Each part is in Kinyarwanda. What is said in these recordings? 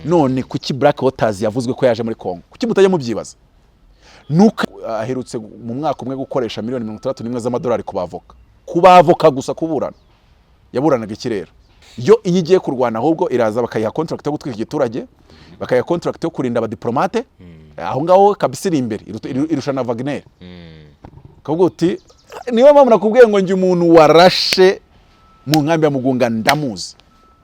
none kuki Black Waters yavuzwe ko yaje muri Kongo kuki mutajya mubyibaza nuko aherutse mu mwaka umwe gukoresha miliyoni 31 z'amadolari kubavoka gusa kuburana yaburanaga ikirero yo iyo igiye kurwana ahubwo iraza bakayiha contract yo gutwika igiturage bakayiha contract yo kurinda abadiplomate aho ngaho kabisiri imbere irusha na Wagner kavuga uti niwe mpamvu nakubwiye ngo ngi umuntu warashe mu nkambi ya Mugunga ndamuzi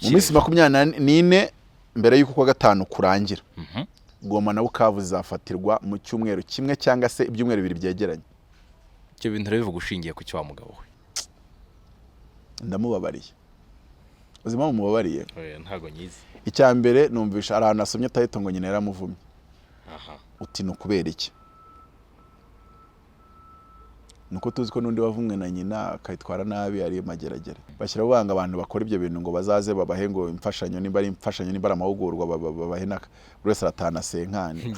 mu minsi 24 mbere y'uko kwa gatanu kurangira Goma na Bukavu zafatirwa mu cyumweru kimwe cyangwa se ibyumweru bibiri byegeranye cyo bintu rebivuga ushingiye ku cyo wa mugabo we ndamubabariye uzima mu mubabariye ntago nyizi icya mbere numvisha arana asomye tayito ngo nyine yaramuvumye uti no kubera iki nuko tuzi ko nundi wavumwe na nyina akayitwara nabi ari mageragere bashyira banga abantu bakora ibyo bintu ngo bazaze babahe ngo imfashanyo nimba ari imfashanyo nimba amahugurwa babahenaka buri wese aratana senkani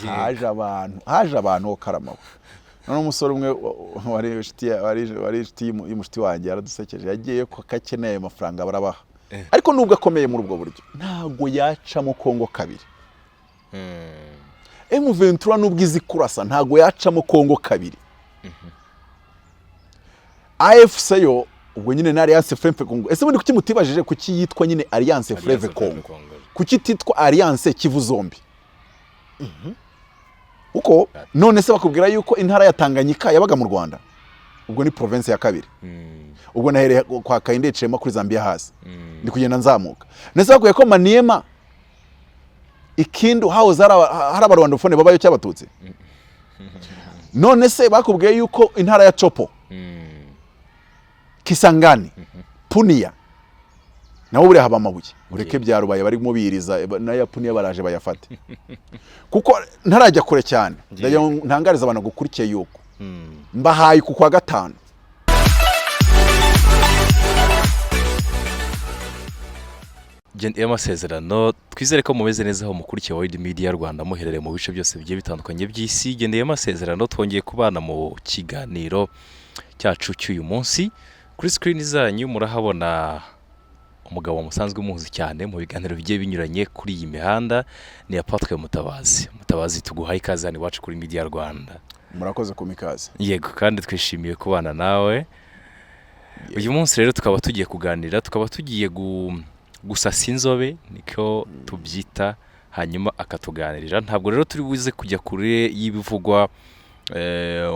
haje abantu okaramawe none umusore umwe wari y'umushiti wanjye yaradusekeje yagiye ko kakeneye amafaranga barabaha ariko nubwo akomeye muri ubwo buryo ntago yaca mu Kongo kabiri M23 nubwo izi kurasa ntago yaca mu Kongo kabiri AFC yo ubwo nyine na Alliance Fleuve Congo ese bundi kuki mutibajije kuki yitwa nyine Alliance Fleuve Congo kuki titwa Alliance Kivu zombi uko none se bakubwira yuko intara ya Tanganyika yabaga mu Rwanda ubwo ni province ya kabiri ubwo nahere kwa Kainde Chema kuri Zambia hasi ndi kugenda nzamuka nese bakuye ko Maniema ikindu hawo hari abarwandofone babayo cyabatutse none se bakubwiye yuko intara ya Chopo Kisangani Punia nawo buri haba amabuye ureke byarubaye bari mubiriza na ya Punia baraje bayafate kuko ntarajya kure cyane ntangariza abantu gukurikiye yuko mbahaye ku kwa gatanu y'amasezerano twizere ko mumeze neza aho mukurikiye Wide Media Rwanda muherereye mu bice byose bigiye bitandukanye by'isi gendeye amasezerano twongeye kubana mu kiganiro cyacu cy'uyu munsi kuri screen zanyu murahabona umugabo musanzwe muzi cyane mu biganiro bigiye binyuranye kuri iyi mihanda ni Apotre Mutabazi tuguhaye ikaze hano iwacu kuri Media Rwanda murakoze ku mikaze yego kandi twishimiye kubana nawe uyu munsi rero tukaba tugiye kuganira tukaba tugiye gusasa inzobe niko tubyita hanyuma akatuganirira ntabwo rero turi buze kujya kure y'ibivugwa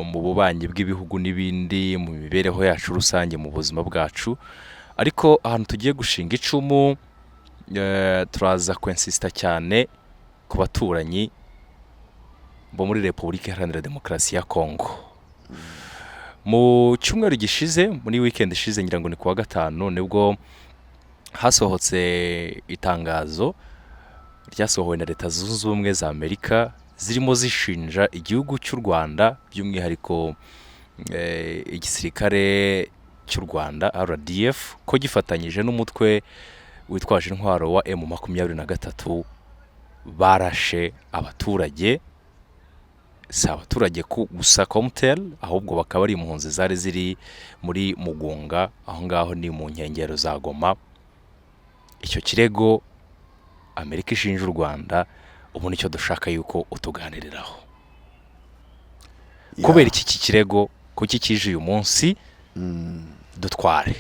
mu bubanyi bw'ibihugu n'ibindi mu mibereho yacu rusange mu buzima bwacu ariko ahantu tugiye gushinga icumu turaza kwensista cyane ku baturanyi bo muri Repubulika Iharanira Demokarasi ya Kongo mu cyumweru gishize muri weekend ishize ngira ngo ni kuwa gatanu nibwo hasohotse itangazo ryasohowe na Leta Zunze Ubumwe za Amerika zirimo zishinja igihugu cy'u Rwanda by'umwihariko igisirikare cy'u Rwanda RDF ko gifatanyije n'umutwe witwaje intwaro wa M23 barashe abaturage si abaturage gusa Comtel ahubwo bakaba ari impunzi zari ziri muri Mugunga aho ngaho ni mu nkengero za Goma icyo kirego Amerika ishinja u Rwanda ubu nicyo dushaka yuko utuganiriraho kubera iki kirego kuki kije uyu munsi dutware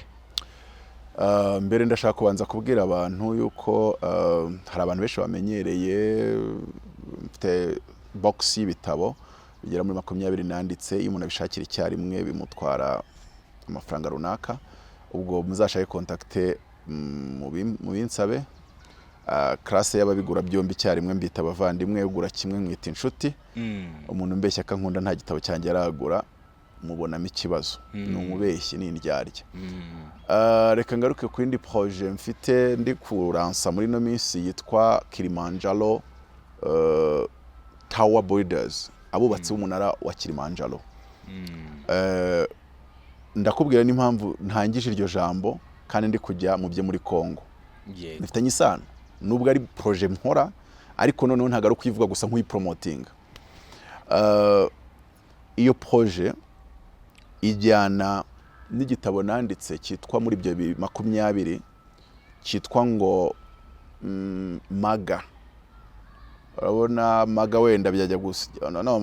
mbere ndashaka kubanza kubwira abantu yuko hari abantu benshi bamenyereye mfite box y'ibitabo bigera muri 20 nanditse iyo umuntu abishakira icyarimwe bimutwara amafaranga runaka ubwo muzashake contacte mu binsabe classe y'ababigura byombi icyarimwe mbita abavandimwe ugura kimwe mwita inshuti umuntu mbeshya akankunda nta gitabo cyanjye aragura mubonamo ikibazo ni umubeshyi ni indyarya reka ngaruke ku indi projet mfite ndi kuransa muri no minsi yitwa Kilimanjaro Tower Builders abubatse umunara wa Kilimanjaro ndakubwira n'impamvu ntangije iryo jambo kandi ndi kujya mu bye muri Kongo nifitanye isano nubwo ari projet nkora ariko noneho ntagaruka kuyivuga gusa nk'uyipromoting iyo projet ijyana n'igitabo nanditse cyitwa muri ibyo 20 cyitwa ngo MAGA urabona maga wenda byajya gusa no,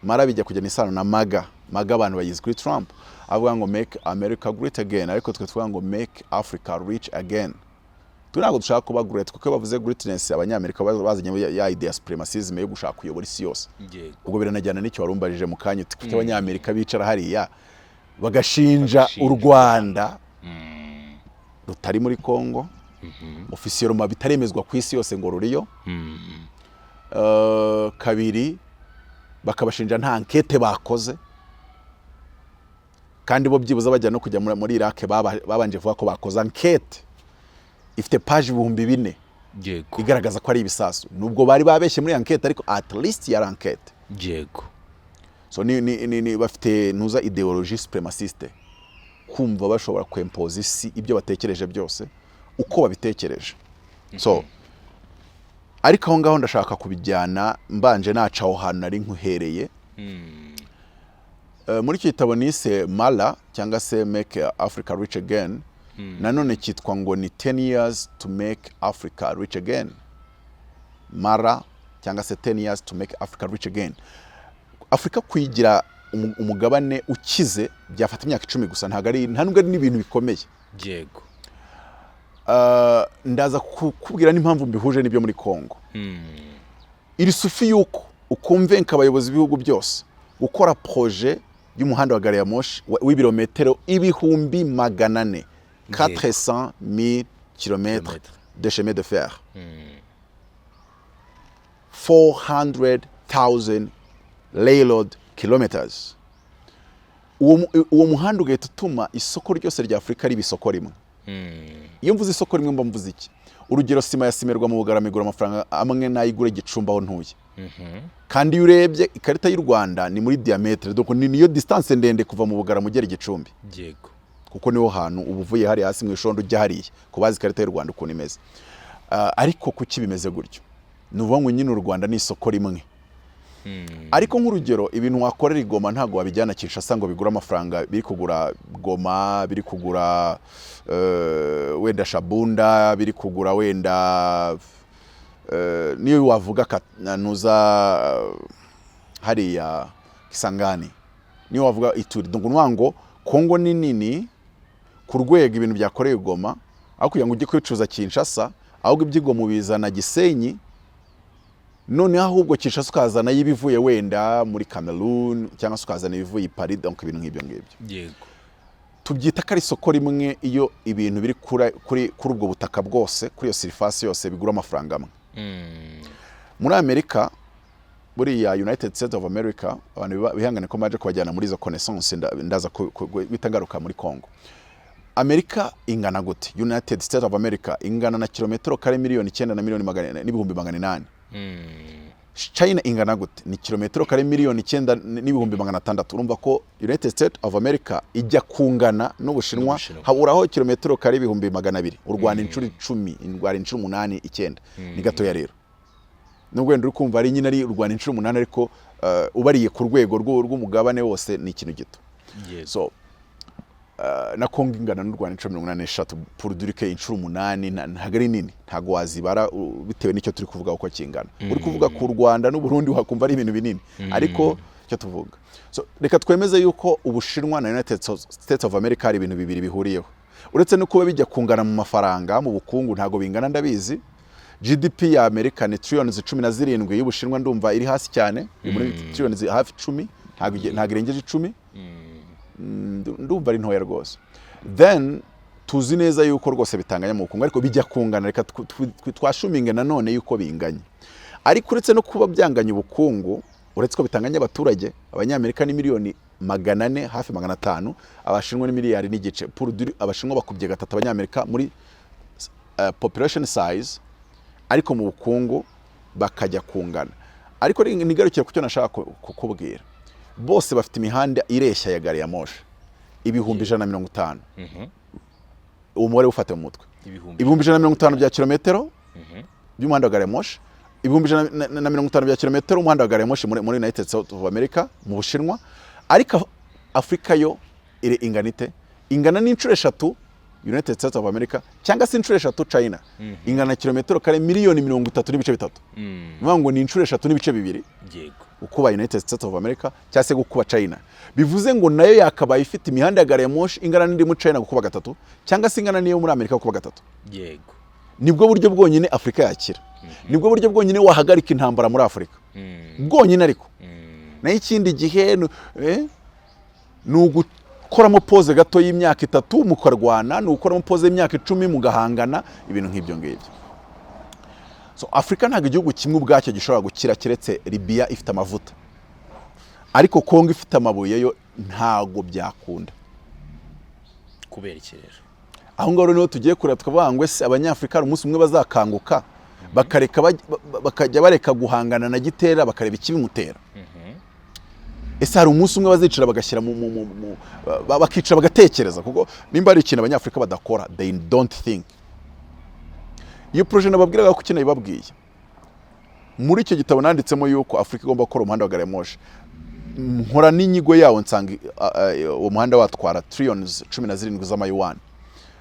mara bijya kujya nisano na maga abantu bayizi kuri Trump avuga ngo make America great again, ariko twe tvuga ngo make Africa rich again. Ntabwo dushaka kuba great kuko bavuze greatness abanyamerika bazanye ya idea supremacism yo gushaka kuyobora isi yose. Ubwo biranajyana n'icyo warumbajije mu kanya kuko abanyamerika bicara hariya bagashinja u Rwanda rutari muri Kongo officiel ma bitaremezwa ku isi yose ngo ruriyo. Kabiri bakabashinja nta enquête bakoze, kandi bo byibuza bajya no kujya muri Iraq babanje vuga ko bakoze enquête ifite page 4,000 igaragaza ko ari ibisasu, nubwo bari babeshye muri enquête ariko at least yari enquête. So ni bafite nuza ideologie supremaciste, kumva bashobora kwempoza isi ibyo batekereje byose uko babitekereje. So ariko aho ngaho ndashaka kubijyana mbanje naca aho hantu nari nkuhereye. Muri iki gitabo nise Mala cyangwa se Make Africa Rich Again, nanone kitwa ngo ni 10 years to make Africa rich again. Mara cyangwa se 10 years to make Africa rich again. Afrika kwigira umugabane ukize byafata imyaka 10 gusa, ntabwo ari n'ibintu bikomeye. Ndaza kubwira n'impamvu mbihuje n'ibyo muri Kongo. Iri sufi yuko ukumvenka abayobozi b'ibihugu byose gukora projet y'umuhanda wa gari ya moshi w'ibirometero 400,000 400,000 km de chemin de fer, 400,000 railroad kilometers. Uwo muhanda ugahita utuma isoko ryose rya Afrika riba isoko rimwe. Iyo mvuze isoko rimwe mba mvuze iki? Urugero sima yasimerwa mu Bugarama igura amafaranga amwe n'ayigure Gicumbi aho ntuye. Kandi iyo urebye ikarita y'u Rwanda ni muri diametre, donc niyo distance ndende kuva mu Bugarama ugera Gicumbi. Kuko niho hantu ubuvuye hari hasi mu ishondo ujya hariya kubaza ikarita y'u Rwanda ukuntu imeze. Ariko kuki bimeze gutyo? Nuvuga ngo nyine u Rwanda ni isoko rimwe. Ariko nk'urugero ibintu wakorera Goma ntago wabijyana Kinshasa ngo bigura amafaranga biri kugura Goma, biri kugura wenda Shabunda, biri kugura wenda niyo wavuga nuza hariya Kisangani, niyo wavuga Ituri. Donc nwango Kongo ni nini ku rwego ibintu byakoreye Goma, aho kugira ngo ujye kwicuza Kinshasa, ahubwo iby'Igoma bizana Gisenyi, none ahubwo Kinshasa ukazana yibivuye wenda muri Cameroon cyangwa se ukazana ibivuye i Paris. Donc ibintu nk'ibyo ngibyo tubyita ko ari isoko rimwe iyo ibintu biri kuri ubwo butaka bwose, kuri iyo surface yose bigura amafaranga amwe. Muri Amerika, buriya United States of America, abantu bihangane ko maje kubajyana muri izo connaissance ndaza bitangaruka muri Congo. Amerika ingana gute? United States of America ingana na kilometero kare 9,800,000. China ingana gute? Ni kilometero kare 9,600,000. Urumva ko United States of America ijya kungana n'Ubushinwa haburaho kilometero kare 200,000. U Rwanda inshuro 10, indwara inshuro 8, 9 ni gatoya rero. Nubwo uri kumva ari nyine ari u Rwanda inshuro 8, ariko ubariye ku rwego rw'umugabane wose ni ikintu gito. So na Kongo ingana n'u Rwanda inshuro 83 pour dire que inshuro 8 ntago ari nini, ntago wazibara bitewe n'icyo turi kuvuga uko kingana. Uri kuvuga ku Rwanda n'u Burundi wakumva ari ibintu binini, ariko cyo tuvuga. So reka twemeze yuko Ubushinwa na United States of America ari ibintu bibiri bihuriyeho. Uretse no kuba bijya kungana mu mafaranga, mu bukungu ntago bingana ndabizi. GDP ya Amerika ni trillions 17, y'Ubushinwa ndumva iri hasi cyane, muri trillions hafi 10, ntago irengeje 10. Ndumva ari ntoya rwose. Then tuzi neza yuko rwose bitanganya mu bukungu, ariko bijya kungana. Reka twashuminge nanone yuko binganya. Ariko uretse no kuba byanganya ubukungu, uretse ko bitanganya abaturage, Abanyamerika ni miliyoni 400, hafi 500, Abashinwa ni miliyari n'igice. Abashinwa bakubye gatatu Abanyamerika muri population size, ariko mu bukungu bakajya kungana. Ariko nigarukira ku cyo nashaka kukubwira. Bose bafite imihanda ireshya ya gari ya moshi 150. Umubare ufate mu mutwe 150 bya kilometero by'umuhanda wa gari ya moshi, 150 bya kilometero umuhanda wa gari ya moshi muri United States of America, mu Bushinwa. Ariko Afrika yo ire inganite ingana n'inshuro 3 United States of America cyangwa se inshuro eshatu China ingana na kilometero kare miliyoni 30 n'ibice bitatu. Nivuga ngo ni inshuro eshatu n'ibice bibiri ukuba United States of America cyangwa se gukuba China. Bivuze ngo nayo yakabaye ifite imihanda ya gari ya moshi ingana n'indi mu China gukuba gatatu cyangwa se ingana n'iyo muri Amerika gukuba gatatu. Yego. Nibwo buryo bwonyine Afrika yakira. Nibwo buryo bwonyine wahagarika intambara muri Afrika. Bwonyine ariko. Naho ikindi gihe ni ugukoramo pose gato y'imyaka 3 mukarwana, ni ugukoramo pose y'imyaka 10 mugahangana, ibintu nk'ibyo ngibyo. So Afrika ntabwo igihugu kimwe ubwacyo gishobora gukira keretse Libya ifite amavuta. Ariko Kongo ifite amabuye yo ntago byakunda. Kubera iki rero? Aho ngaho niho tugiye kureba tukavuga ngo ese abanyafrika umunsi umwe bazakanguka bakajya bareka guhangana na gitera bakareba ikibimutera. Ese hari umunsi umwe bazicira bagashyira bakicara bagatekereza, kuko nimba ari ikintu abanyafrika badakora, they don't think. Iyo projet nababwiraga ko kintu ibabwiye muri icyo gitabo nanditsemo yuko Afrika igomba gukora umuhanda wa gari ya moshi, nkora n'inyigo yawo nsanga uwo muhanda watwara trillions 17 z'amayuan.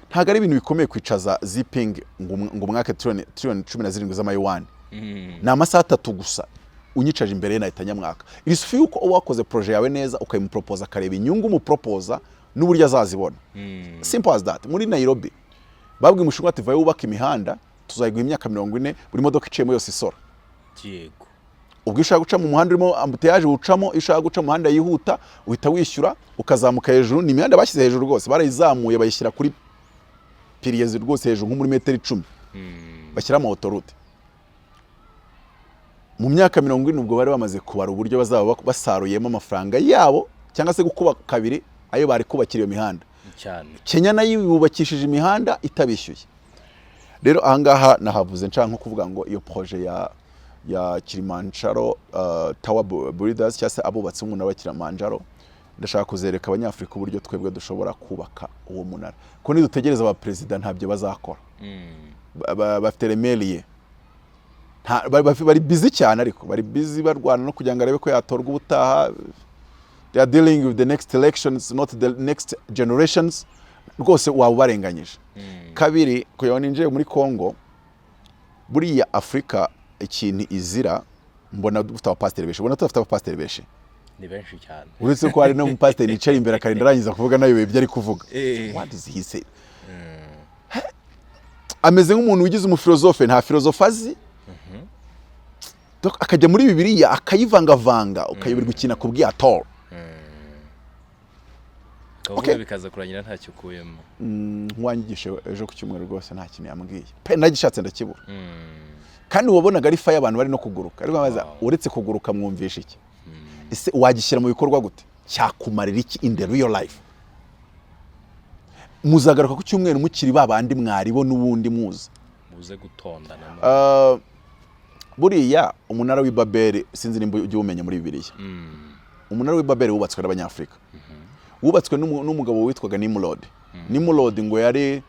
Ntago ari ibintu bikomeye kwicaza zipping ngo mwake trillion 17 z'amayuan. Ni amasaha 3 gusa unyicaje imbere ye nahita nyamwaka. Isufi yuko wakoze projet yawe neza ukayimupropoza akareba inyungu mu proposa n'uburyo azazibona. Simple as that. Muri Nairobi babwiye umushinga ati vaye wubaka imihanda tuzayiguha imyaka 40 buri modoka iciyemo yose isora. Yego. Ubwo ushaka guca mu muhanda urimo ambuteyage ucamo, ishaka guca mu muhanda yihuta uhita wishyura ukazamuka hejuru. Ni imihanda bashyize hejuru rwose, barayizamuye bayishyira kuri piliers rwose hejuru nko muri metero 10. Bashyira ama autoroute. Mu myaka 40 ubwo bari bamaze kubara uburyo bazaba basaruyemo amafaranga yabo cyangwa se gukuba kabiri ayo bari kubakira iyo mihanda. Cyane. Kenya nayo yubakishije imihanda itabishyuye. Rero ahangaha nahavuze nshaka nko kuvuga ngo iyo projet ya Kilimanjaro Tower Builders cyangwa se abubatsi umunara wa Kilimanjaro, ndashaka kuzereka abanyafrika uburyo twebwe dushobora kubaka uwo munara. Ko nidutegereza aba president ntabyo bazakora. Bafite remeliye. Bari busy cyane, ariko bari busy barwana no kugira ngo arebe ko yatorwa ubutaha. They are dealing with the next elections, not the next generations. Rwose waba barenganyije. Kabiri kuyabona inje muri Kongo, buriya Afrika ikintu izira, mbona dufite abapasiteri benshi, mbona tudafite abapasiteri benshi. Ni benshi cyane. Uretse ko hari no umupasiteri yicaye imbere akarinda arangiza kuvuga nayo ibyo ari kuvuga. What is he say? Ameze nk'umuntu wigize umufilozofe, nta filozofe azi. Akajya muri Bibiliya akayivangavanga ukayoberwa ikintu akubwiye atol. Okay, bikaza kurangira ntacyo ukuyemo. Nwanyigishe ejo ku cyumweru rwose nta kintu yambwiye. Pe nagishatse ndakibura. Kandi wabonaga ari fire abantu bari no kuguruka. Ariko baza uretse kuguruka mwumvisha iki? Ese wagishyira mu bikorwa gute? Cyakumarira iki in the real life? Muzagaruka ku cyumweru mukiri babandi mwaribo n'ubundi muza. Muze gutondana. Buriya umunara w'Ibabeli sinzi nimba ujye umenya muri Bibiliya. Umunara w'Ibabeli wubatswe n'abanyafrika. Wubatswe n'umugabo witwaga Nimrod. Nimrod ngo yari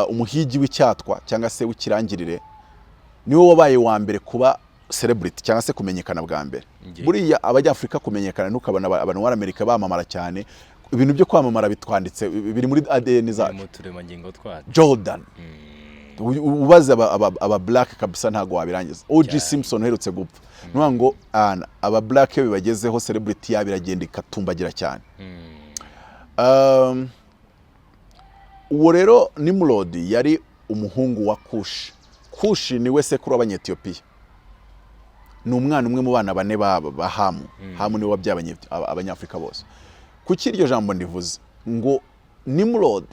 umuhigi w'icyatwa cyangwa se w'ikirangirire. Niwe wabaye wa mbere kuba celebrity cyangwa se kumenyekana bwa mbere. Buriya abanyafrika kumenyekana nukabana abantu wa Amerika bamamara cyane. Ibintu byo kwamamara bitwanditse biri muri ADN zacu. Mu turemangingo twacu. Jordan. Ubaze aba black kabisa ntago wabirangiza. O.J. Simpson uherutse gupfa. Nuvuga ngo aba black bibagezeho celebrity yabiragenda ikatumbagira cyane. Uwo rero Nimrod yari umuhungu wa Kush. Kush niwe sekuru w'Abanyetiyopiya. Ni umwana umwe mu bana bane ba Hamu. Hamu niwe wabyaye abanyafrika bose. Kuki iryo jambo ndivuze ngo Nimrod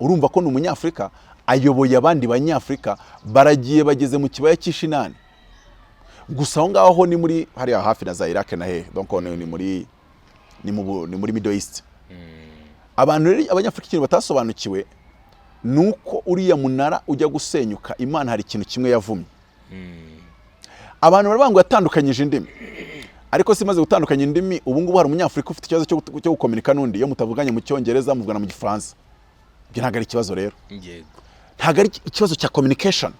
urumva ko ni umunyafrika ayoboye abandi banyafrika baragiye bageze mu kibaya cy'Ishinani. Gusa aho ngaho ni muri hariya hafi na za Iraq na he, donc ni muri Middle East. Abantu rero abanyafrika ikintu batasobanukiwe nuko uriya munara ujya gusenyuka, Imana hari ikintu kimwe yavumye. Abantu baravuga ngo yatandukanyije indimi, ariko simaze gutandukanya indimi. Ubu ngubu hari umunyafrika ufite ikibazo cyo gukomunika n'undi iyo mutavuganye mu Cyongereza muvugana mu Gifaransa. Ibyo ntago ari ikibazo rero. Yego. Ntago ari ikibazo cya communication,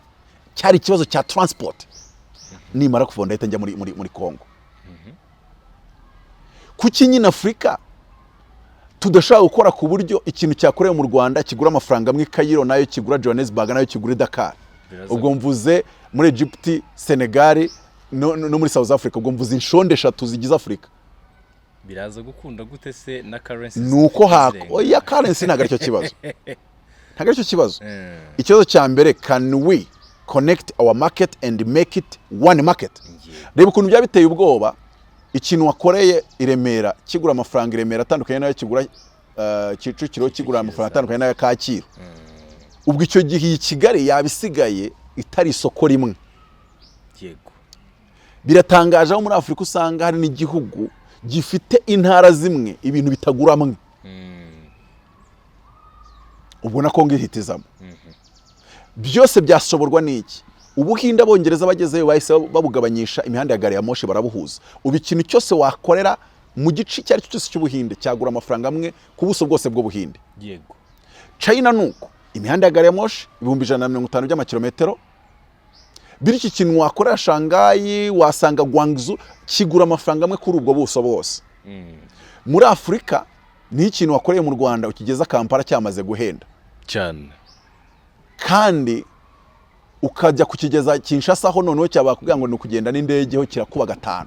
cyari ikibazo cya transport. Nimara kuvonda ahita njya muri Kongo. Kuki nyine Afrika tudashaka gukora ku buryo ikintu cyakorewe mu Rwanda kigura amafaranga amwe Cairo nayo kigura Johannesburg nayo kigura Dakar. Ubwo mvuze muri Egypt, Senegal no muri South Africa, ubwo mvuze inshonde 3 zigize Afrika. Biraza gukunda gute se na currency? Nuko hako ya currency ntago aricyo kibazo. Ntago aricyo kibazo. Ikibazo cya mbere, can we connect our market and make it one market? Reba ukuntu byabiteye ubwoba. Ikintu wakoreye i Remera kigura amafaranga i Remera atandukanye nayo kigura Kicukiro kigura amafaranga atandukanye nayo Kacyiru. Ubwo icyo gihe i Kigali yabisigaye itari isoko rimwe. Yego. Biratangaje aho muri Afrika usanga hari n'igihugu gifite intara zimwe ibintu bitaguramwe. Ubona ko ngihitizamo. Byose byasoborwa n'iki? Ubuhinde Abongereza bagezeyo bahise babugabanyisha imihanda ya gari ya moshi barabuhuza. Ubu ikintu cyose wakorera mu gice cyari cyose cy'Ubuhinde cyagura amafaranga amwe ku buso bwose bwo Buhinde. Yego. China nuko imihanda ya gari ya moshi 150 by'amakilometero. Biri iki kintu wakorera Shanghai wasanga Guangzhou kigura amafaranga amwe kuri ubwo buso bwose. Muri Afrika ni ikintu wakoreye mu Rwanda ukigeza Kampala cyamaze guhenda cyane. Kandi ukajya kukigeza Kinshasa ho noneho cyabakubwira ngo ni kugenda n'indege ho kirakuba 5.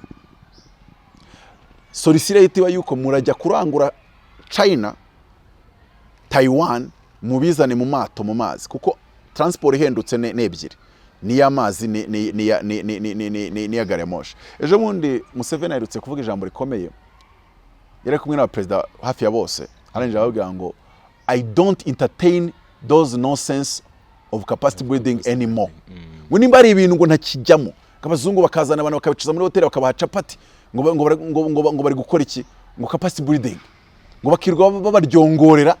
Solicire yitiwa yuko murajya kurangura China, Taiwan mubizane mu mato mu mazi kuko transport ihendutse n'ebyiri. Ni y'amazi ni ya gari ya moshi. Ejo bundi Museveni aherutse kuvuga ijambo rikomeye. Yari kumwe na president hafi ya bose. Arangije avuga ngo I don't entertain those nonsense of capacity building anymore. We nimba ari ibintu ngo ntakijyamo. Kabazungu bakazana abantu bakabicuza muri hotel bakabaha capati ngo bari gukora iki? Ngo capacity building. Ngo bakirwa babaryongorera.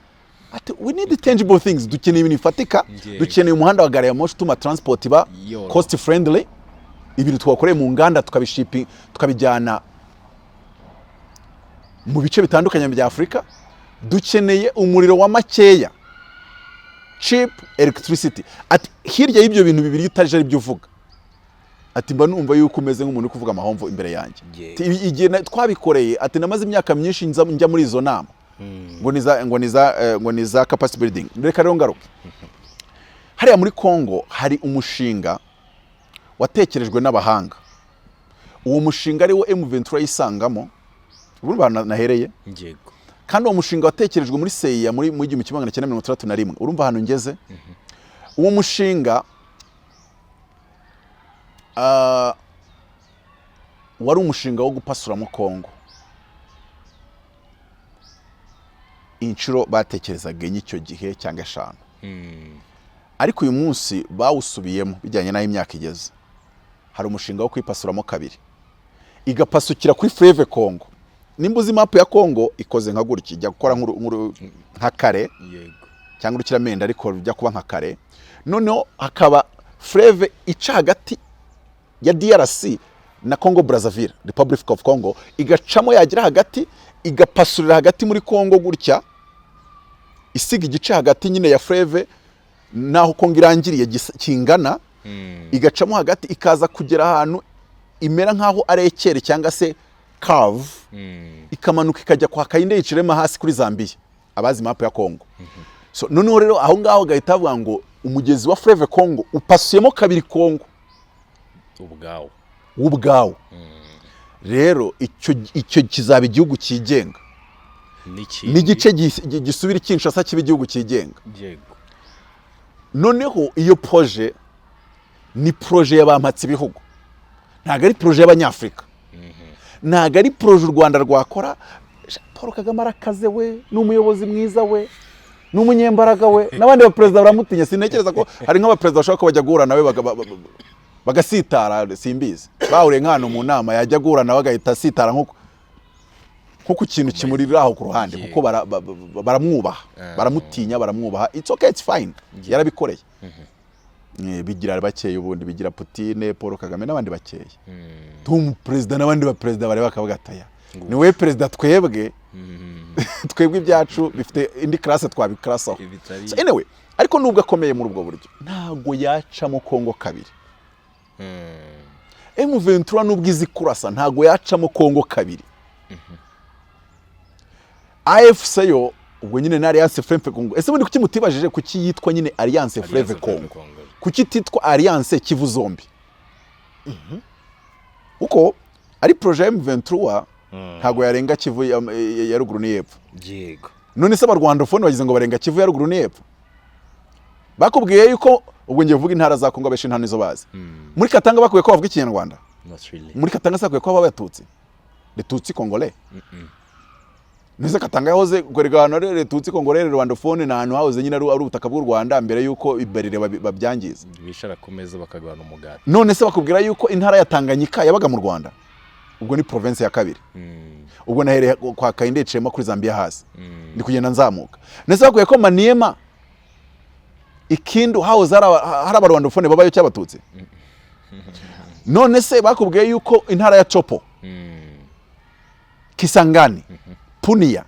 Ati we need tangible things. Dukeneye ibintu bifatika. Dukeneye umuhanda wa gari ya moshi tuma transport iba cost friendly. Ibintu twakoreye mu nganda tukabishipping tukabijyana mu bice bitandukanye bya Afrika. Dukeneye umuriro wa makeya, cheap electricity. Ati hirya y'ibyo bintu bibiri utaje ari byo uvuga. Ati mba numva yuko umeze nk'umuntu uri kuvuga amahomvo imbere yanjye. Igihe twabikoreye ati namaze imyaka myinshi njya muri izo nama. Ngo niza capacity building. Reka rero ngaruke. Hariya muri Congo hari umushinga watekerejwe n'abahanga. Uwo mushinga ari wo M23 yisangamo. Urumva nahereye? Yego. Kandi uwo mushinga watekerejwe muri Seya muri 1931. Urumva hano ngeze? Uwo mushinga wari umushinga wo gupasura mu Congo. Inshuro batekerezaga icyo gihe cyangwa 5. Ariko uyu munsi bawusubiyemo bijyanye naho imyaka igeze. Hari umushinga wo kwipasuramo 2. Igapasukira kuri Fleuve Congo. Nimbuzi map ya Congo ikoze nka gutya ijya gukora nka kare. Yego. Cyangwa urukiramende ariko rujya kuba nka kare. Noneho hakaba Fleuve ica hagati ya DRC na Congo Brazzaville, Republic of Congo, igacamo yagira hagati igapasurira hagati muri Congo gutya. Isiga igice hagati nyine ya Fleuve naho Congo irangiriye kingana. Igacamo hagati ikaza kugera ahantu imera nkaho ari ekere cyangwa se curve. Ikamanuka ikajya kwa Kayinde yicirema hasi kuri Zambia. Abazi map ya Congo. So noneho rero aho ngaho gahita avuga ngo umugezi wa Fleuve Congo upasuyemo 2 Congo ubwawo. Rero icyo kizaba igihugu cyigenga. N'igice gisubira Kinshasa kiba igihugu cyigenga. Yego. Noneho iyo projet ni projet y'abampatse ibihugu. Ntago ari projet y'Abanyafrika. Ntago ari projet u Rwanda rwakora. Paul Kagame arakaze we, n'umuyobozi mwiza we, n'umunyembaraga we, n'abandi ba president baramutinya. Sinekereza ko hari nk'aba president bashaka ko bajya guhura nawe bagasitara simbizi. Bahuriye nk'ahantu mu nama yajya guhura nawe agahita asitara nko kintu kimuriraho ku ruhande kuko baramwubaha, baramutinya, baramwubaha. It's okay, it's fine. Yarabikoreye. Bigira bakeye ubundi bigira Putin, Paul Kagame n'abandi bakeye. Tum president n'abandi ba president bare bakavuga ataya. Ni we president twebwe. Twebwe ibyacu bifite indi class twabiclassaho. So anyway, ariko nubwo akomeye muri ubwo buryo ntago yacamo Congo 2. M23 nubwo izi kurasa ntago yacamo Congo 2. AFC yo ubwo nyine na Alliance Fleuve Congo. Ese bundi kuki mutibajije kuki yitwa nyine Alliance Fleuve Congo? Kuki titwa Alliance Kivu zombi? Uko ari projet ya M23 ntago yarenga Kivu ya ruguru n'yepfo. Yego. None se abarwandofone bagize ngo barenga Kivu ya ruguru n'yepfo? Bakubwiye yuko ubwo ngiye vuga intara za Kongo abeshi nta nizo bazi. Muri Katanga bakuye ko bavuga ikinyarwanda? Really. Muri Katanga sakuye ko abatutsi. Les Tutsi Congolais. Nese Katanga yahoze gwerigano les Tutsi Congolais rwandofone na hantu hahoze nyine ari ubutaka bw'u Rwanda mbere yuko iberire babyangiza. Bishara kumeza bakagwana umugati. None se bakubwira yuko intara ya Tanganyika yabaga mu Rwanda? Ubwo ni province ya kabiri. Ubwo nahereye kwa Kainde Chema kuri Zambia hasi. Ndi kugenda nzamuka. Nese bakuye ko Maniema ikindu hahoze hari abarwandofone babayo cy'abatutsi. None se bakubwiye yuko intara ya Chopo, Kisangani, Punia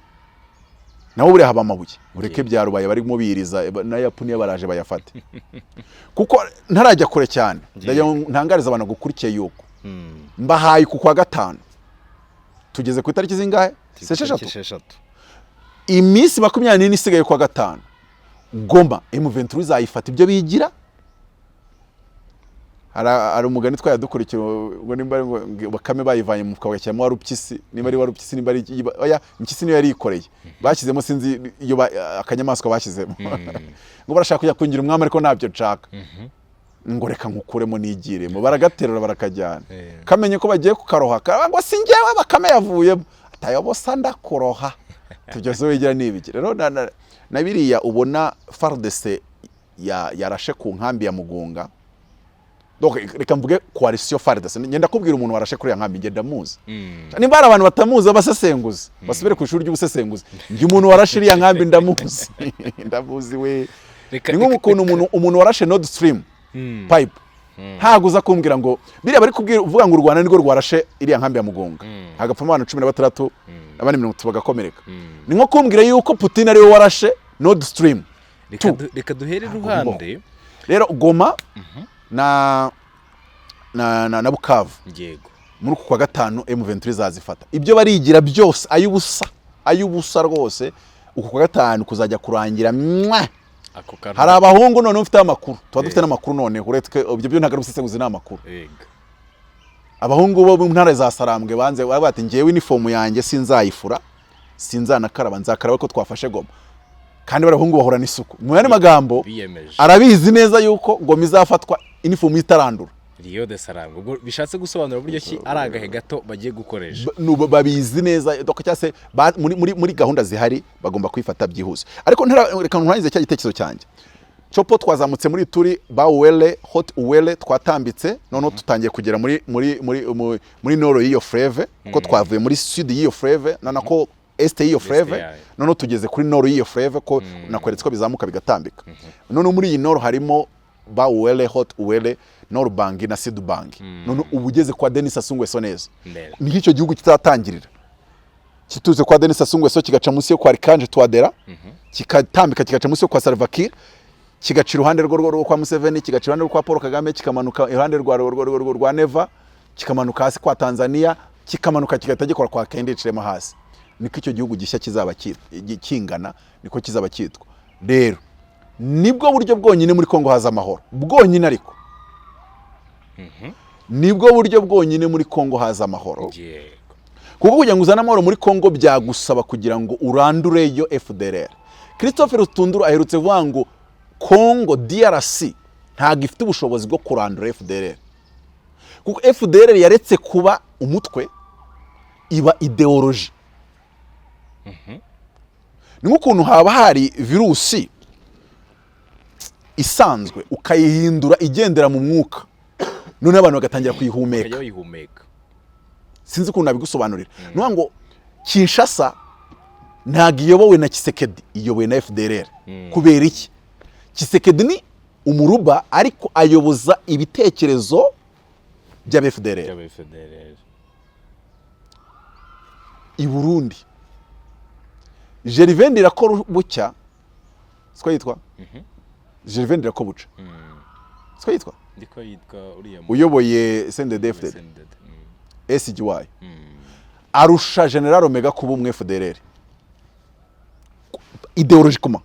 naho bure haba amabuye ureke bya Rubaye bari mubiriza na ya Punia baraje bayafate kuko ntarajya kure cyane ntangariza abantu gukurikiye yuko mbahaye ku kwa gatanu tugeze ku itariki zingahe? Sesheshatu. Iminsi 24 isigaye kwa gatanu Goma M23 izayifata ibyo bigira. Ari umugani twayadukurikira ngo nimba bakame bayivanye mu kagashyamo warupyisi nimba ari warupyisi nimba ari oya impyisi niyo yari ikoreye bashyizemo sinzi iyo akanyamaswa bashyizemo ngo barashaka kujya kungira umwami ariko ntabyo nshaka ngo reka nkukuremo nigiremo baragaterura barakajyana kamenye ko bagiye kukaroha ngo singewe bakame yavuyemo atayobosa ndakoroha tugeze wigira nibiki rero nabiriya ubona FARDC yarashe ku nkambi ya Mugunga. Donc reka mvuge coalition FARDC ngenda kubwira umuntu warashe kuri ya nkambi ngenda muzi nimba ari abantu batamuzi abasesenguzi basubire ku ishuri ry'ubusesenguzi ngi umuntu warashe iriya nkambi ndamuzi ndamuzi we ni nk'umuntu umuntu warashe Nord Stream pipe ntaguza kumbwira ngo biriya bari kubwira uvuga ngo u Rwanda nirwo rwarashe iriya nkambi ya Mugunga hagapfa abantu 16 abandi 30 bagakomereka ni nko kumbwira yuko Putin ari we warashe Nord Stream. Reka duhere ruhande rero Goma na Bukavu. Yego. Muri kwa gatanu M23 zazifata. Ibyo barigira byose ayubusa rwose uko kwa gatanu kuzajya kurangira hari abahungu none ufite amakuru tuba dufite n'amakuru none uretwe ibyo byo ntagara busesenguzi n'amakuru. Yego. Abahungu bo mu ntara za Sarambwe banze bati ngewe uniform yanjye sinzayifura sinzanakaraba nzakaraba ko twafashe Goma. Kandi barahungu bahora n'isuku. Mu yandi magambo arabizi neza yuko Goma izafatwa uniform itarandura. Rio de Sarangwe ubwo bishatse gusobanura buryo ki ari agahe gato bagiye gukoresha. Babizi neza donc cyase muri gahunda zihari bagomba kwifata byihuse. Ariko reka nturangize cya gitekerezo cyanjye. Chopo twazamutse muri turi Bauwele Hot Uwele twatambitse none tutangiye kugera muri noro y'iyo Fleuve kuko twavuye muri sud y'iyo Fleuve nanako este y'iyo Fleuve none tugeze kuri noro y'iyo Fleuve ko nakweretse ko bizamuka bigatambika. None muri iyi noro harimo Bauwele Hot Uwele Norbangi na Sidbangi none ubugeze kwa Denis Sassou Nguesso neza ni icyo gihugu kitatangirira kituze kwa Denis Sassou Nguesso kigaca munsi yo kwa Archange Touadera kikatambika kigaca munsi yo kwa Salva Kiir kigaca iruhande rwo kwa Museveni kigaca iruhande kwa Paul Kagame kikamanuka iruhande rwa Neva kikamanuka hasi kwa Tanzania kikamanuka kigatagikora kwa Kainde Chilema hasi niko icyo gihugu gishya kizaba kingana niko kizaba kitwa. Rero nibwo buryo bwonyine muri Kongo haza amahoro bwonyine ariko nibwo buryo bwonyine muri Kongo haza amahoro kuko kugira ngo uzane amahoro muri Kongo byagusaba kugira ngo urandure yo FDLR. Christophe Rutunduru aherutse vuga ngo Kongo DRC ntago ifite ubushobozi bwo kurandura FDLR kuko FDLR yaretse kuba umutwe iba ideology. Ni nk'ukuntu haba hari virusi isanzwe ukayihindura igendera mu mwuka none abantu bagatangira kuyihumeka sinzi ukuntu nabigusobanurira. Nuko ngo Kinshasa ntago iyobowe na Kisekedi iyobowe na FDLR. Kubera iki? Kisekedi ni umuruba ariko ayoboza ibitekerezo bya FDLR. I Burundi Gervais Ndirakobuca siko yitwa Gervais Ndirakobuca siko yitwa ndiko yitwa uriya uyoboye CNDD-FDD SGY arusha General Omega kuba umwe FDLR ideologically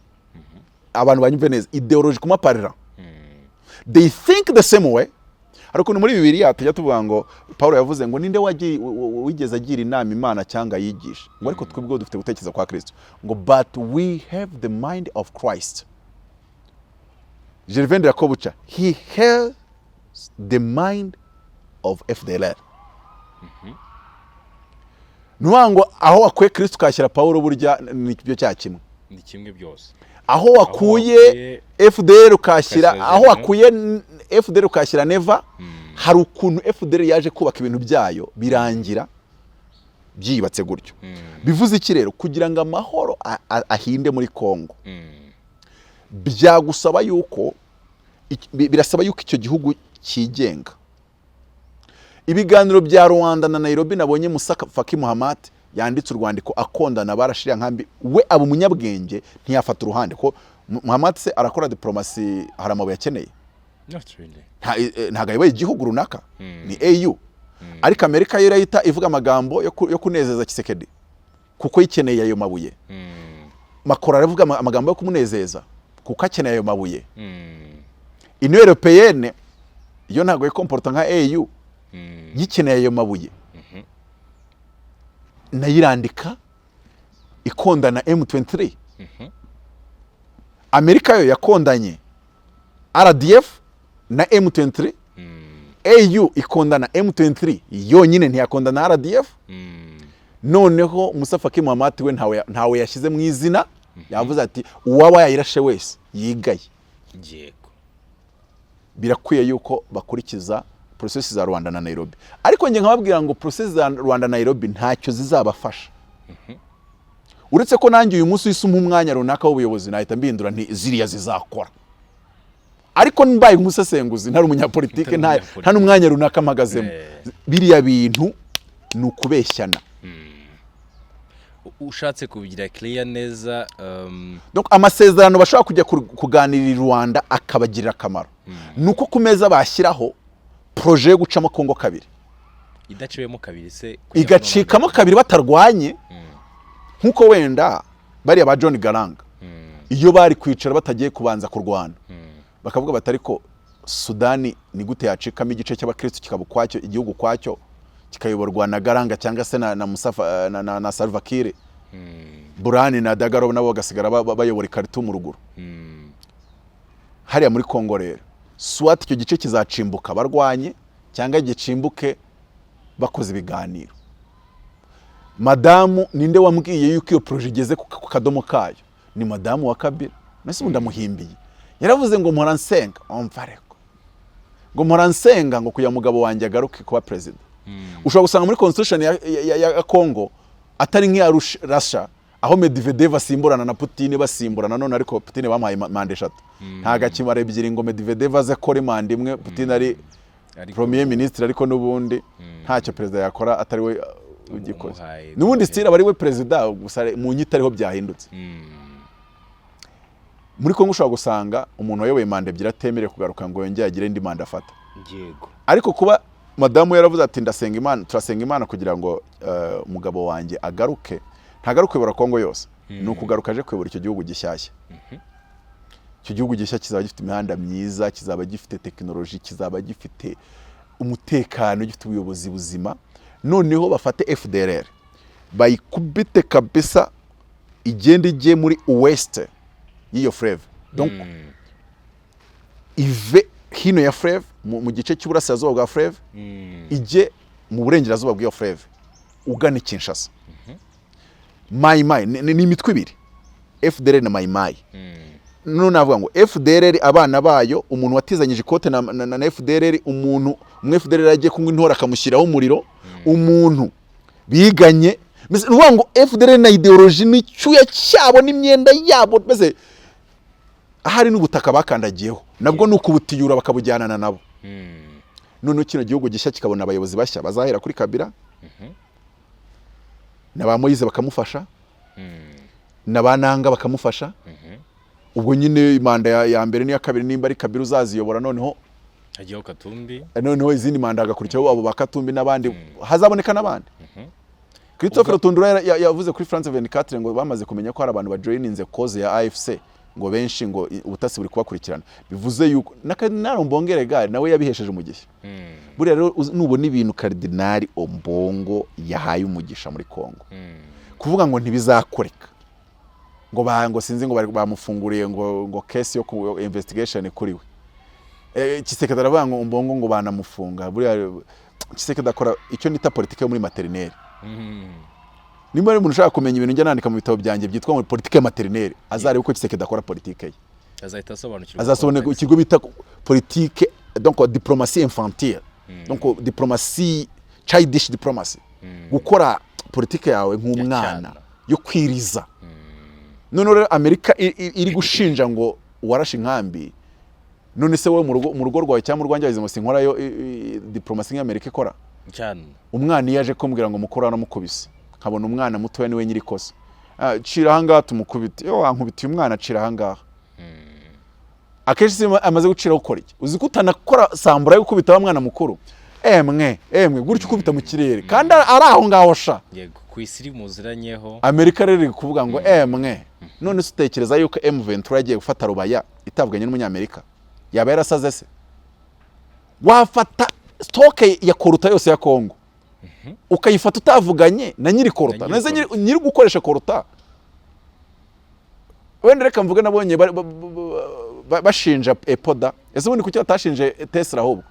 abantu banyumve neza ideologically parlant they think the same way. Ariko muri Bibiliya tujya tuvuga ngo Paulo yavuze ngo ninde wigeze agira inama Imana cyangwa yigisha ngo ariko twebwe dufite gutekereza kwa Kristo ngo but we have the mind of Christ. Gervain de Rakobucha, he has the mind of FDLR. Nuwango aho akwiye Kristo kashyira Paulo burya ni byo cya kimwe. Ni kimwe byose. Aho wakuye FDL ukashyira aho wakuye FDL ukashyira Neva, hari ukuntu FDL yaje kubaka ibintu byayo birangira byibatse gutyo. Bivuze iki rero kugira ngo amahoro ahinde muri Kongo. Byagusaba yuko birasaba yuko icyo gihugu kigenga. Ibiganiro bya Rwanda na Nairobi nabonye Musa Faki Muhammad yanditse urwandiko akondana barashira nkambi we abo munyabwenge ntiyafata uruhande ko Muhammad se arakora diplomasi haramabuye yakeneye. Ntago ayoboye igihugu runaka ni AU. Ariko Amerika yo irayita ivuga amagambo yo kunezeza Kisekedi kuko yikeneye ayo mabuye. Macron aravuga amagambo yo kumunezeza kuko akeneye ayo mabuye. Union Européenne yo ntago yikomporta nka AU yikeneye ayo mabuye. Nayirandika ikondana M23. Amerika yo yakondanye RDF na M23. AU ikondana M23 yonyine ntiyakondana RDF. Noneho Musa Faki Muhammad we ntawe yashyize mu izina yavuze ati uwaba yayirashe wese yigaye. Birakwiye yuko bakurikiza process za Rwanda na Nairobi. Ariko nge nkababwira ngo process za Rwanda na Nairobi ntacyo zizabafasha. Uretse ko nanjye uyu munsi wisuma umwanya runaka w'ubuyobozi nahita mbindura nti ziriya zizakora. Ariko mbaye umusesenguzi ntari umunyapolitike nta n'umwanya runaka mpagazemo. Biriya bintu ni ukubeshyana. Ushatse kubigira clear neza donc amasezerano bashaka kujya kuganirira Rwanda akabagirira akamaro. Nuko kumeza bashyiraho projet yo gucamo Kongo kabiri. Idaciwemo kabiri se igacikamo kabiri batarwanye. Nkuko wenda bari aba John Garanga. Iyo bari kwicara batagiye kubanza kurwana. Bakavuga batari ko Sudani ni gute yacikamo igice cy'abakristo kikaba kwacyo igihugu kwacyo kikayoborwa na Garanga cyangwa se na Musafa na Salva Kiir. Burani na Dagalo nabo bagasigara bayobora Khartoum ruguru. Hariya muri Kongo rero swat icyo gice kizacimbuka barwanye cyangwa gicimbuke bakoze ibiganiro. Madamu ninde wambwiye yuko iyo projet igeze ku kadomo kayo? Ni madamu wa Kabila. Nase ndamuhimbiye. Yaravuze ngo mpora nsenga omvareko. Ngo mpora nsenga ngo kuya mugabo wanjye agaruke kuba president. Ushobora gusanga muri constitution ya Kongo atari nk'iya Russia aho Medvedev asimburana na Putin basimburana none ariko Putin bamuhaye manda 3. Nta gakimara ebyiri ngo Medvedev aze kore manda imwe Putin ari premier ministre ariko nubundi ntacyo president yakora atari we ugikoze. Nubundi stira bari we president gusa mu nyita ariho byahindutse. Muri Kongo ushobora gusanga umuntu wayoboye manda ebyiri atemere kugaruka ngo yongeye agire indi manda afata. Yego. Ariko kuba madamu yaravuze ati ndasenga Imana turasenga Imana kugira ngo umugabo wanjye agaruke ntagaruke bara Kongo yose. No kugaruka aje kwebura icyo gihugu gishyashya. Icyo gihugu gishya kizaba gifite imihanda myiza, kizaba gifite technology, kizaba gifite umutekano, gifite ubuyobozi buzima. Noneho bafate FDLR bayikubite kabisa igende igiye muri West y'iyo Fleuve. Donc ive hino ya Fleuve mu gice cy'uburasirazuba bwa Fleuve ije mu burengerazuba bw'iyo Fleuve ugana Kinshasa. Mai ni imitwe ibiri FDLR na Mai. None navuga ngo FDLR abana bayo umuntu watizanyije ikote na FDLR umuntu FDLR agiye kunywa intora akamushyiraho umuriro umuntu biganye nuvuga ngo FDLR na ideology n'icyuya cyabo n'imyenda yabo meze ahari n'ubutaka bakandagiyeho nabwo nukubutiyura bakabujyanana nabo. None kino gihugu gishya kikabona abayobozi bashya bazahera kuri Kabila na ba Moise bakamufasha na bananga bakamufasha. Ubwo nyine imanda ya mbere n'iya kabiri nimba ari Kabila uzaziyobora noneho hagiyeho Katumbi noneho izindi manda agakurikiraho abo bakatumbi n'abandi hazaboneka n'abandi. Christophe Rutundura yavuze kuri France 24 ngo bamaze kumenya ko hari abantu bajoininze cause ya AFC ngo benshi ngo ubutasi buri kubakurikirana bivuze yuko na Ombongere gari nawe yabihesheje umugisha. Buri rero nubona ibintu Cardinal Ombongo yahaye umugisha muri Kongo kuvuga ngo ntibizakoreka ngo ngo sinzi ngo bamufunguriye ngo case yo ku investigation kuri we. Kisekedi aravuga ngo Ombongo ngo banamufunga. Buri Kisekedi akora icyo nita politike yo muri maternelle. Nimba ari umuntu ushaka kumenya ibintu njya nandika mu bitabo byanjye byitwa ngo politike maternelle azarebe uko Kisekedi akora politike ye. Azahita asobanukirwa. Azasobanukirwa ikigo bita politique donc diplomatie infantile. Donc diplomatie childish diplomacy. Gukora politike yawe nk'umwana yo kwiriza. None rero Amerika iri gushinja ngo warashe inkambi. None se wowe mu rugo rwawe cyangwa mu Rwanda yazize sinkora yo diplomasi y'Amerika ikora cyane. Umwana yaje kumbwira ngo mukora no mukubise nkabona umwana mutoya niwe nyiri kosa cira hanga tumukubite yo wankubitiye umwana cira hanga akeshi amaze gucira ukora iki uzi kutanakora sambura yo gukubita wa mwana mukuru emwe gutyo ukubita mu kirere kandi ari aho ngaho sha yego kwisiri muziranyeho Amerika rero kuvuga ngo emwe none sutekereza yuko M23 yagiye gufata Rubaya itavuganye n'umunyamerika yaba yarasaze se wafata stoke ya koruta yose ya Kongo ukayifata utavuganye na nyiri koruta neze nyiri gukoresha koruta wenda reka mvuge nabonye bashinja Epoda ese ubundi kuki batashinje Tesla ahubwo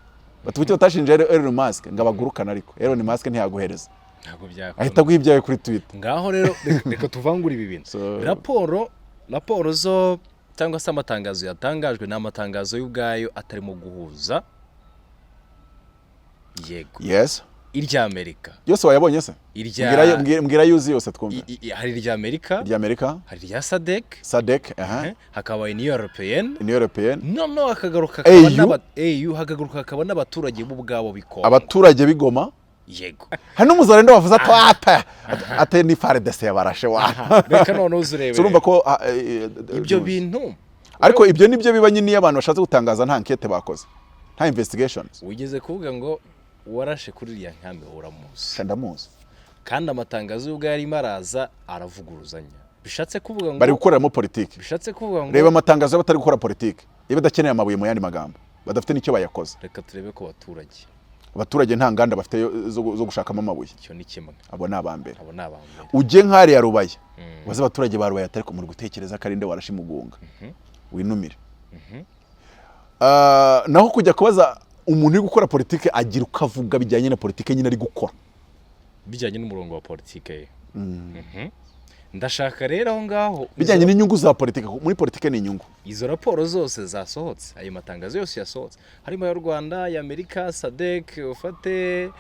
batubuki batashinje Elon Musk ngabagurukana ariko Elon Musk ntiyaguhereza ntabwo byakora ahita guhibyaye kuri Twitter ngaho rero reka tuvangura ibi bintu raporo zo cyangwa se amatangazo yatangajwe n'amatangazo y'ubwayo atarimo guhuza yego yes irya Amerika yose wayabonye se mbwira yuzi yose twumva hari irya Amerika hari irya SADC hakaba Union Européenne no hakagaruka hakaba n'abaturage b'ubwabo bikoma abaturage bigoma yego hano muzarendo bavuze ate ni FARDC yabarashe wa reka none uzurebe urumva ko ibyo bintu ariko ibyo nibyo biba nyine y'abantu bashatse gutangaza nta enquête bakoze nta investigations wigeze kuvuga ngo warashe kuri iriya nkambi uramuzi ndamuzi kandi amatangazo y'ubwo yari maraza aravuguruzanya bishatse kuvuga ngo bari gukoreramo politike bishatse kuvuga ngo reba amatangazo y'abatari gukora politike iyo badakeneye amabuye mu yandi magambo badafite nicyo bayakoze reka turebe ko abaturage nta nganda bafite zo gushakamo amabuye icyo ni kimwe abo nabambere uje nkari ya Rubaya waze abaturage ba Rubaya atari ko muri gutekereza karinde warashe mugunga winumire naho kujya kubaza umuntu uri gukora politike agira ukavuga bijyanye na politike nyine ari gukora bijyanye n'umurongo wa politike ndashaka rero aho ngaho bijyanye n'inyungu za politike muri politike ni inyungu izo raporo zose zasohotse ayo matangazo yose yasohotse harimo ya Rwanda ya Amerika SADC ufate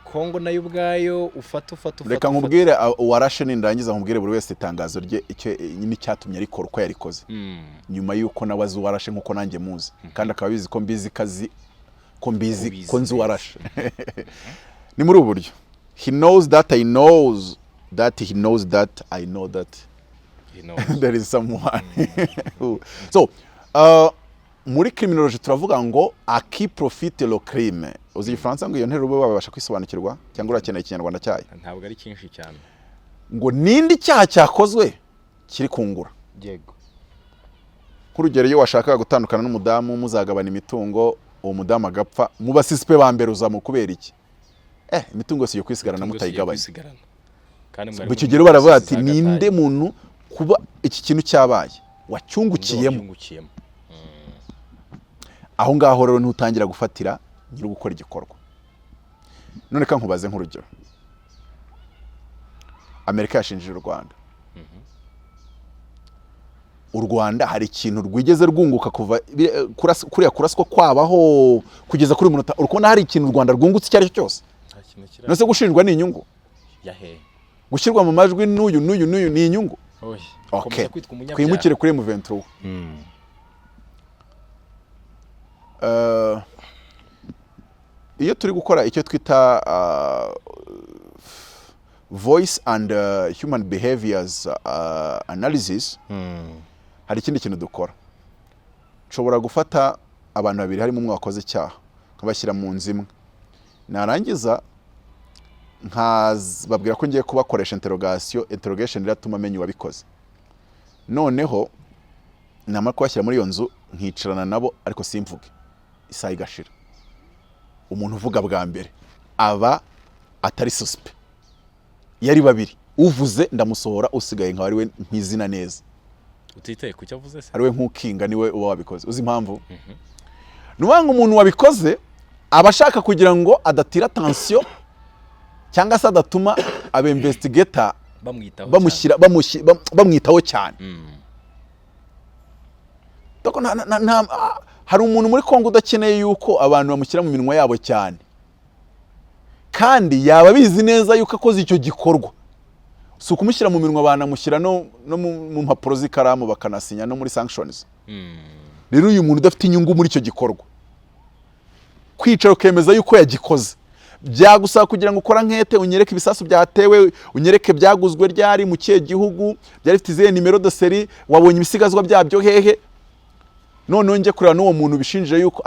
Kongo nayo ubwayo ufata reka nkubwire warashe nindangiza nkubwire buri wese itangazo rye icyo nyine cyatumye arikora uko yarikoze nyuma yuko nabazi warashe nkuko nanjye muzi kandi akaba bizi ko mbizi kazi ko mbizi ko nzi warashe ni muri ubu buryo he knows that I knows that he knows that I know that he knows there is someone so muri criminology turavuga ngo a qui profite le crime uzi Igifaransa ngo iyo nteruro ube babasha kwisobanukirwa cyangwa urakeneye Ikinyarwanda cyayo ntabwo ari cyinshi cyane ngo nindi cyaha cyakozwe kiri kungura yego kurugero iyo washakaga gutandukana n'umudamu muzagabana imitungo uwo mudamu agapfa mu basisipe ba mbere uzamu kubera iki imitungo si yo kwisigarana mutayigabanya kandi kigero baravuga ati ninde muntu kuba iki kintu cyabaye wacyungukiyemo aho ngaho rero ntutangira gufatira nyiri gukora igikorwa none ka nkubaze nk'urugero Amerika yashinjije u Rwanda u Rwanda hari ikintu rwigeze rwunguka kuva kuriya kuraswa kwabaho kugeza kuri munota urukona hari ikintu u Rwanda rwungutse cyari cyose nose gushinjwa ni inyungu yahe gushyirwa mu majwi n'uyu ni inyungu okay kwimukire kuri M23 iyo turi gukora icyo twita voice and human behaviors analysis hari ikindi kintu dukora nshobora gufata abantu babiri harimo umwe wakoze icyaha nkabashyira mu nzu imwe narangiza babwira ko ngiye kubakoresha interrogation iratuma amenya uwabikoze, noneho namara kubashyira muri iyo nzu nkicarana nabo ariko simvuge, isaha igashira, umuntu uvuga bwa mbere aba atari suspect, yari babiri, uvuze ndamusohora, usigaye nkaba ari we nkizina neza, utitaye ku cyo avuze se, ari we nk'ukinga niwe uba wabikoze. Uzi impamvu? Nubanga umuntu wabikoze aba ashaka kugira ngo adatira tension cyangwa se adatuma aba investigator bamwitaho cyane. Hari umuntu muri Kongo udakeneye yuko abantu bamushyira mu minwa yabo cyane, kandi yaba bizi neza yuko akoze icyo gikorwa, si ukumushyira mu minwa, banamushyira no mu mpapuro z'ikaramu bakanasinya no muri sanctions. Rero uyu muntu udafite inyungu muri icyo gikorwa, kwicara ukemeza yuko yagikoze, byagusaba kugira ngo ukora nkete, unyereke ibisasu byatewe, unyereke byaguzwe ryari, mu kihe gihugu, byari bifite izihe nimero de série, wabonye ibisigazwa byabyo hehe, none nje kureba n'uwo muntu bishinjije yuko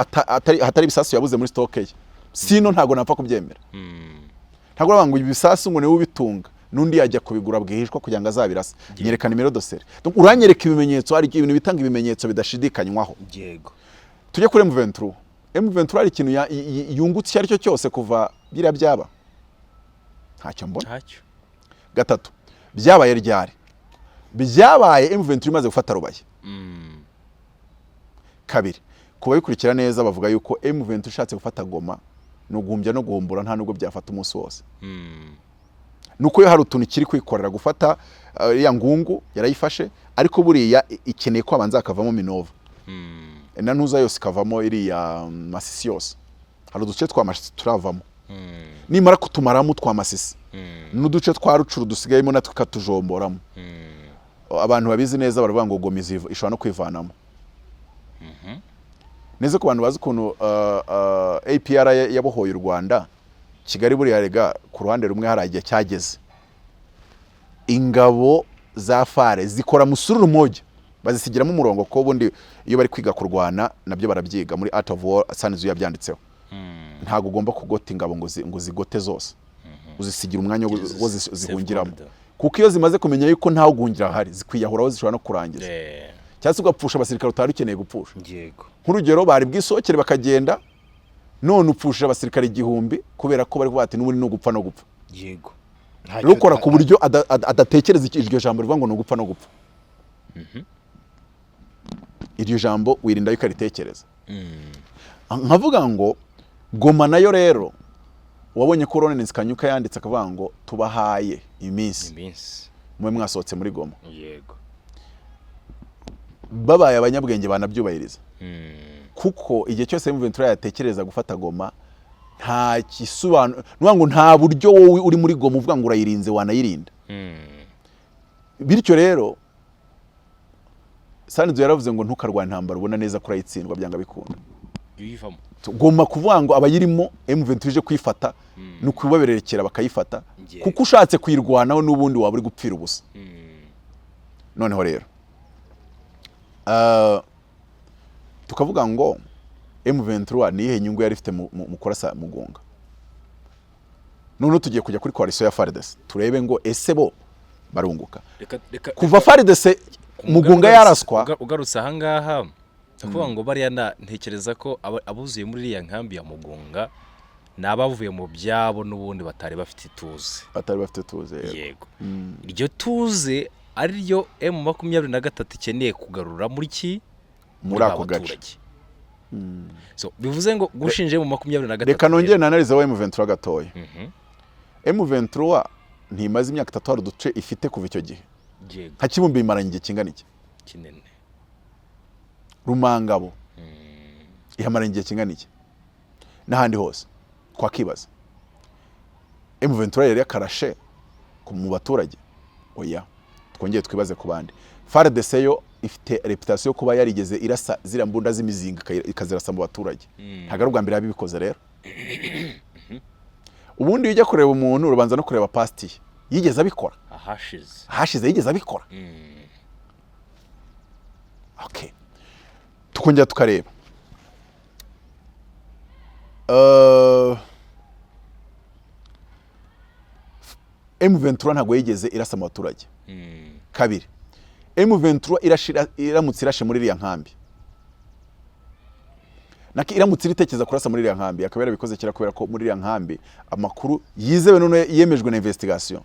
hatari ibisasu yabuze muri stock ye, sino ntago napfa kubyemera. Ntago ngo ibisasu ngo niwe ubitunga, nundi yajya kubigura bwihishwa kugira ngo azabirasa, nyereka nimero de série. Donc uranyereka ibimenyetso, hari ibintu bitanga ibimenyetso bidashidikanywaho. Yego. Tujye kuri M23. M23 ari ikintu yungutse cyari cyo cyose kuva biriya byaba, ntacyo mbona. Ntacyo. Gatatu, byabaye ryari? Byabaye M23 imaze gufata Rubaye. Kabiri, kuba bikurikira neza bavuga yuko M23 ishatse gufata Goma no guhumbya no guhumbura nta nubwo byafata umunsi wose. Nuko yo hari utuntu kiri kwikorera gufata ya ngungu yarayifashe, ariko buriya ikeneye ko abanza akavamo Minova. Na ntuza yose kavamo iriya Masisi yose. Hari uduce twa Masisi turavamo. Nimara kutumaramo twa Masisi. N'uduce twa Rucuru dusigayemo natwe katujomboramo. Abantu babizi neza baravuga ngo Goma ishobora no kwivanamo. Neza ku bantu bazi ukuntu APR yabohoye u Rwanda, Kigali buriya rega ku ruhande rumwe hari igihe cyageze, ingabo za FARE zikora musururu moja, bazisigiramo umurongo ko bundi iyo bari kwiga kurwana nabyo barabyiga muri Art of War Sanizu yabyanditseho. Ntago ugomba kugota ingabo ngo zigote zose, uzisigira umwanya wo zihungiramo, kuko iyo zimaze kumenya yuko ntaho guhungira hari zikwiyahuraho zishobora no kurangiza, cyangwa se ugapfusha abasirikare utari ukeneye gupfusha. Yego. Nk'urugero bari bwisokere bakagenda, none upfushije abasirikare 1000 kubera ko bari bati n'ubundi no gupfa no gupfa. Yego. Rukora ku buryo adatekereza iryo jambo rivuga ngo no gupfa no gupfa. Iryo jambo wirinda yuko aritekereza. Nkavuga ngo Goma nayo rero wabonye ko Lawrence Kanyuka yanditse akavuga ngo tubahaye iminsi mwe mwasohotse muri Goma. Yego. Babaye abanyabwenge banabyubahiriza. Kuko igihe cyose M23 yatekereza gufata Goma, nta kisobanuro, ngo nta buryo wowe uri muri Goma uvuga ngo urayirinze wanayirinda. Bityo rero Sanizu yaravuze ngo ntukarwa intambara ubona neza ko urayitsindwa byanga bikunda. Yivamo. Goma kuvuga ngo abayirimo M23 ije kwifata no kubabererekera bakayifata, kuko ushatse kwirwanaho n'ubundi waba uri gupfira ubusa. Noneho rero tukavuga ngo M23 ni ihe nyungu yari ifite mu kurasa Mugunga. None tugiye kujya kuri coalition ya FARDC turebe ngo ese bo barunguka. Kuva FARDC Mugunga yaraswa, ugarutse aha ngaha kuvuga ngo bariya ntekereza ko abuzuye muri iriya nkambi ya Mugunga nabavuye mu byabo n'ubundi batari bafite ituze. Yego. Iryo tuze ari ryo M23 ikeneye kugarura muri ako gace. So bivuze ngo gushinje mu 23. Reka nongere nanarize wa M23 gatoya. M23 ntimaze imyaka 3 hari uduce ifite kuva icyo gihe. Yego. Nka Kibumbi imaranye igihe kingana iki? Kinene. Rumangabo ihamaranye igihe kingana iki? N'ahandi hose kwa kibaza. M23 yari yakarashe mu baturage. Oya, twongeye twibaze ku bandi. FARDC yo ifite reputation yo kuba yarigeze irasa zira mbunda z'imizinga ikazirasa mu baturage. Ntago ari ubwa mbere yabikoze rero. Ubundi ujya kureba umuntu urubanza no kureba pasti yigeze abikora. Hashize yigeze abikora. Okay. Tukongera tukareba. M23 ntabwo yigeze irasa mu baturage. Kabiri, M23 iramutse irashe muri iriya nkambi, naki iramutse iritekeza kurasa muri iriya nkambi, akaba yarabikoze kera kubera ko muri iriya nkambi amakuru yizewe none yemejwe na investigation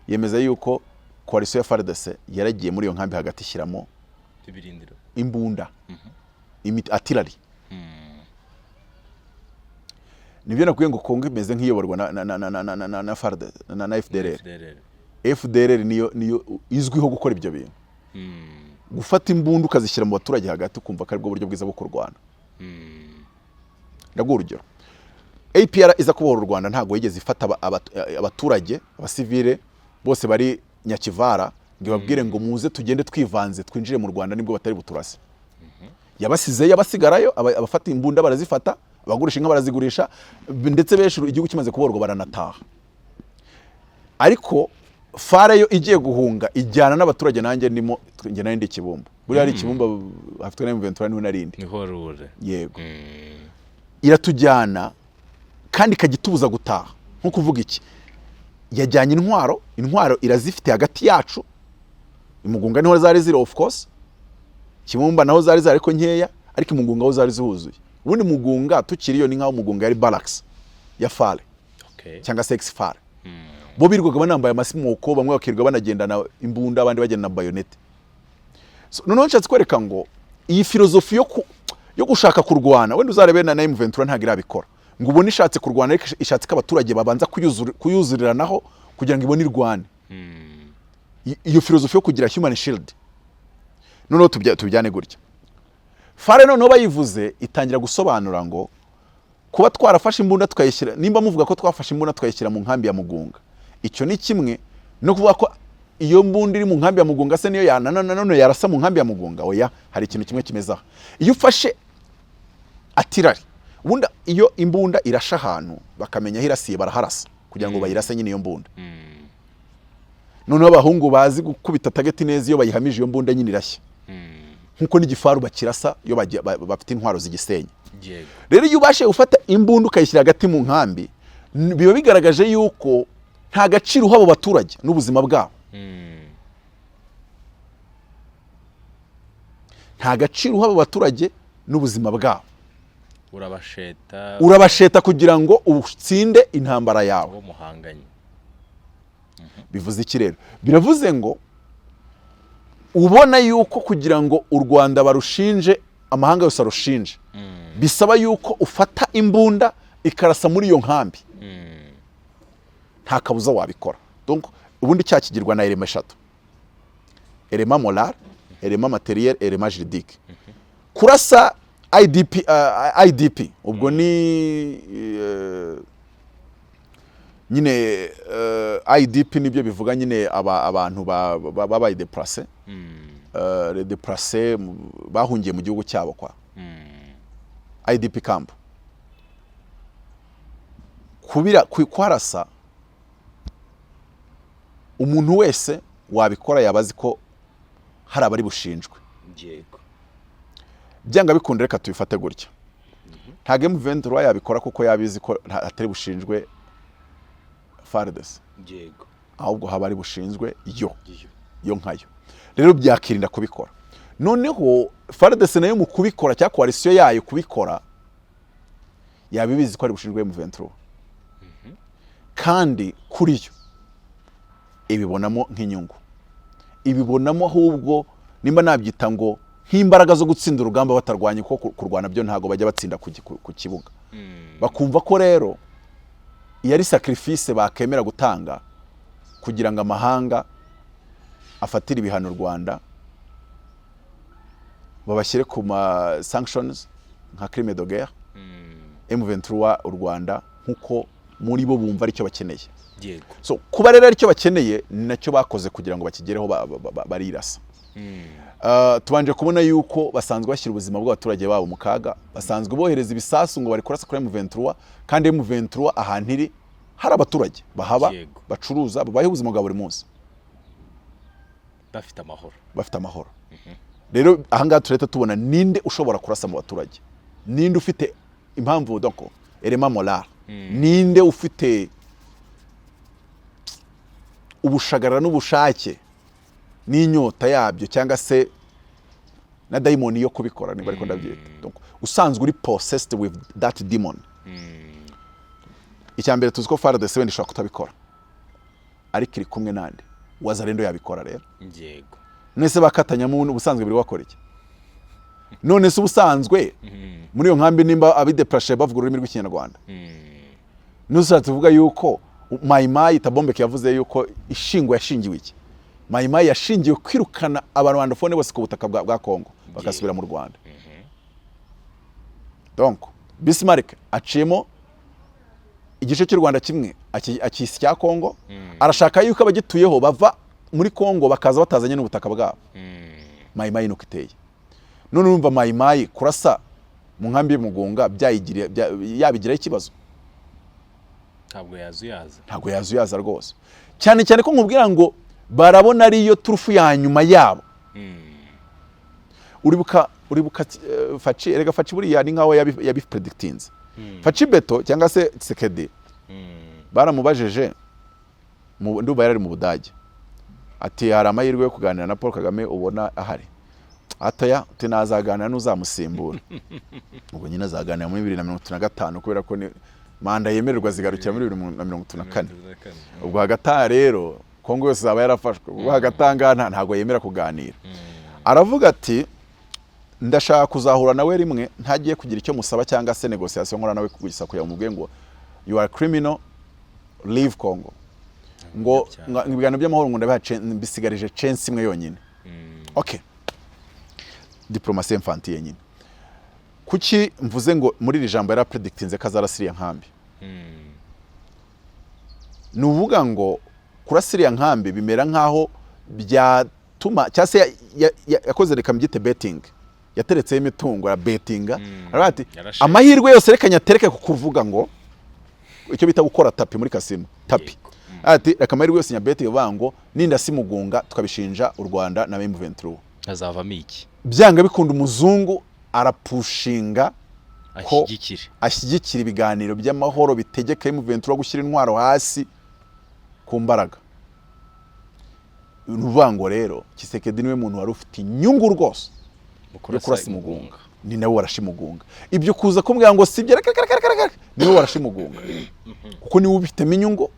yemeza yuko coalition ya FARDC yaragiye muri iyo nkambi hagati ishyiramo ibirindiro, imbunda, artillery. Nibyo nakubwiye ngo Kongo imeze nk'iyoborwa na FARDC na FDLR. FDLR niyo izwiho gukora ibyo bintu. Gufata imbunda ukazishyira mu baturage hagati ukumva ko ari bwo buryo bwiza bwo kurwana. Ndaguha urugero. APR iza kubohora u Rwanda ntabwo yigeze ifata abaturage abasivile bose bari Nyakivara ngo babwire ngo muze tugende twivanze twinjire mu Rwanda nibwo batari buturase. Yabasize yabasigarayo, abafata imbunda barazifata, abagurisha inka barazigurisha, ndetse beshu igihugu kimaze kuborwa baranataha. Ariko FARDC yo igiye guhunga ijyana n'abaturage, nanjye ndimo nge nari ndi Kibumba. Buri hari Kibumba hafitwe na M23 niho narindi. Niho rure. Yego. Iratujyana kandi kagitubuza gutaha. Nko kuvuga iki? Yajyanye intwaro irazifite hagati yacu. Imugunga niho zari ziri of course. Kibumba naho zari ariko nkeya, ariko Imugunga ho zari zihuzuye. Ubundi Mugunga tukiriyo ni nkaho Mugunga yari barracks ya FARDC. Okay. Cyangwa sex FARDC. Bo birirwaga banambaye amasimoko, bamwe bakirirwa banagendana imbunda, abandi bagenda na bayonete. So noneho nshatse kwereka ngo iyi filozofi yo gushaka kurwana, wenda uzarebe na M23 ntago irabikora. Ngo ubone ishatse kurwana, ariko ishatse ko abaturage babanza kuyuzuriranaho kugira ngo ibone irwane. Iyo filozofi yo kugira human shield. Noneho tubijyane gutya. FARDC noneho bayivuze itangira gusobanura ngo kuba twarafashe imbunda tukayishyira, nimba muvuga ko twafashe imbunda tukayishyira mu nkambi ya Mugunga, icyo ni kimwe no kuvuga ko iyo mbunda iri mu nkambi ya Mugunga se niyo none yarasa mu nkambi ya Mugunga. Oya, hari ikintu kimwe kimezaho. Iyo ufashe artillery, ubundi iyo imbunda irasha ahantu bakamenya hirasiye baraharasa kugira ngo bayirase nyine iyo mbunda. Noneho abahungu bazi gukubita target neza iyo bayihamije iyo mbunda nyine irashya. Nkuko n'igifaru bakirasa iyo bafite intwaro zigisenya. Rero iyo ubashe ufata imbunda ukayishyira hagati mu nkambi, biba bigaragaje yuko nta gaciro habo baturage n'ubuzima bwabo. Nta gaciro habo baturage n'ubuzima bwabo. Urabasheta kugira ngo utsinde intambara yawe. Bivuze iki rero? Biravuze ngo ubona yuko kugira ngo u Rwanda barushinje, amahanga yose arushinje, bisaba yuko ufata imbunda ikarasa muri iyo nkambi. Nta kabuza wabikora. Donc ubundi cyakigirwa na elema 3: elema moral, elema materiel, elema juridique. Kurasa IDP ubwo ni nyine IDP nibyo bivuga nyine abantu babaye déplacé, les déplacés bahungiye mu gihugu cyabo kwa IDP camp. Kubira kwarasa umuntu wese wabikora yabazi ko hari abari bushinjwe. Byanga bikunda reka tubifate gutya. Nta M23 yabikora kuko yabizi ko atari bushinjwe FARDC. Ahubwo haba ari bushinzwe yo nkayo. Rero byakirinda kubikora. Noneho FARDC nayo mu kubikora cyangwa coalition yayo kubikora yabibizi ko ari bushinjwe M23. Kandi kuri yo ibibonamo nk'inyungu. Ibibonamo ahubwo nimba nabyita ngo nk'imbaraga zo gutsinda urugamba batarwanye, kuko kurwana byo ntago bajya batsinda ku kibuga. Bakumva ko rero yari sacrifice bakemera gutanga kugira ngo amahanga afatire ibihano Rwanda, babashyire ku ma sanctions nka crime de guerre. M23 u Rwanda nkuko muri bo bumva aricyo bakeneye. So kuba rero aricyo bakeneye nacyo bakoze kugira ngo bakigereho barirasa. Tubanje kubona yuko basanzwe bashyira ubuzima bw'abaturage babo mu kaga, basanzwe bohereza ibisasu ngo bari kurasa kuri M23, kandi M23 ahantu iri hari abaturage bahaba, bacuruza, babayeho ubuzima bwa buri munsi bafite amahoro. Rero ahangaha tureta tubona ninde ushobora kurasa mu baturage, ninde ufite impamvu donc element moral, ninde ufite ubushagarara n'ubushake n'inyota yabyo cyangwa se na dayimoni yo kubikora niba ariko ndabyita. Usanzwe uri possessed with that demon. Icya mbere tuzi ko FARDC wenda ishobora kutabikora, ariko iri kumwe nande Wazalendo yabikora rero. Yego. Nese bakatanyamo ubusanzwe biri wakora iki? None se ubusanzwe muri iyo nkambi nimba abideprashe bavuga ururimi rw'ikinyarwanda. Nusura tuvuga yuko Mayimayi Tabombeki yavuze yuko ishingo yashingiwe iki? Mayimayi yashingiwe kwirukana abarwandafone bose ku butaka bwa Kongo bakasubira mu Rwanda. Donc Bismarck aciyemo igice cy'u Rwanda kimwe akisi cya Kongo, arashaka yuko abagituyeho bava muri Kongo bakaza batazanye n'ubutaka bwabo. Mayimayi nuko iteye. None urumva Mayimayi kurasa mu nkambi y'Umugunga yabigira ikibazo? Ntabwo yazuyaza rwose. Cyane cyane ko nkubwira ngo barabona ariyo turufu ya nyuma yabo. Uribuka Faci, erega Faci buriya ni nkaho yabipredictinze. Faci Beto cyangwa se Tshisekedi baramubajije nduba yari mu Budage, ati hari amahirwe yo kuganira na Paul Kagame ubona ahari? Ataya tunazaganira n'uzamusimbura. Ubwo nyine azaganira muri 2025 kubera ko ni manda yemererwa zigarukira muri 2024. Ubwo hagata rero Kongo yose zaba yarafashwe. Ubwo hagatangana ntago yemera kuganira. Aravuga ati ndashaka kuzahura nawe rimwe ntagiye kugira icyo musaba cyangwa se negotiation nkora nawe kugisa kuya mu bwengo you are criminal, leave Congo. Ngo ibiganiro by'amahoro ngo ndabisigarije chance imwe yonyine. Okay. Diplomatie infantile nyine. Kuki mvuze ngo muri iri jambo yara predictinze kazarasiriya nkambi? Nuvuga ngo kurasiriya nkambi bimera nkaho byatuma cyase yakoze reka mbyite betting, yateretse imitungo ya bettinga. Arati amahirwe yose reka nyatereke kukuvuga ngo icyo bita gukora tapi muri kasino tapi. Ati reka amahirwe yose nya betting bango ninda simugunga tukabishinja u Rwanda na M23 azavamo iki? Byanga bikunda umuzungu arapushinga ko ashyigikira ibiganiro by'amahoro bitegeka M23 gushyira intwaro hasi ku mbaraga. Nuvango rero Tshisekedi niwe muntu wari ufite inyungu rwose yo kurasa Mugunga, ni nawe warashimugunga. Ibyo kuza kumbwira ngo sibye niwe warashimugunga kuko niwe ubifitemo inyungu.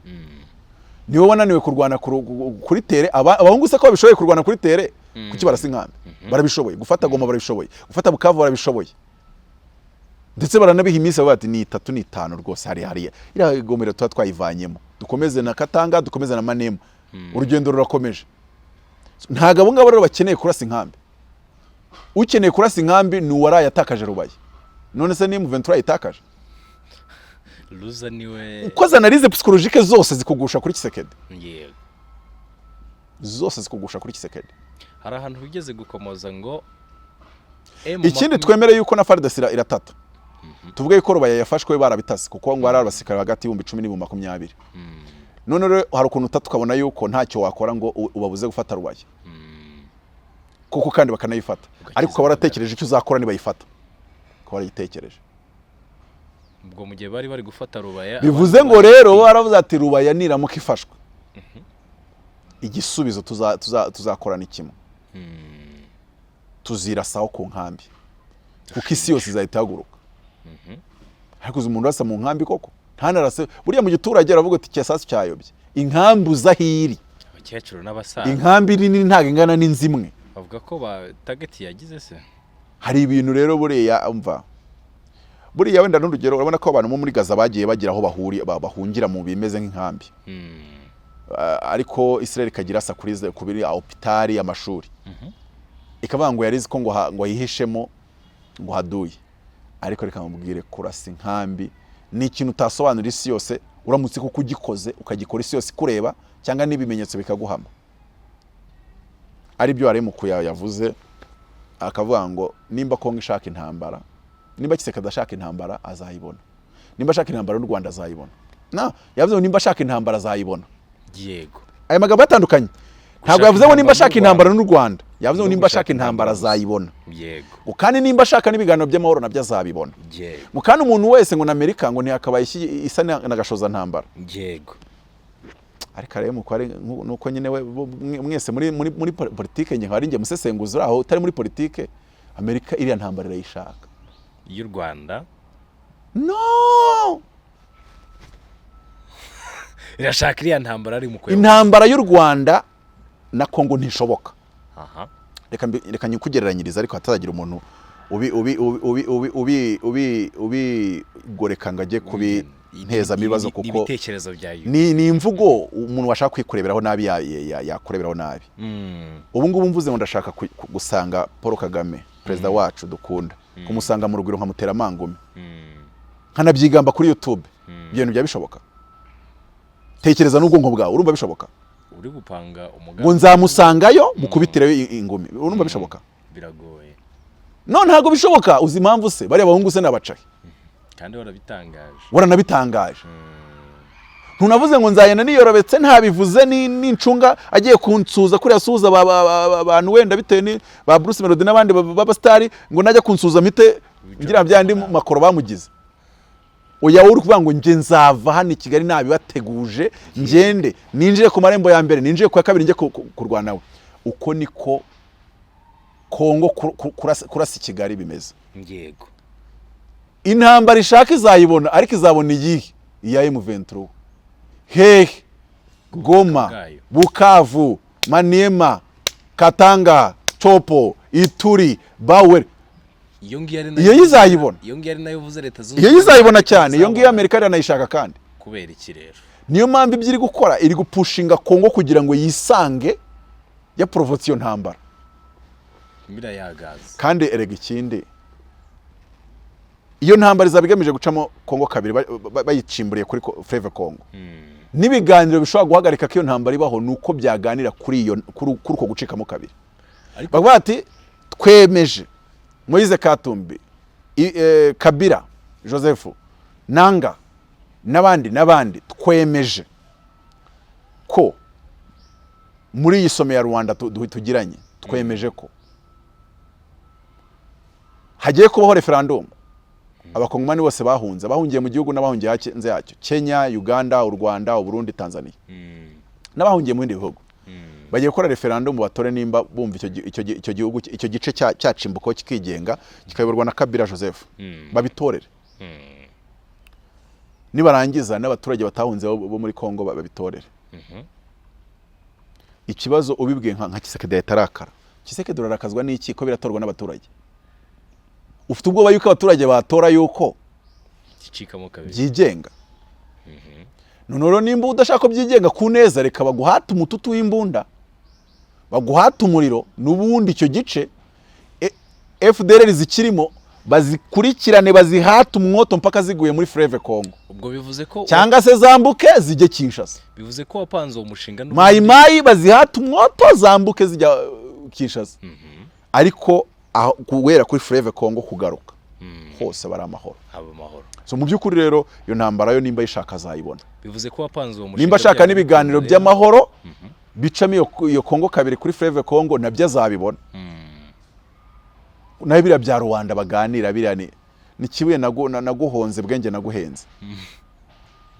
Niwe wananiwe kurwana kuri tere. Abahungu se ko babishoboye kurwana kuri tere kuki barasa inkambi? Barabishoboye. Gufata Goma barabishoboye, gufata Bukavu barabishoboye, ndetse baranabiha iminsi bati ni 3 ni 5 rwose hariya ira Gomero tuba twayivanyemo, dukomeze na Katanga, dukomeze na Manema. Urugendo rurakomeje. Ntago abo ngabo rero bakeneye kurasa inkambi. Ukeneye kurasa inkambi ni waraye atakaje Rubaye. None se ni M23 yitakaje? Luza niwe ukoze analize psychologique zose zikugusha kuri Tshisekedi. Yego. Zose zikugusha kuri Tshisekedi. Hari ahantu bigeze gukomoza ngo ikindi twemere yuko na FARDC iratata. Tuvuge yuko Rubaye yafashwe barabitase kuko ngo ari abasikara hagati y'10 n'20. None rero hari ukuntu tukabona yuko ntacyo wakora ngo ubabuze gufata Rubaye. Kuko kandi bakanayifata. Ariko ukaba waratekereje icyo uzakora niba yifata. Ko warayitekereje. Ubwo mu gihe bari gufata Rubaye bivuze ngo rero baravuze ati Rubaye niramuka ifashwe. Igisubizo tuzakorana kimwe. Tuzirasaho ku nkambi. Kuko isi yose izahitaguruka. Ariko umuntu rasa mu nkambi koko ntanarase buriya mu giturage aravuga ati cyasasi cyayobye. Inkambi uzahiri. Abakecuru n'abasaza. Inkambi nini ntago ingana n'inzimwe. Bavuga ko ba target yagize se. Hari ibintu rero buriya umva. Buriya wenda n'urugero urabona ko abantu muri Gaza bagiye bagira aho bahungira mu bimeze nk'inkambi. Ariko Israel kagira sakurize kubiri hopitali amashuri. Ikavuga ngo yarizi ko ngo yihishemo ngo haduye. Ariko reka mubwire kurasa inkambi ni ikintu utasobanura isi yose uramutse kuko ugikoze ukagikora isi yose kureba cyangwa n'ibimenyetso bikaguhama. Ari byo ari mu kuya yavuze akavuga ngo nimba Kongo ishaka intambara, nimba Tshisekedi ashaka intambara azayibona, nimba ashaka intambara n'u Rwanda azayibona. Yavuze ngo nimba ashaka intambara azayibona. Yego. Aya magambo atandukanye. Ntabwo yavuze ngo nimba ashaka intambara n'u Rwanda, yavuze ngo nimba ashaka intambara azayibona. Yego. Kandi nimba ashaka n'ibiganiro by'amahoro nabyo azabibona. Yego. Kandi umuntu wese ngo na Amerika ngo ntiyakabaye isa na gashoza ntambara. Yego. ariko rero mukware nuko nyine we mwese muri politike nge hari nge musesenguzi aho utari muri politike Amerika iriya ntambara irayishaka y'u Rwanda no irashaka iriya ntambara ari mu kwego intambara y'u Rwanda na Kongo ntishoboka aha reka nyikugereranyiriza ariko hatazagira umuntu ubi goreka ngaje kubi nteza mibazo kuko ibitekerezo byayo ni imvugo umuntu washaka kwikureberaho nabi yakureberaho nabi ubu ngubu mvuze ngo ndashaka gusanga Paul Kagame perezida wacu dukunda kumusanga mu rugwiro nkamutera amangumi nkanabyigamba kuri YouTube ibintu byabishoboka tekereza n'ubwonko bwawe urumva bishoboka uri gupanga umugambi ngo nzamusangayo mukubitire ingumi urumva bishoboka biragoye none ntago bishoboka uzi impamvu se bari abahungu se nabacaye kandi waranabitangaje ntunavuze ngo nzayena niyorobetse ntabivuze n'incunga agiye kunsuza kuri yasuza abantu wenda bitewe ba Bruce Melody n'abandi b'abastari ngo najya kunsuza mite ngira byandi makoro bamugize oya uri kuvuga ngo nje nzava hano i Kigali nabibateguje ngende ninjire ku marembo ya mbere ninjire ku ya kabiri nje kurwana we uko niko Kongo kurasa i Kigali bimeze yego intambara ishaka izayibona ariko izabona iyihe iya M23 hehe Goma Bukavu Maniema Katanga Chopo Ituri Baweri iyo yizayibona iyo ngiyo ari nayo uvuze leta iyo yizayibona cyane iyo ngiyo Amerika yanayishaka kandi kubera iki rero niyo mpamvu ibyo iri gukora iri gupushinga Kongo kugira ngo yisange ya provocation ntambara birayagaza kandi erega ikindi iyo ntambara izabigamije gucamo Kongo kabiri bayicimburiye kuri Fleuve Congo n'ibiganiro bishobora guhagarika ko iyo ntambara ibaho nuko byaganira kuri uko gucikamo kabiri bavuga ati twemeje Moise Katumbi Kabila Joseph Nanga n'abandi twemeje ko muri iyi some ya Rwanda tugiranye twemeje ko hagiye kubaho referendum abakongomani bose bahungiye mu gihugu n'abahungiye hanze yacyo Kenya Uganda u Rwanda u Burundi Tanzania n'abahungiye mu bindi bihugu bagiye gukora referendum batore nimba bumva icyo gihugu icyo gice cyacimbuko kikigenga kikayoborwa na Kabila Joseph babitorere nibarangiza n'abaturage batahunze bo muri Kongo babitorere ikibazo ubibwiye nka Kisekedi yatarakara Kisekedi urarakazwa n'iki ko biratorwa n'abaturage ufite ubwoba yuko abaturage batora yuko gicikamo kabiri byigenga none nimba udashaka byigenga ku neza reka baguhata umututu w'imbunda baguhata umuriro n'ubundi icyo gice FDLR zikirimo bazikurikirane bazihata umwoto mpaka ziguye muri Fleuve Congo ubwo bivuze ko cyangwa se zambuke zijye Kinshasa bivuze ko wapanze uwo mushinga mayi bazihata umwoto zambuke zijya Kinshasa ariko guhera kuri Fleuve Congo kugaruka hose bari amahoro so mu by'ukuri rero iyo ntambara yo nimba yishaka azayibona bivuze ko wapanze uwo mushinga nimba ashaka n'ibiganiro by'amahoro bicamo iyo Congo kabiri kuri Fleuve Congo nabyo azabibona naho biriya bya Rwanda baganira biriya ni kibuye naguhonze bwenge naguhenze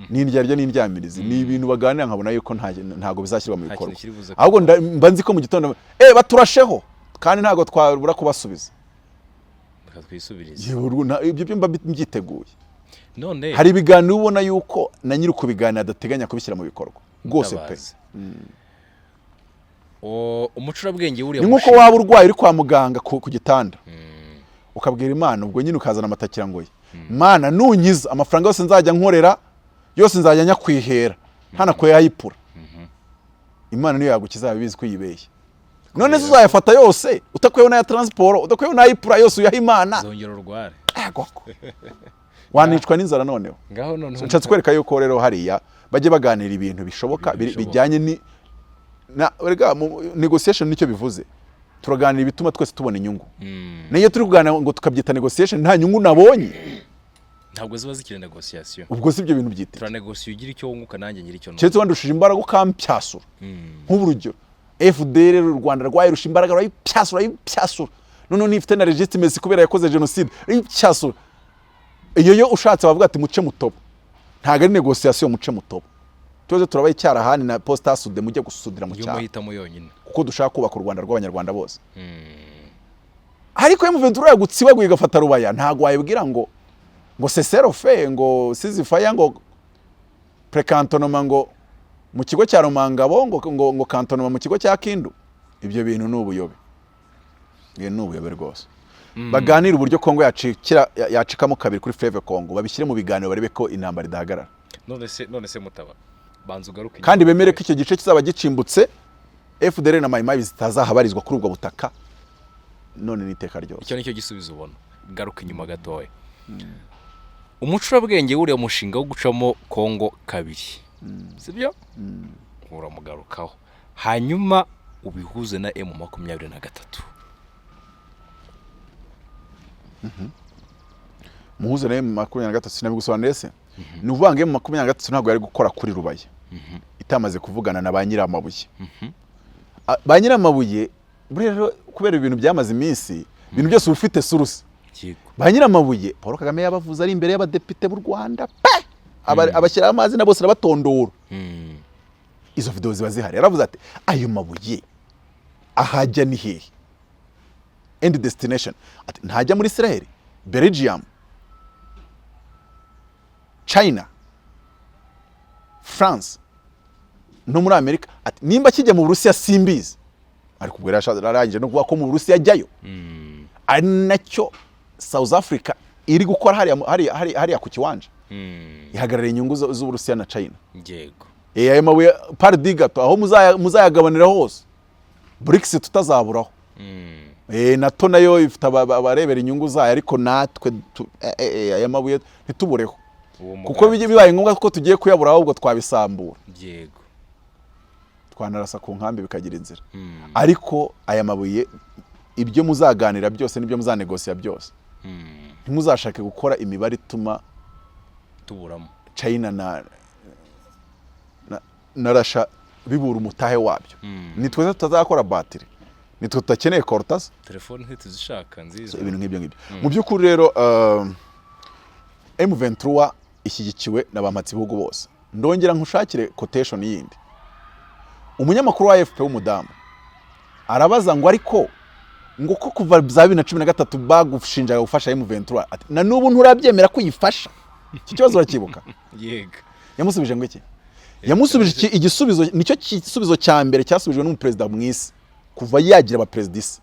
n'indyarya n'indyamirizi ni ibintu baganira nkabona yuko ntago bizashyirwa mu bikorwa ahubwo mba nzi ko mu gitondo baturasheho kandi ntago twabura kubasubiza ibyo byumba byiteguye none hari ibiganiro ubona yuko na nyiri kubiganira adateganya kubishyira mu bikorwa rwose pe umucurabwenge wuriya ni nkuko waba urwaye uri kwa muganga ku gitanda ukabwira Imana ubwo nyine ukazana amatakira ngo Mana nunyiza amafaranga yose nzajya nkorera yose nzajya nyakwihera ntanakoye yayipura Imana niyo yagukiza yabizi ko yibeshye none uzayafata yose utakweho na ya transport utakweho na yipura yose uyaha Imana zongera urware wanicwa n'inzara noneho ngaho none nshatse kwereka yuko rero hariya bajye baganira ibintu bishoboka bijyanye ni negotiation nicyo bivuze turaganira ibituma twese tubona inyungu niyo turi kuganira ngo tukabyita negotiation nta nyungu nabonye ntabwo ziba zikiri negotiation ubwo si ibyo bintu byite turanegotiate ugira icyo wunguka nanjye ngira icyo cyetse wandushije imbaraga ukampyasura nk'uburugero FDL u Rwanda rwayirusha imbaraga rayipyasura none nifite na legitimacy kubera yakoze genocide rayipyasura iyo ushatse bavuga ati muce mutobo ntago ari negotiation muce mutobo tuze turabaye cyarahani na posta sude mujye gusudira mu iyo cyaro mahitamo yonyine kuko dushaka kubaka u Rwanda rw'abanyarwanda bose. Ariko M23 yagutsiba igafata Rubaya ntago wayibwira ngo cessez fe ngo ceasefire ngo precantonnement ngo mu kigo cya Rumangabo ngo cantonnement mu kigo cya Kindu. Ibyo bintu n'ubuyobe. N'ubuyobe rwose. Baganira uburyo Kongo yacikamo kabiri kuri Fleuve Congo babishyire mu biganiro barebe ko intambara idahagarara. none se Mutaba banza ugaruke Kandi bemere ko icyo gice kizaba gicimbutse FDL na Mayimayi zitazahabarizwa kuri ubwo butaka. None niteka ryose. Icyo nicyo gisubizo ubona. Garuka inyuma gatoya. Umucurabwenge wuriya mushinga wo gucamo Kongo kabiri. Sibyo? Uramugarukaho. Hanyuma ubihuze na M23. Muhuze na M23 sinabigusobanuriye se. Ni uvuga ngo M23 ntabwo yari gukora kuri Rubaya. Itamaze kuvugana na ba Nyiramabuye. Ba Nyiramabuye rero kubera ibintu byamaze iminsi, ibintu byose ufite surusi. Ba Nyiramabuye Paul Kagame yabavuze ari imbere y'abadepite b'u Rwanda pe abashyira amazi na bose nabatondora. Izo video ziba zihari. Yaravuze ati ayo mabuye ahajya ni hehe? End destination. Ati ntajya muri Israel, Belgium, China, France, no muri Amerika. Ati nimba kijya mu Burusiya simbizi. Ariko ubwo yararangije no kuvuga ko mu Burusiya ajyayo. Ari nacyo South Africa iri gukora hariya ku kiwanja. Ihagarara inyungu z'Uburusiya na China. Yego. Ayo mabuye pardigato aho muzayagabanira hose. BRICS tutazaburaho. NATO nayo ifite abarebera inyungu zayo ariko natwe aya mabuye ntitubureho. Kuko bibaye ngombwa ko tugiye kuyabura ahubwo twabisambura. Yego. Twanarasa ku nkambi bikagira inzira. Ariko aya mabuye ibyo muzaganira byose nibyo muzanegosiya byose. Ntimuzashake gukora imibare ituma tuburamo China na Russia bibura umutahe wabyo. Nitwe tutazakora battery. Nitwe tutakeneye Cortas. Telefone ntituzishaka nziza. Ibintu nk'ibyo ngibyo. Mu by'ukuri rero M23 ishyigikiwe n'abamatsi bihugu bose. Ndongera nkushakire quotation yindi. Umunyamakuru wa AFP w'umudamu arabaza ngo ariko ngo ko kuva za 2013 bagushinjaga gufasha M23 ati na nubu nturabyemera ko yifasha. Iki kibazo urakibuka? Yego. Yamusubije ngo iki? Yamusubije igisubizo nicyo gisubizo cya mbere cyasubijwe n'umuperezida mwisi kuva yagira abaperezidisi.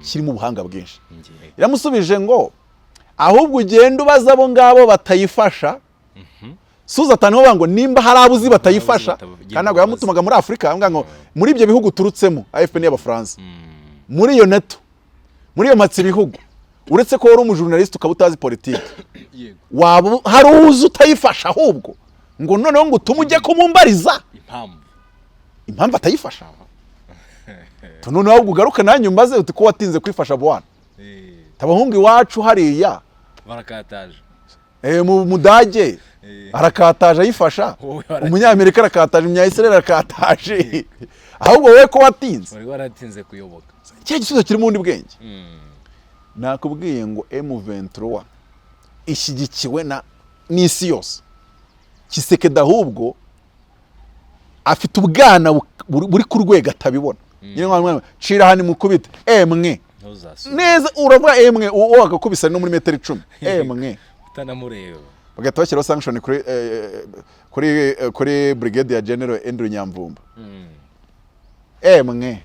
Kirimo ubuhanga bwinshi. Yamusubije ngo ahubwo ugenda ubaza abo ngabo batayifasha. Suza taniho ngo nimba hari abuzi batayifasha kandi ntabwo yamutumaga muri Afrika ambwa ngo muri ibyo bihugu turutsemo AFP ni y'Abafaransa. Muri iyo NATO muri iyo matsi bihugu uretse ko wari umujournaliste ukabutazi politike. Waba hari uzi utayifasha ahubwo ngo noneho ngo tumujye kumumbariza impamvu atayifasha. Tunoneho ahubwo ugaruka nanyu mbaze uti ko watinze kwifasha bwana. Tabahungu iwacu hariya barakataje. Mu Mudage arakataje ayifasha. Umunyamerika arakataje, Umunya-Israel arakataje. Ahubwo wewe ko watinze. Wari waratinze kuyoboka. Cya gisubizo kiri mu wundi bwenge. Nakubwiye ngo M23 ishyigikiwe n'isi yose. Kisekedi ahubwo afite ubwana buri ku rwego atabibona. Nyine mwana cira hani mukubite emwe neza uravuga emwe uwo agakubisa no muri metero 10 emwe utanamureba bagahita bashyiraho sanction kuri Brigadier General Andrew Nyamvumba. Emwe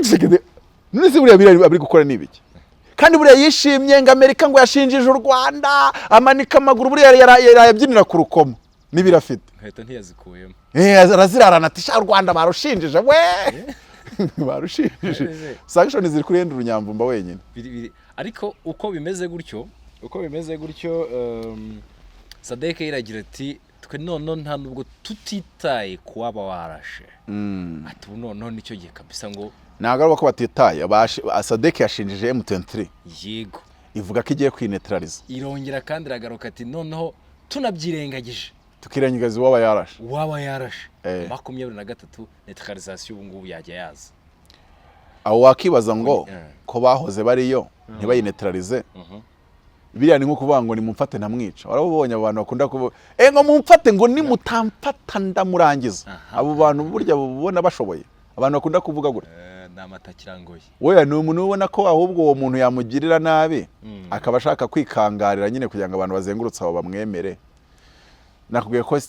Kisekedi none se buriya biri gukora nibiki? Kandi buriya yishimye ngo Amerika ngo yashinjije u Rwanda amanika amaguru buriya yabyinira ku rukomo nibirafite. Heta ntiyazikuyemo. Arazirarana ati sha Rwanda barushinjije we. Barushinjije. Sanction ziri kuri Andrew Nyamvumba wenyine. Ariko uko bimeze gutyo Sadek iragira ati twe none nta nubwo tutitaye kuwaba warashe. Ati none nicyo gihe kabisa ngo nagaruka ko batitaye Sadek yashinjije M23. Yego. Ivuga ko igiye kwineutralize. Irongera kandi iragaruka ati noneho tunabyirengagije. Tukirengagiza uwaba yarashe. 23 neutralisation ubu ngubu yajya yaza. Aho wakibaza ngo ko bahoze bariyo ntibayineutralize. biriya ni nko kuvuga ngo nimumfate ntamwica. Warabonye abantu bakunda kuvuga ngo mumfate ngo nimutamfata ndamurangiza. Abo bantu burya bubona bashoboye, abantu bakunda kuvuga gutya n'amata kirangoye. Oya ni umuntu ubona ko ahubwo uwo muntu yamugirira nabi akaba ashaka kwikangarira nyine kugira ngo abantu bazengurutse abo bamwemere. Nakubwiye ko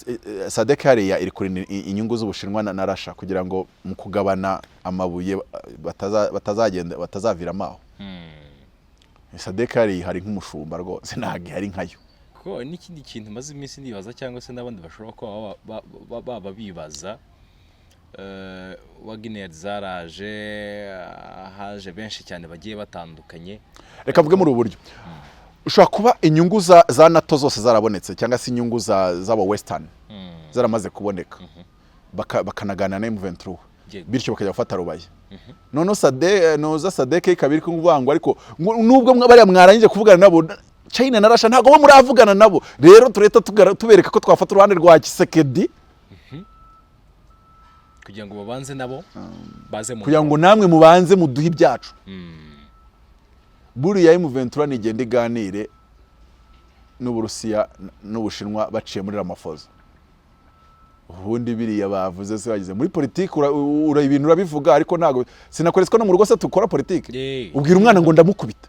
Sadek hariya iri kuri inyungu z'Ubushinwa na Russia kugira ngo mu kugabana amabuye batazaviramo aho. Sadek hari nk'umushumba rwose ntabwo hari nkayo. Ko n'ikindi kintu maze iminsi nibaza cyangwa se n'abandi bashobora ko baba bibaza, Wagner zaraje, haje benshi cyane bagiye batandukanye. Reka mvuge muri ubu buryo. Ushobora kuba inyungu za NATO zose zarabonetse cyangwa se inyungu z'aba Western zaramaze kuboneka bakanagana na M23 bityo bakajya gufata Rubaye. Noneho Sadek ikabiri kuvuga ngo ariko nubwo bariya mwarangije kuvugana nabo China na Russia ntago bo muravugana nabo, rero tureta tubereka ko twafata uruhande rwa Kisekedi kugira ngo babanze nabo baze mu kugira ngo namwe mubanze muduhe ibyacu. Buriya M23 nigenda iganire n'Uburusiya n'Ubushinwa baciye muri Ramaphosa. Ubundi biriya bavuze se bagize muri politiki ibintu urabivuga ariko ntago sinakoretswa no mu rugo se tukora politiki. Ubwira umwana ngo ndamukubita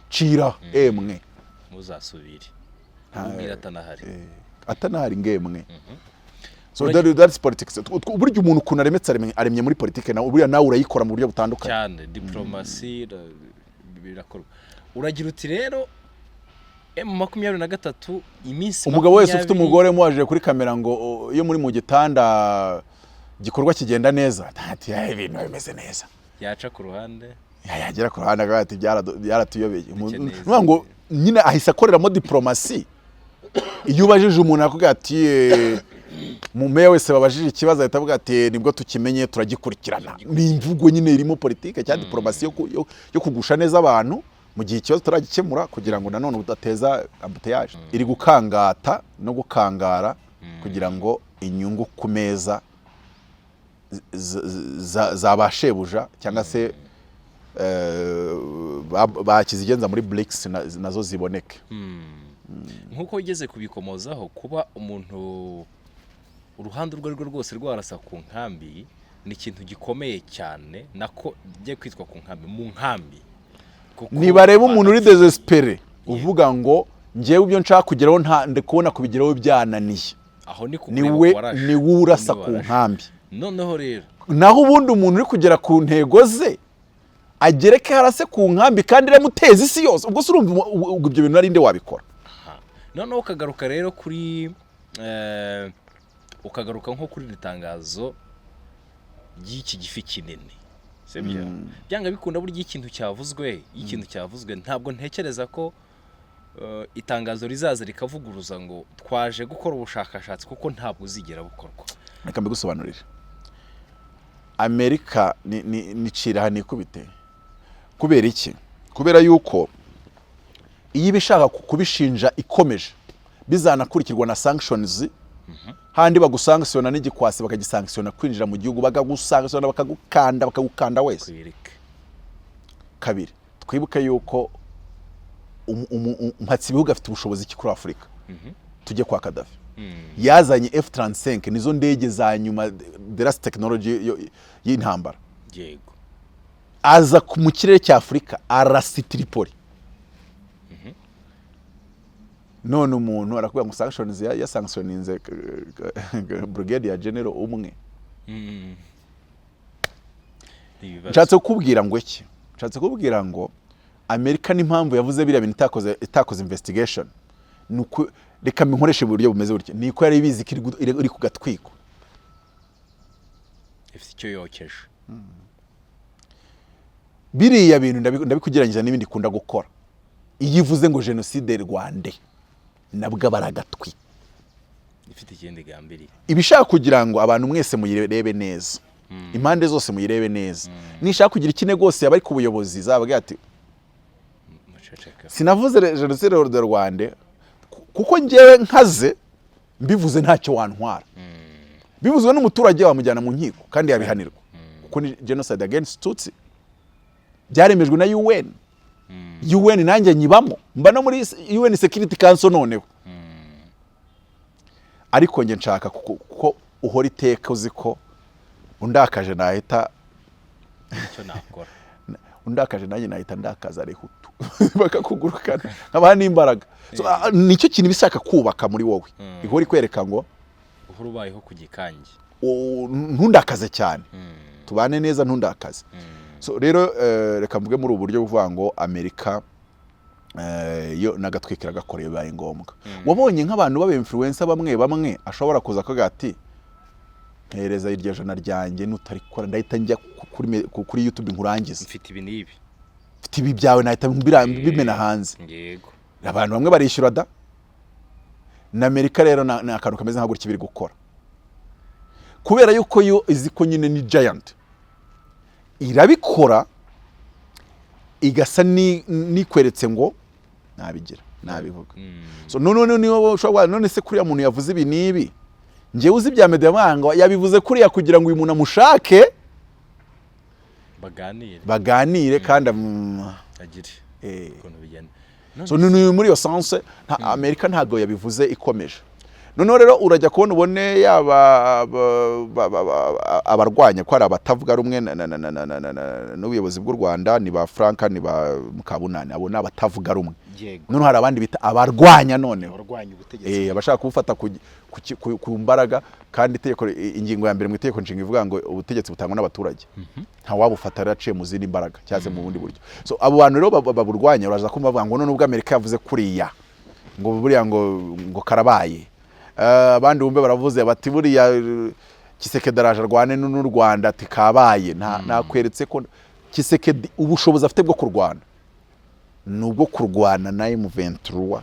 cira emwe muzasubire ubwira atanahari ngemwe. So that's politics. Uburyo umuntu kuna aremye muri politiki na buriya nawe urayikora mu buryo butandukanye cyane. Diplomasi birakorwa. Uragira uti rero M23 iminsi umugabo wese ufite umugore muwaje kuri kamera ngo iyo muri mu gitanda gikorwa kigenda neza ati ibintu bimeze neza, yaca ku ruhande yagera ku ruhande agati byaratuyobeye ngo nyine ahise akoreramo diplomasi. Iyo ubajije umuntu akubwira ati mu meya wese babajije ikibazo ahita avuga ati nibwo tukimenye turagikurikirana. Ni imvugo nyine irimo politike cyangwa diplomasi yo kugusha neza abantu mu gihe ikibazo turagikemura kugira ngo nanone udateza ambuteyage. Iri gukangata no gukangara kugira ngo inyungu ku meza zabashebuja cyangwa se bakizigenza muri BRICS nazo ziboneke. Nkuko ugeze kubikomozaho kuba umuntu uruhande urwo rwo rwose rwarasa ku nkambi ni ikintu gikomeye cyane, nako bye kwitwa ku nkambi mu nkambi. Nibareba umuntu uri desespere uvuga ngo ngewe ibyo nshaka kugeraho ndikubona kubigeraho byananiye, aho ni urasa ku nkambi. Noneho rero naho ubundi umuntu uri kugera ku ntego ze agereke harase ku nkambi kandi iramuteza isi yose, ubwo se urumva ibyo bintu ari nde wabikora. Noneho ukagaruka rero kuri ukagaruka nko kuri ritangazo ry'iki gifi kinini. Sebya byanga bikunda buryo ikintu cyavuzwe ntabwo ntekereza ko itangazo rizaza rikavuguruza ngo twaje gukora ubushakashatsi kuko ntabwo uzigera bukorwa. Reka mbigusobanurire. Amerika ni cira nikubite. Kubera iki? Kubera yuko iyo bishaka kubishinja ikomeje bizanakurikirwa na sanctions, handi bagusanctiona n'igikwasi bakagisanctiona kwinjira mu gihugu, bakagusanctiona bakagukanda wese. Kabiri twibuke yuko mpatsi bihugu afite ubushobozi kuri Afrika. Tujye kwa Gaddafi yazanye F-35 nizo ndege za nyuma the last technology y'intambara. Yego aza mu kirere cya Afrika arasi Tripoli. None umuntu arakubwira ngo sanctions ya sanctioninze Brigadier General umwe. Nshatse kubwira ngo iki? Nshatse kubwira ngo Amerika n'impamvu yavuze biriya bintu itakoze investigation nuko reka minkoreshe buryo bumeze buryo niko yari bizi iri ku gatwiko ifite icyo yokeje. Biriya bintu ndabikugeranyije n'ibindi kunda gukora. Iyo ivuze ngo genocide Rwanda nabwo baragatwi ifite ikindi gambiri ibishaka kugira ngo abantu mwese muyirebe neza, impande zose muyirebe neza. Nishaka kugira ikine gose yabari ku buyobozi zabaga ati sinavuze genocide Rwanda kuko ngewe nkaze mbivuze ntacyo wantwara. Bivuzwe n'umuturage wamujyana mu nkiko kandi yabihanirwa kuko ni genocide against Tutsi byaremejwe na UN UN nanjye nyibamo mba no muri UN Security Council noneho ariko nge nshaka kuko uhora iteka uzi ko undakaje nahita icyo nakora undakaje nanjye nahita ndakaza ari hutu bakakugurukana nkaba n'imbaraga nicyo kintu bisaka kubaka muri wowe ihora ikwereka ngo uhora ubayeho ku gikangi ntundakaze cyane tubane neza ntundakaze so rero reka mvuge muri ubu buryo buvuga ngo Amerika yo nagatwikira gakoreye bibaye ngombwa wabonye nk'abantu baba influencer bamwe ashobora kuza akaga ati hereza iryo jana ryanjye nutarikora ndahita njya kuri YouTube nkurangiza mfite ibi nibi mfite ibi byawe nahita bimena hanze yego abantu bamwe barishyura da na Amerika rero na akantu kameze nka gutya biri gukora kubera yuko yo izi ko nyine ni giant irabikora igasa nikweretse ngo nabigira nabivuga so none se kuriya muntu yavuze ibi nibi ngiye uzi bya media manga yabivuze kuriya kugira ngo uyu muntu amushake baganire kandi agire ukuntu bigenda so muri yo sense Amerika ntago yabivuze ikomeje noneho rero urajya kubona ubone yaba abarwanya ko ari abatavuga rumwe n'ubuyobozi bw'u Rwanda ni ba Frank ni ba Mukabunani abo ni abatavuga rumwe noneho hari abandi bita abarwanya noneho abashaka kubufata ku mbaraga kandi itegeko ingingo ya mbere mu itegeko nshinga ivuga ngo ubutegetsi butangwa n'abaturage nta wabufata raciye mu zindi mbaraga cyaze mu bundi buryo so abo bantu rero baburwanya uraza kumva bavuga ngo none ubwo Amerika yavuze kuriya ngo buriya ngo karabaye abandi bumbe baravuze bati buriya Kisekedi araje arwane n'u Rwanda ati kabaye nakweretse ko Kisekedi ubushobozi afite bwo kurwana nubwo kurwana na M23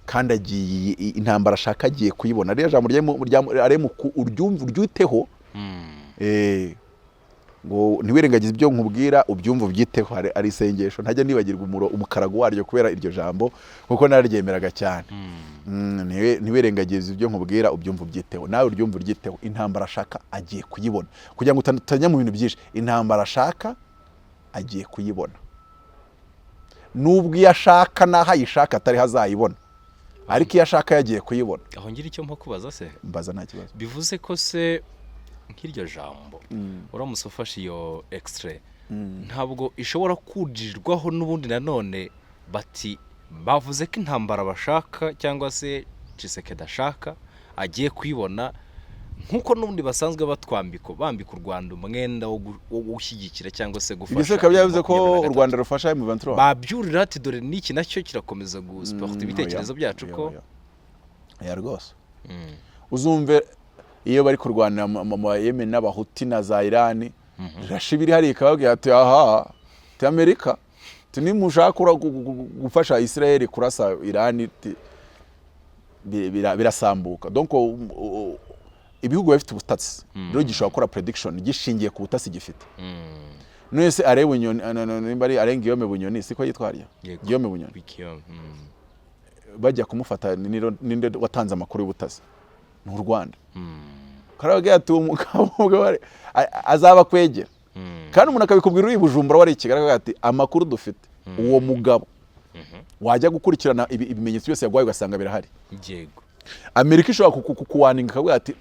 kandi agiye intambara ashaka agiye kuyibona rero jambo ryaremu uryiteho ngo ntiwirengagize ibyo nkubwira ubyumva ubyiteho ari isengesho ntajya nibagirwa umukarago waryo kubera iryo jambo kuko nararyemeraga cyane ntiwirengagize ibyo nkubwira ubyumva ubyiteho nawe uryumva uryiteho intambara ashaka agiye kuyibona kugira ngo utajya mu bintu byinshi intambara ashaka agiye kuyibona nubwo iyo ashaka naho ayishaka atari hazayibona ariko iyo ashaka yagiye kuyibona aho ngira icyo mpa kubaza se mbaza nta kibazo bivuze ko se nk'iryo jambo uramutse ufashe iyo extrait ntabwo ishobora kujirirwaho n'ubundi nanone bati bavuze ko intambara bashaka cyangwa se Tshisekedi ashaka agiye kuyibona nkuko n'ubundi basanzwe bambika u Rwanda umwenda wo gushyigikira cyangwa se gufasha ibiseka byavuze ko u Rwanda rufasha M23 babyurira ati dore niki nacyo kirakomeza gusporta ibitekerezo byacu ko ya rwose uzumve iyo bari kurwana mu Yemen n'abahuti na za Iran rashibiri hari ikababwira ati aha te Amerika tunimushaka gufasha Israel kurasa Iran birasambuka donc ibihugu bifite ubutasi rero gishobora gukora prediction gishingiye ku butasi gifite nese are bunyoni nimbari arenga Guillaume Bunyoni siko yitwarya Guillaume Bunyoni bajya kumufata ninde watanze amakuru y'ubutasi n'u Rwanda karabaga ati umugabo azaba kwegera kandi umuntu akabikubwira uri Bujumbura wari ikigaragara ati amakuru dufite uwo mugabo wajya gukurikirana ibimenyetso byose yagwaye ugasanga birahari yego Amerika ishobora kukuwaninga akavuga ati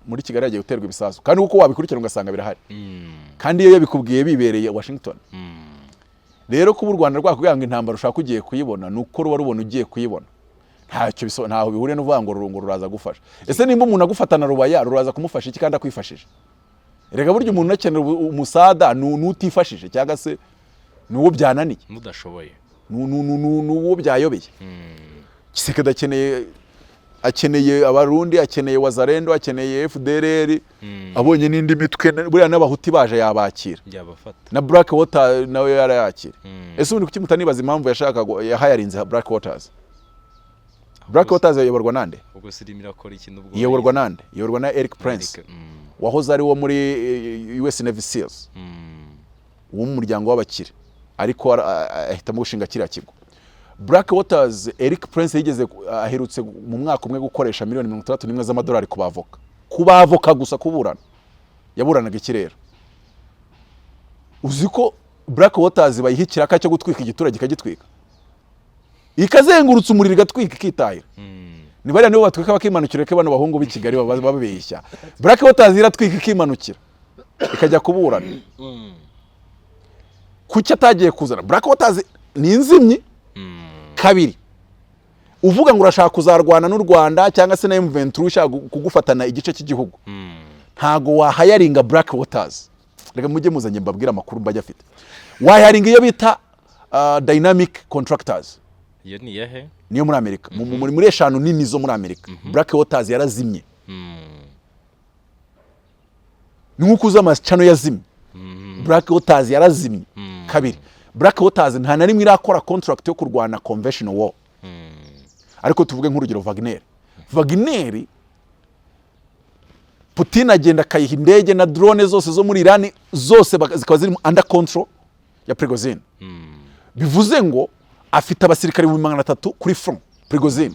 muri Kigali yagiye guterwa ibisasu kandi uko wabikurikirana ugasanga birahari kandi iyo yabikubwiye bibereye Washington rero kuba u Rwanda rwakubwira ngo intambara ushaka ugiye kuyibona nuko ruba rubona ugiye kuyibona ntacyo ntaho bihuriye n'uvuga ngo ruraza gufasha ese nimba umuntu agufatana rubaya ruraza kumufasha iki kandi akwifashije rega buryo umuntu akenera umusada nutifashije cyangwa se nuwo byananiye mudashoboye nuwo byayobeye Kisekedi akeneye abarundi akeneye wazarendo akeneye FDLR abonye n'indi mitwe buriya n'abahuti baje yabakira na Black Water nawe yarayakira ese ubundi kukimuta nibaza impamvu yashaka yahayarinze Black Waters Black Waters yayoborwa nande ubwo sirimira akora ikintu ubwo yayoborwa nande yayoborwa na Eric Prince wahoze ari wo muri US Navy Seals wo mu muryango w'abakire ariko ahitamo gushinga kiriya kigo Black Waters Eric Prince yigeze aherutse mu mwaka umwe gukoresha $61 z'amadolari kubavoka gusa kuburana yaburanaga ikirero uziko Black Waters bayiha ikiraka cyo gutwika igiturage ikagitwika, ikazengurutsa umuriro igatwika ikitahira. Ni bariya nibo batwika bakimanukira, ke bano bahungu b'i Kigali babeshya. Black Waters iratwika ikimanukira ikajya kuburana. Kuki atagiye kuzana Black Waters? Ni inzimyi. Kabiri, uvuga ngo urashaka kuzarwana n'u Rwanda cyangwa se na M23 ushaka kugufatana igice cy'igihugu, ntago wahayaringa Black Waters. Reka mujye muzanye mbabwira amakuru mbajya afite. Wahayaringa iyo bita dynamic contractors. Iyo ni yahe? Niyo muri Amerika. Muri eshanu nini zo muri Amerika. Black Waters yarazimye. Ni nkuko uza amascano yazimye. Black Waters yarazimye. Kabiri, Black Waters nta na rimwe irakora contract yo kurwana conventional war. Ariko tuvuge nk'urugero Wagner, Putin agenda akayiha indege na drone zose zo muri Iran zose zikaba ziri under control ya Prigozhin. Bivuze ngo afite abasirikare 300 kuri front Prigozhin.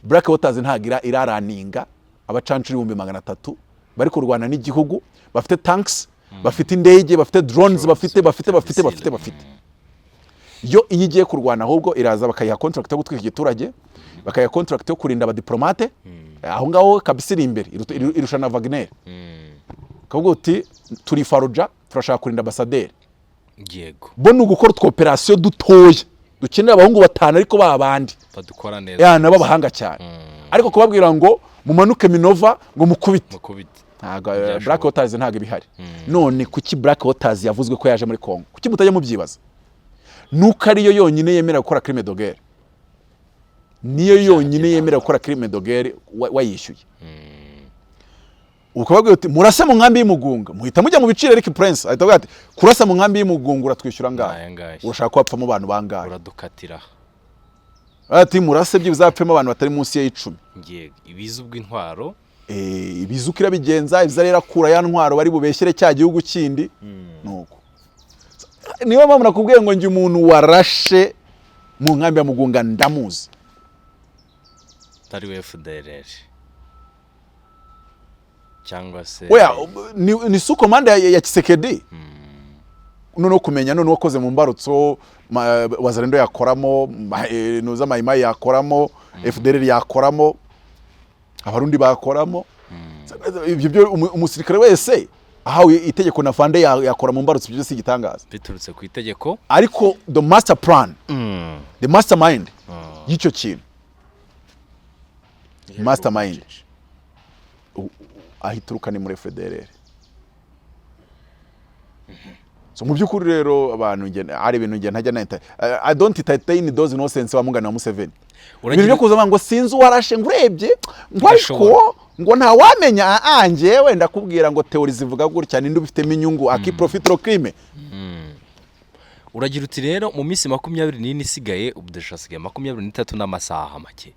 Black Waters ntagira iraraninga abacancuri 300 bari kurwana n'igihugu, bafite tanks, bafite indege, bafite drones, bafite. Yo iyo igiye kurwana ahubwo iraza bakayiha contract yo gutwika igiturage, bakayiha contract yo kurinda abadiplomate, aho ngaho kabisiri imbere irushana Wagner. Kavuga uti turi Faruja turashaka kurinda ambassadeur. Yego. Bo ni ugukora operation dutoya dukenera abahungu batanu ariko babandi badukora neza, nabo bahanga cyane. Ariko kubabwira ngo mumanuke Minova ngo mukubite, ntago Black Waters ntago ibihari. None kuki Black Waters yavuzwe ko yaje muri Kongo? Kuki mutajya mubyibaza? Nuko ariyo yonyine yemera gukora crime de guerre. Niyo yonyine yemera gukora crime de guerre wayishyuye. Ukababwira uti murasa mu nkambi y'Imugunga, muhita mujya mu biciro Eric Prince ahita avuga ati kurasa mu nkambi y'Imugunga uratwishyura ngahe? Urashaka ko hapfamo abantu bangahe? Uradukatira. Ati murase by'ibizapfemo abantu batari munsi ya 10. Yego, ibizu bw'intwaro. Ibizukira bigenza ibizarera kura ya ntwaro bari bubeshyere cya gihugu kindi. Nuko niba mpamvu nakubwiye ngo njye umuntu warashe mu nkambi ya Mugunga ndamuzi. Tari we FDLR cyangwa se oya ni su komanda ya Kisekedi. None kumenya none wakoze mu mbarutso Wazalendo yakoramo, nuza Maimai yakoramo, FDLR yakoramo, abarundi bakoramo. Ibyo byo umusirikare wese ahawe itegeko na fande yakora mu mbarutso byose igitangaza biturutse ku itegeko. Ariko the master plan, the mastermind y'icyo kintu, mastermind ahituruka ni muri FDLR. So mu byukuri rero abantu ngene ari ibintu ngene ntajya nahita I don't entertain those nonsense bamugana na Museveni. Ibintu byo kuza ngo sinzi warashe ngurebye ngo ariko ngo nta wamenya anje wenda kubwira ngo theory zivuga gutya ninde ubifitemo inyungu akiprofitro crime. Uragira uti rero mu minsi 24 isigaye ubudashasigaye 23 n'amasaha make.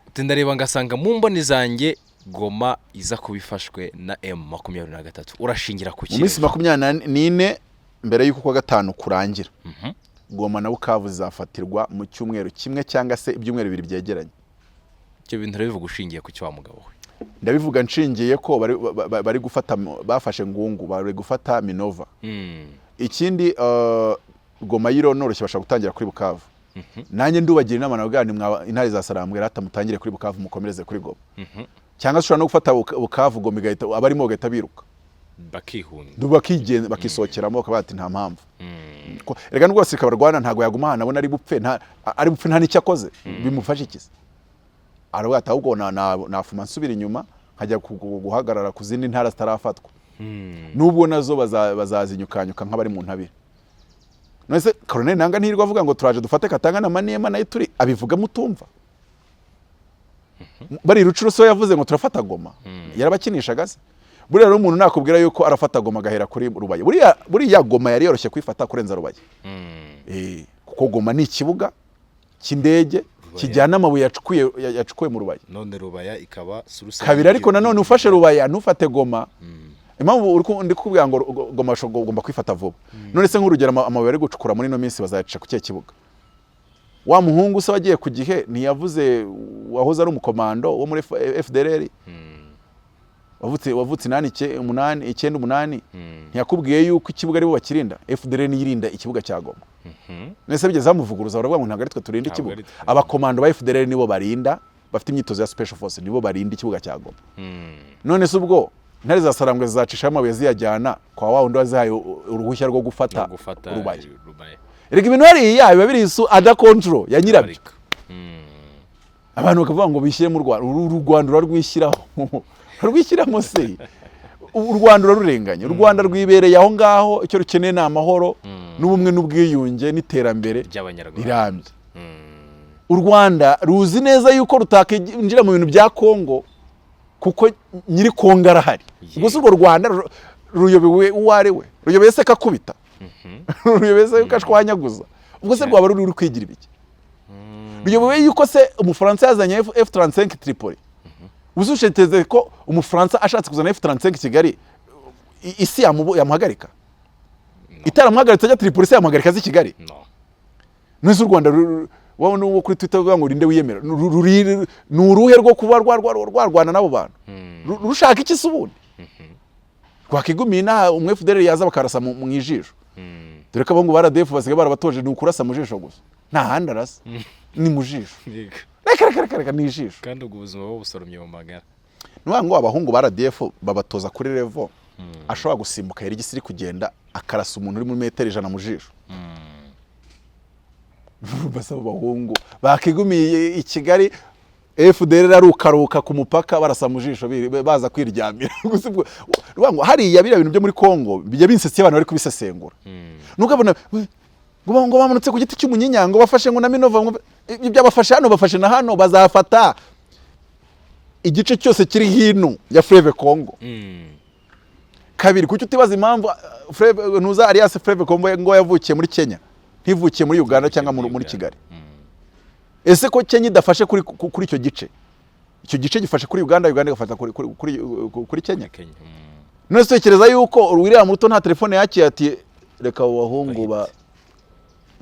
Utindareba ngasanga mu mboni zanjye Goma iza kubifashwe na M23. Urashingira ku kintu mu minsi 24 mbere y'uko kwa gatanu kurangira. Goma na Bukavu zafatirwa mu cyumweru kimwe cyangwa se ibyumweru bibiri byegeranye. Cyo bintu bivuga ushingiye ku cyo wa mugabo we? Ndabivuga nshingiye ko bari gufata bafashe Ngungu, bari gufata Minova. Ikindi Goma yiro noroshye bashaka gutangira kuri Bukavu. Nanjye ndubagira inama nabagani intare za Sarambwe rata mutangire kuri Bukavu mukomereze kuri Goma. Cyangwa ushobora no gufata Bukavu Goma igahita abarimo bagahita biruka bakihunga bakigenda bakisokeramo bakabati nta mpamvu. Rega nubwo basirika barwana ntago yaguma nabona ari bupfe nta nicyo akoze bimufasha ikiza. Arabata ahubwo nafuma nsubira inyuma nkajya guhagarara ku zindi ntara zitarafatwa. Nubwo nazo bazazinyukanyuka nk'abari mu ntabire. None Colonel Nanga ntirwa avuga ngo turaje dufate Katanga na Maniema nayo turi abivuga mutumva. Bari Rucuro so yavuze ngo turafata Goma. Yarabakinishaga se. Buriya rero umuntu nakubwira yuko arafata Goma gahera kuri Rubaye. Buriya Goma yari yoroshye kwifata kurenza Rubaye. Kuko Goma ni ikibuga cy'indege kijyana amabuye yacukuye mu Rubaye. None Rubaya ikaba suruse kabiri, ariko nanone ufashe Rubaya ntufate Goma. Impamvu ndi kubwira ngo Goma ugomba kwifata vuba. None se nk'urugero amabuye ari gucukura muri no minsi bazayica ku cye kibuga. Wa muhungu se wagiye ku gihe ntiyavuze wahoze ari umukomando wo muri FDLR. wavutse 9 ntiyakubwiye yuko ikibuga aribo bakirinda. FDLR niyirinda ikibuga cya Goma. Nese bigeze bamuvuguruza baravuga ngo ntabwo ari twe turinda ikibuga. Abakomando ba FDLR nibo barinda, bafite imyitozo ya special force nibo barinda ikibuga cya Goma. None se ubwo ntare za Sarambwe zizacisha amabuye ziyajyana kwa wa wundi wazaye uruhushya rwo gufata Rubaye. Erega ibintu hariya biba biri under control ya nyirabyo. Abantu bakavuga ngo bishyire mu Rwanda rurwishyiraho. Rwishyiramo se u Rwanda rurenganye. U Rwanda rwibereye aho ngaho, icyo rukeneye ni amahoro n'ubumwe n'ubwiyunge n'iterambere rirambye. U Rwanda ruzi neza yuko rutakinjira mu bintu bya Kongo kuko nyiri Kongo arahari. Gusa urwo Rwanda ruyobewe uware we, ruyobeye se kakubita, ruyobeye se kashwanyaguza. Ubwo se rwaba ruri kwigira ibiki? Ruyobewe yuko se umufaransa yazanye F35 Tripoli. Uzushiteze ko umufaransa ashatse kuzana F35 Kigali isi yamuhagarika. Itaramuhagaritse ajya Tripoli se yamuhagarika zi Kigali. Nese u Rwanda wowe no kuri Twitter uvuga ngo rinde wiyemera ni uruhe rwo kuba rwarwana nabo bantu. Rushaka iki subundi? Kwakigumina umwe FDLR yaza bakarasa mu ijisho. Dore ko abongo baradef basigaye barabatoje ni ukurasa mu jisho gusa. Nta handi arasa. Ni mu jisho. Reka ni ijisho. Kandi ubwo ubuzima bwo busoromye mu magara. Nuwa ngo abahungu ba RDF babatoza kuri level ashobora gusimbuka yari gisiri kugenda akarasa umuntu uri muri metero 100 mu jisho. Basaba abahungu bakigumiye i Kigali FDLR arukaruka ku mupaka barasa mu jisho baza kwiryamira. Nuwa ngo hari yabira ibintu byo muri Kongo bijya binsetse abantu bari kubisesengura. Nugabona ngo bamanutse ku giti cy'umunyinyanga bafashe ngo na Minova ibyo bafashe hano bafashe na hano bazafata igice cyose kiri hino ya Fleuve Congo. Kabiri kuki utibaza impamvu Fleuve ntuza Alias Fleuve Congo ngo yavukiye muri Kenya ntivukiye muri Uganda cyangwa muri Kigali. Ese ko Kenya idafashe kuri icyo gice? Icyo gice gifashe kuri Uganda igafata kuri Kenya. None tekereza yuko William Ruto nta telefone yakiye ati reka abahungu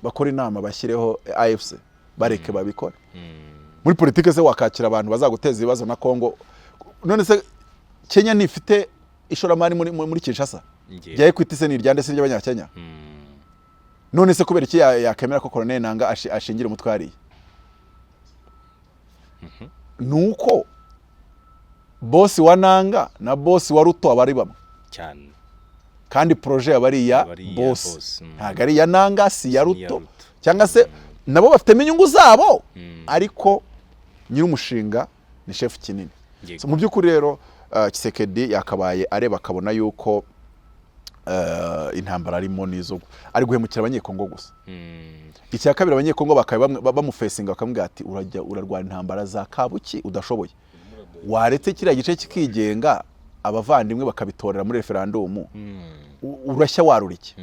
bakora inama bashyireho AFC bareke babikora. Muri politike se wakakira abantu bazaguteza ibibazo na Kongo. None se Kenya nifite ishoramari muri Kinshasa byaye kwitise ni ryande se ry'abanyakenya. None se kubera iki yakemera ko Colonel Nanga ashingira umutwari? Nuko boss wa Nanga na boss wa Ruto abari bamwe cyane. Kandi projet abari ya boss ntago ari ya Nanga si ya Ruto cyangwa se nabo bafite inyungu zabo ariko nyiri umushinga ni chef kinini. So mu by'ukuri rero Kisekedi yakabaye areba akabona yuko intambara arimo nizo ari guhemukira abanyekongo gusa. Icya kabiri abanyekongo bakaye bamufesinga bakamubwira ati urarwana intambara za kabuki udashoboye. Waretse kiriya gice kikigenga abavandimwe bakabitorera muri referendum urashya warurike.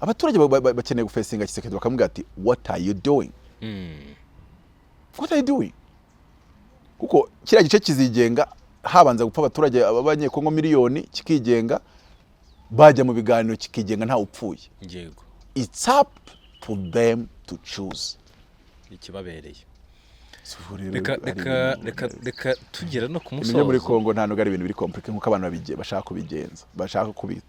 Abaturage bakeneye gufesinga Kisekedi bakamubwira ati what are you doing? What are you doing? Kuko kiriya gice kizigenga habanza gupfa abaturage abanyekongo miliyoni kikigenga bajya mu biganiro kikigenga nta upfuye. Yego. It's up to them to choose. Ikibabereye. Reka tugera no ku musozo. Ibyo muri Kongo nta nugari ibintu biri complicated nkuko abantu babigiye bashaka kubigenza bashaka kubita.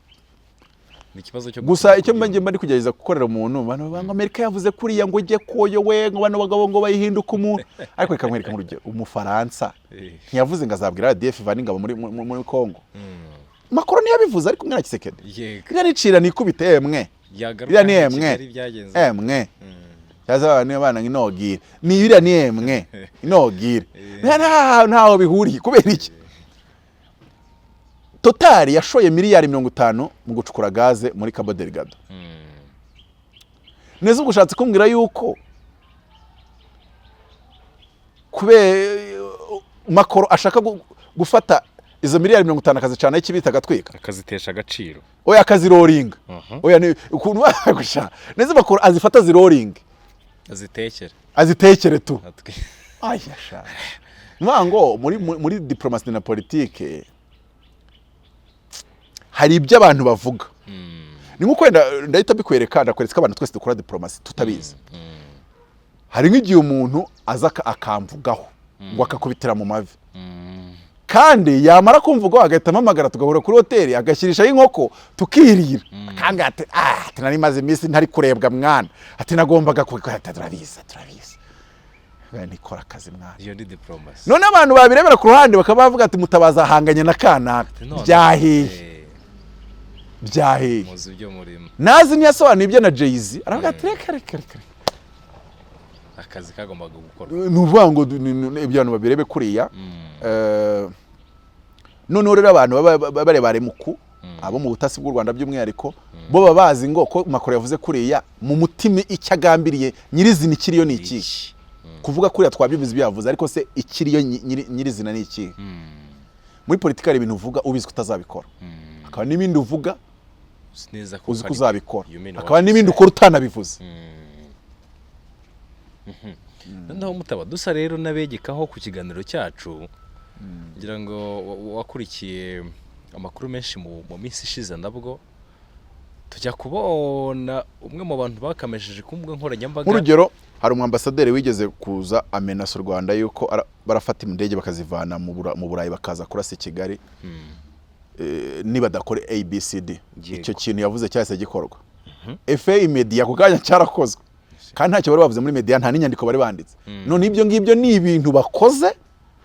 Ni kibazo cyo gusa icyo mba ndi kugerageza gukorera umuntu bano banga Amerika yavuze kuriya ngo ujye koyo we ngo bano bagabo ngo bayihinduka umuntu ariko reka nkwereka nk'urugero umufaransa ntiyavuze ngo azabwira ADF vaningabo muri Kongo. Macron yabivuze ariko mwana Kisekedi. Yego. Nicira nikubite emwe. Iriya ni emwe. Yaza ni abana inogire. Ni iriya ni emwe. Inogire. Ntaho bihuriye kubera iki? Total yashoye miliyari 50 mu gucukura gaze muri Cabo Delgado. Neza ubushatse kumbwira yuko Macron ashaka gufata izo miliyari 50 akazicana ikibita gatwika akazitesha agaciro. Oya akaziroringa. Oya ni ukuntu bagusha. Neza Macron azifata ziroring. Azitekere tu. Ayasha. Mwango muri diplomacy na politique hari ibyo abantu bavuga. Ni nko kwenda ndahita bikwereka ndakwereka abantu twese dukora diplomacy tutabizi. Hari nk'igihe umuntu aza akamvugaho ngo akakubitira mu mavi. kandi yamara kumvuga agahita amamagara tugahura kuri hoteli agashyirishaho inkoko tukirira kandi ati nari maze iminsi ntari kurebwa mwana ati nagombaga turabizi nikora akazi mwana. iyo ni diplomasi. none abantu babirebera ku ruhande bakaba bavuga ati Mutabazi ahanganye na kanaka byahiye muzi ibyo murimo. nazi ntiyasobanuye ibyo na Jay-Z aravuga ati reka akazi kagombaga gukorwa. ni ukuvuga ngo ibyo bantu babirebe kuriya. noneho rero abantu barebare muku abo mu butasi bw'u Rwanda by'umwihariko bo baba bazi ngo ko Macron yavuze kuriya mu mutima icyo agambiriye nyirizina ikiriyo ni iki. kuvuga kuriya twabyumvize ibyo yavuze ariko se ikiriyo nyirizina ni iki. muri politika hari ibintu uvuga ubizi ko utazabikora, hakaba n'ibindi uvuga uzi ko uzabikora, hakaba n'ibindi ukora utanabivuze. noneho Mutaba dusa rero n'abegekaho ku kiganiro cyacu ngira ngo wakurikiye amakuru menshi mu minsi ishize nabwo tujya kubona umwe mu bantu bakamejeje ku mbuga nkoranyambaga. nk'urugero hari umwambasaderi wigeze kuza amenasa u Rwanda yuko barafata indege bakazivana mu Burayi bakaza kurasa i Kigali niba dakore ABCD. icyo kintu yavuze cyahise gikorwa. efe media ku kanya cyarakozwe kandi ntacyo bari bavuze muri media, nta n'inyandiko bari banditse. none ibyo ngibyo ni ibintu bakoze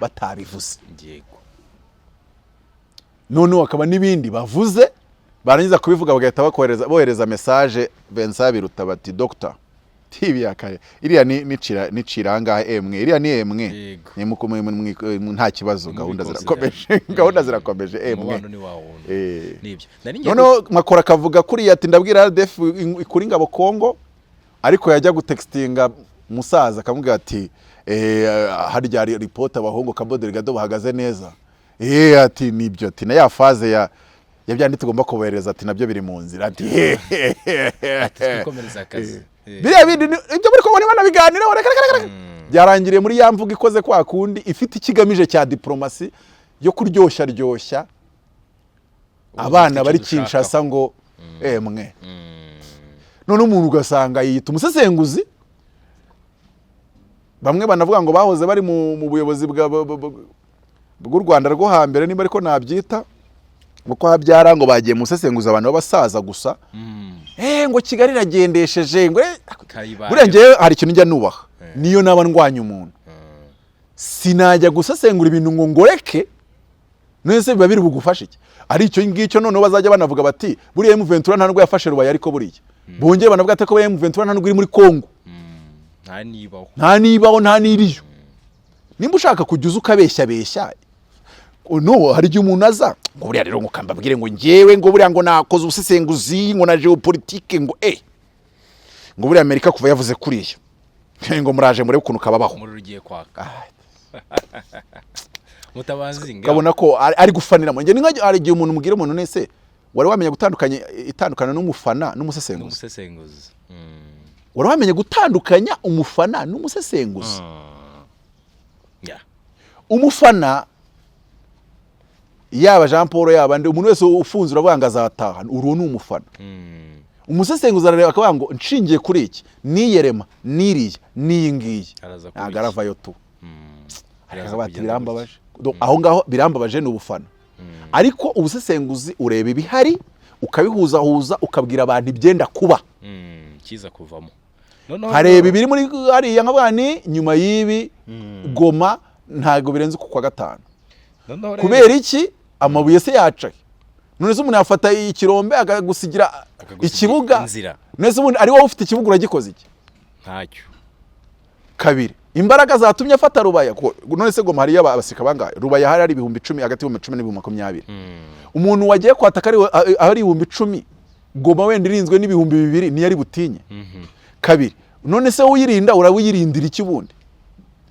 batabivuze. none akaba n'ibindi bavuze barangiza kubivuga bagahita bohereza message Vincent Biruta bati Dr. TV yakaye iriya ni ciranga emwe iriya ni emwe nta kibazo gahunda zirakomeje emwe none Makora akavuga kuri ati ndabwira RDF ikuri ngabo Kongo ariko yajya gutextinga musaza akamubwira ati harya report abahungu Kaboderi Gado bahagaze neza ati nibyo ati na ya faze ya byandi tugomba kubereza ati nabyo biri mu nzira ati twikomereza akazi biriya bindi ibyo muri Kongo niba nabiganiraho byarangiriye muri ya mvuga ikoze kwa kundi ifite ikigamije cya diplomasi yo kuryoshya abana bari Kinshasa ngo emwe. none umuntu ugasanga yita umusesenguzi, bamwe banavuga ngo bahoze bari mu buyobozi bw'u Rwanda rwo hambere niba ariko nabyita uko habyara ngo bagiye musesenguza abantu b'abasaza gusa. ngo Kigali iragendesheje ngo burengeye hari ikintu njya nubaha niyo naba ndwanya umuntu sinajya gusesengura ibintu ngo ngoreke nese biba biri bugufasha iki. ari icyo ngicyo noneho bazajya banavuga bati buriya M23 nta nubwo yafashe Rubaye ariko buriya bongeye banavuga ati ko M23 nta nubwo iri muri Kongo nta nibaho nta niriyo. nimba ushaka kujya ukabeshya no hari igihe umuntu aza ngo buriya rero ngukambabwire ngo ngewe ngo buriya ngo nakoze ubusesenguzi ngo na geopolitique ngo ngo buriya Amerika kuva yavuze kuriya ngo muraje murebe ukuntu kababaho muri rugiye kwaka Mutabazi kabona ko ari gufanira mu nge ninga ari igihe umuntu mugira umuntu nese wari wamenye itandukana n'umufana n'umusesenguzi. wari wamenye gutandukanya umufana n'umusesenguzi. umufana yaba Jean Paul yaba ndi umuntu wese ufunze uravuga ngo azataha uru ni umufana. umusesenguzi arareba akavuga ngo nshingiye kuri iki niyerema niriya niyingiye agaravayo tu ariko bati birambabaje aho ngaho birambabaje ni ubufana. ariko ubusesenguzi ureba ibihari ukabihuzahuza ukabwira abantu ibyenda kuba kiza kuvamo. hareba ibiri muri hariya nkavuga ni nyuma y'ibi Goma ntago birenze ku kwa gatanu. kubera iki amabuye se yacaye none se umuntu yafata ikirombe akagusigira ikibuga nese umuntu ari wowe ufite ikibuga uragikoze iki ntacyo. kabiri imbaraga zatumye afata Rubaya none se Goma hariya abasika bangahe Rubaya hari 10,000 hagati y'ibihumbi 10 n'ibihumbi 20. umuntu wagiye kwataka ari 10,000 Goma wenda irinzwe n'ibihumbi 2 ni yari butinye. kabiri none se uyirinda urawuyirindira iki bundi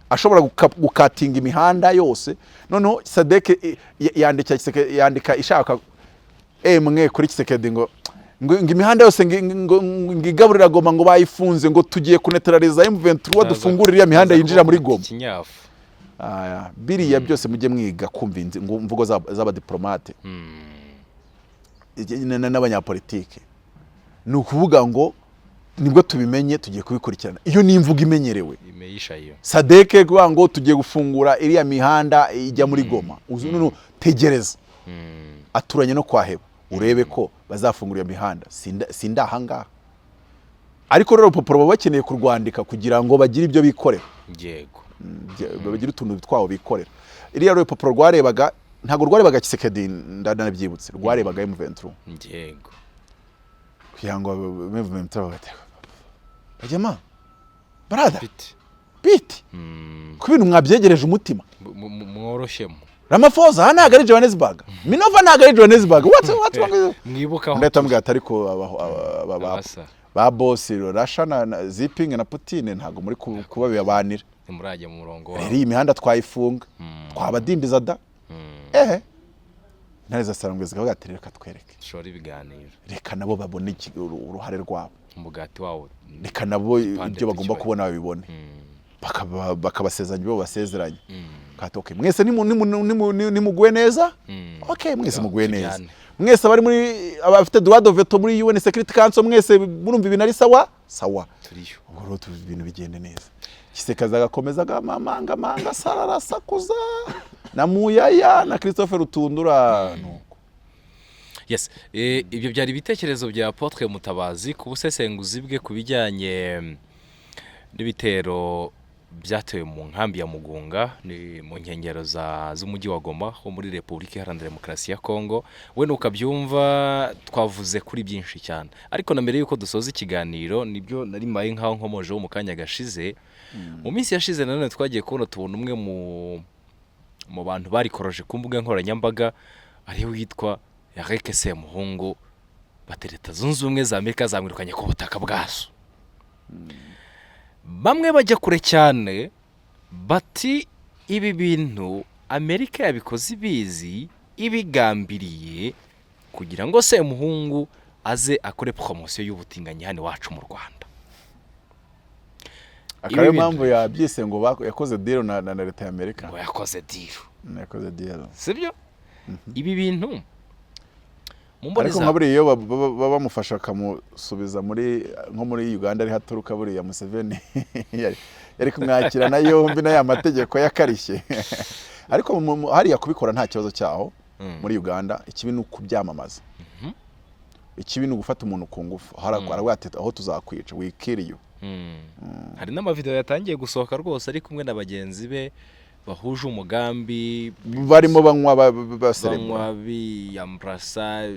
ashobora gukatinga imihanda yose. noneho Sadek yandika ishaka mwe kuri Kisekedi ngo imihanda yose ngigaburira Goma ngo bayifunze ngo tugiye kunetraliza M23 dufungurira ya mihanda yinjira muri Goma. biriya byose mujye mwiga kumva imvugo z'abadiplomate n'abanyapolitike. ni ukuvuga ngo nibwo tubimenye tugiye kubikurikirana. Iyo ni imvugo imenyerewe. imeyisha iyo Sadeke kuvuga ngo tugiye gufungura iriya mihanda ijya muri Goma. Tegereza aturanye no kwaheba urebe ko bazafungura iyo mihanda. Sinda ahangaha. Ariko rero urupapuro baba bakeneye kurwandika kugira ngo bagire ibyo bikorera. yego Bagira utuntu twabo bikorera. Iriya rupapuro rwarebaga, ntago rwarebaga Kisekedi, ndanabyibutse, rwarebaga M23. yego Kugira ngo M23 bajyama brother biti ku bintu mwabyegereje umutima mworoshemo. Ramaphosa hana agari Johannesburg, Minova ntago ari Johannesburg. What mwibuka ndatamubwira ariko ba boss Russia na Zipping na Putin ntago muri kuba bibanira. Nimurajya mu murongo wawe. Iri imihanda twayifunga twabadimbiza da ntareza sarangwe zikavuga ati reka twereke shora ibiganiro, reka nabo babone uruhare rwabo, umugati wawo, reka nabo ibyo bagomba kubona babibone, bakabasezeranya ibyo basezeranye. Katoke mwese nimuguwe neza, okay mwese muguwe neza, mwese bari muri abafite droit de veto muri UN Security Council, mwese murumva ibintu ari sawa turiyo ubwo ibintu bigende neza. Kisekaza gakomeza manga sarara sakuza na Muyaya na Christophe Rutundura nuko. Yes, ibyo byari ibitekerezo bya Apotre Mutabazi ku busesenguzi bwe kubijyanye n'ibitero byatewe mu nkambi ya Mugunga ni mu nkengero z'umujyi wa Goma ho muri Repubulika Iharanira Demokarasi ya Kongo. We nukabyumva twavuze kuri byinshi cyane, ariko na mbere yuko dusoza ikiganiro nibyo nari maye nkaho nkomojeho mu kanya gashize. Mu minsi yashize nanone twagiye kubona tubona umwe mu bantu barikoroje ku mbuga nkoranyambaga ariwe witwa Eric Semuhungu, batereta zunze ubumwe za Amerika zamwirukanye ku butaka bwazo. Bamwe bajya kure cyane bati ibi bintu Amerika yabikoze ibizi ibigambiriye kugira ngo Semuhungu aze akore promotion y'ubutinganyi hano wacu mu Rwanda. Akaba impamvu yabyise ngo yakoze deal na leta ya Amerika. Ngo yakoze deal. Sibyo? Ibi bintu ariko nkaburi iyo bamufasha kamusubiza nko muri Uganda ari haturuka buri ya Museveni yari kumwakira na yombi na ya mategeko yakarishye. Ariko hariya kubikora nta kibazo cyaho muri Uganda. Ikibi ni ukubyamamaza, ikibi ni ugufata umuntu ku ngufu, haragwa ati aho tuzakwica we kill you. Hari n'amavideo yatangiye gusohoka rwose ari kumwe na bagenzi be bahuje umugambi, barimo banywa baserebwa biyambrasa.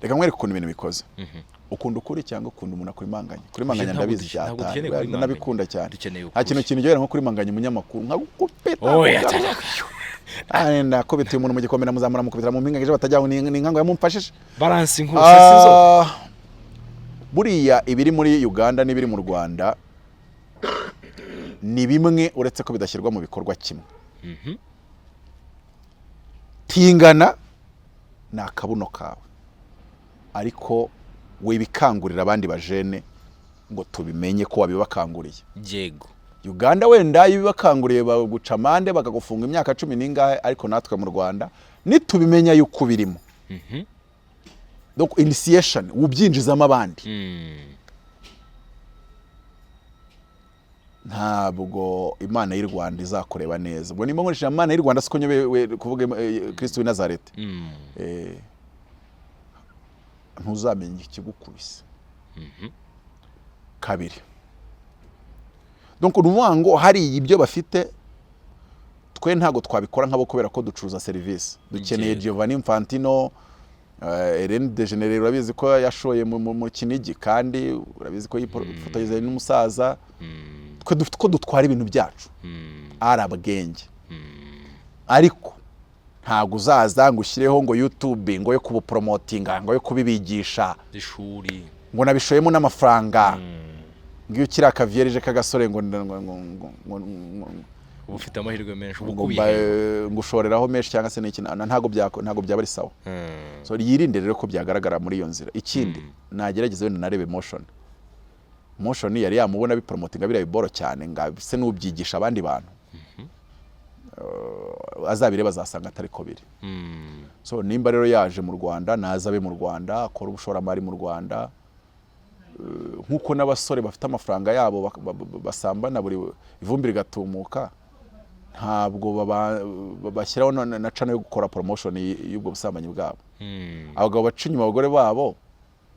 Reka mwereke ukuntu ibintu bikoze. Ukunda ukuri cyangwa ukunda umuntu akuri manganya? Kuri manganya ndabizi cyane, nabikunda cyane. Nta kintu kinigera nko kuri manganya umunyamakuru nkagukupeta. Nakubitiye umuntu mu gikomera muzamura mukubitira mu mpinga ejo batajyaho n'inkango yamumfashije. Balance inkuse sizo. Buriya ibiri muri Uganda n'ibiri mu Rwanda ni bimwe uretse ko bidashyirwa mu bikorwa kimwe. Tingana na akabuno kawe, ariko we bikangurira abandi bajene ngo tubimenye ko wabibakanguriye. Yego, Uganda wenda yibakanguriye baguca amande bakagufunga imyaka 10 n'ingahe, ariko natwe mu Rwanda nitubimenya yuko birimo. Donc initiation ubyinjizamo abandi. Ntabwo Imana y'u Rwanda izakoreba neza. Ubwo nimba nkoresha Imana y'u Rwanda siko nyobe kuvuga Kristo w'i Nazareth. Ntuzamenye ikigukubise. Kabiri. Donc uruvango hari ibyo bafite twe ntago twabikora nkabo kubera ko ducuruza service. Dukeneye Giovanni Infantino, Ellen DeGeneres urabizi ko yashoye mu Kinigi kandi urabizi ko yifotoje n'umusaza. Twe dufite ko dutwara ibintu byacu arabagenge, ariko ntago uzaza ngo ushyireho ngo YouTube ngo yo kubupromotinga ngo yo kubibigisha ishuri ngo nabishoyemo n'amafaranga ngiyo kira kavierije kagasore ngo ufite amahirwe menshi ngo ushoreraho menshi cyangwa se n'iki ntago byaba ari sawa. So yirinde rero ko byagaragara muri iyo nzira. Ikindi nagerageze wenda narebe motion yari yamubona bipromotinga bira biboro cyane ngabise n'ubyigisha abandi bantu. Azabireba azasanga atari ko biri. So nimba rero yaje mu Rwanda nazabe mu Rwanda akora ubushoramari mu Rwanda, nk'uko n'abasore bafite amafaranga yabo basambana buri ivumbi rigatumuka, ntabwo bashyiraho na cana yo gukora promotion y'ubwo busambanyi bwabo. Abagabo baca inyuma abagore babo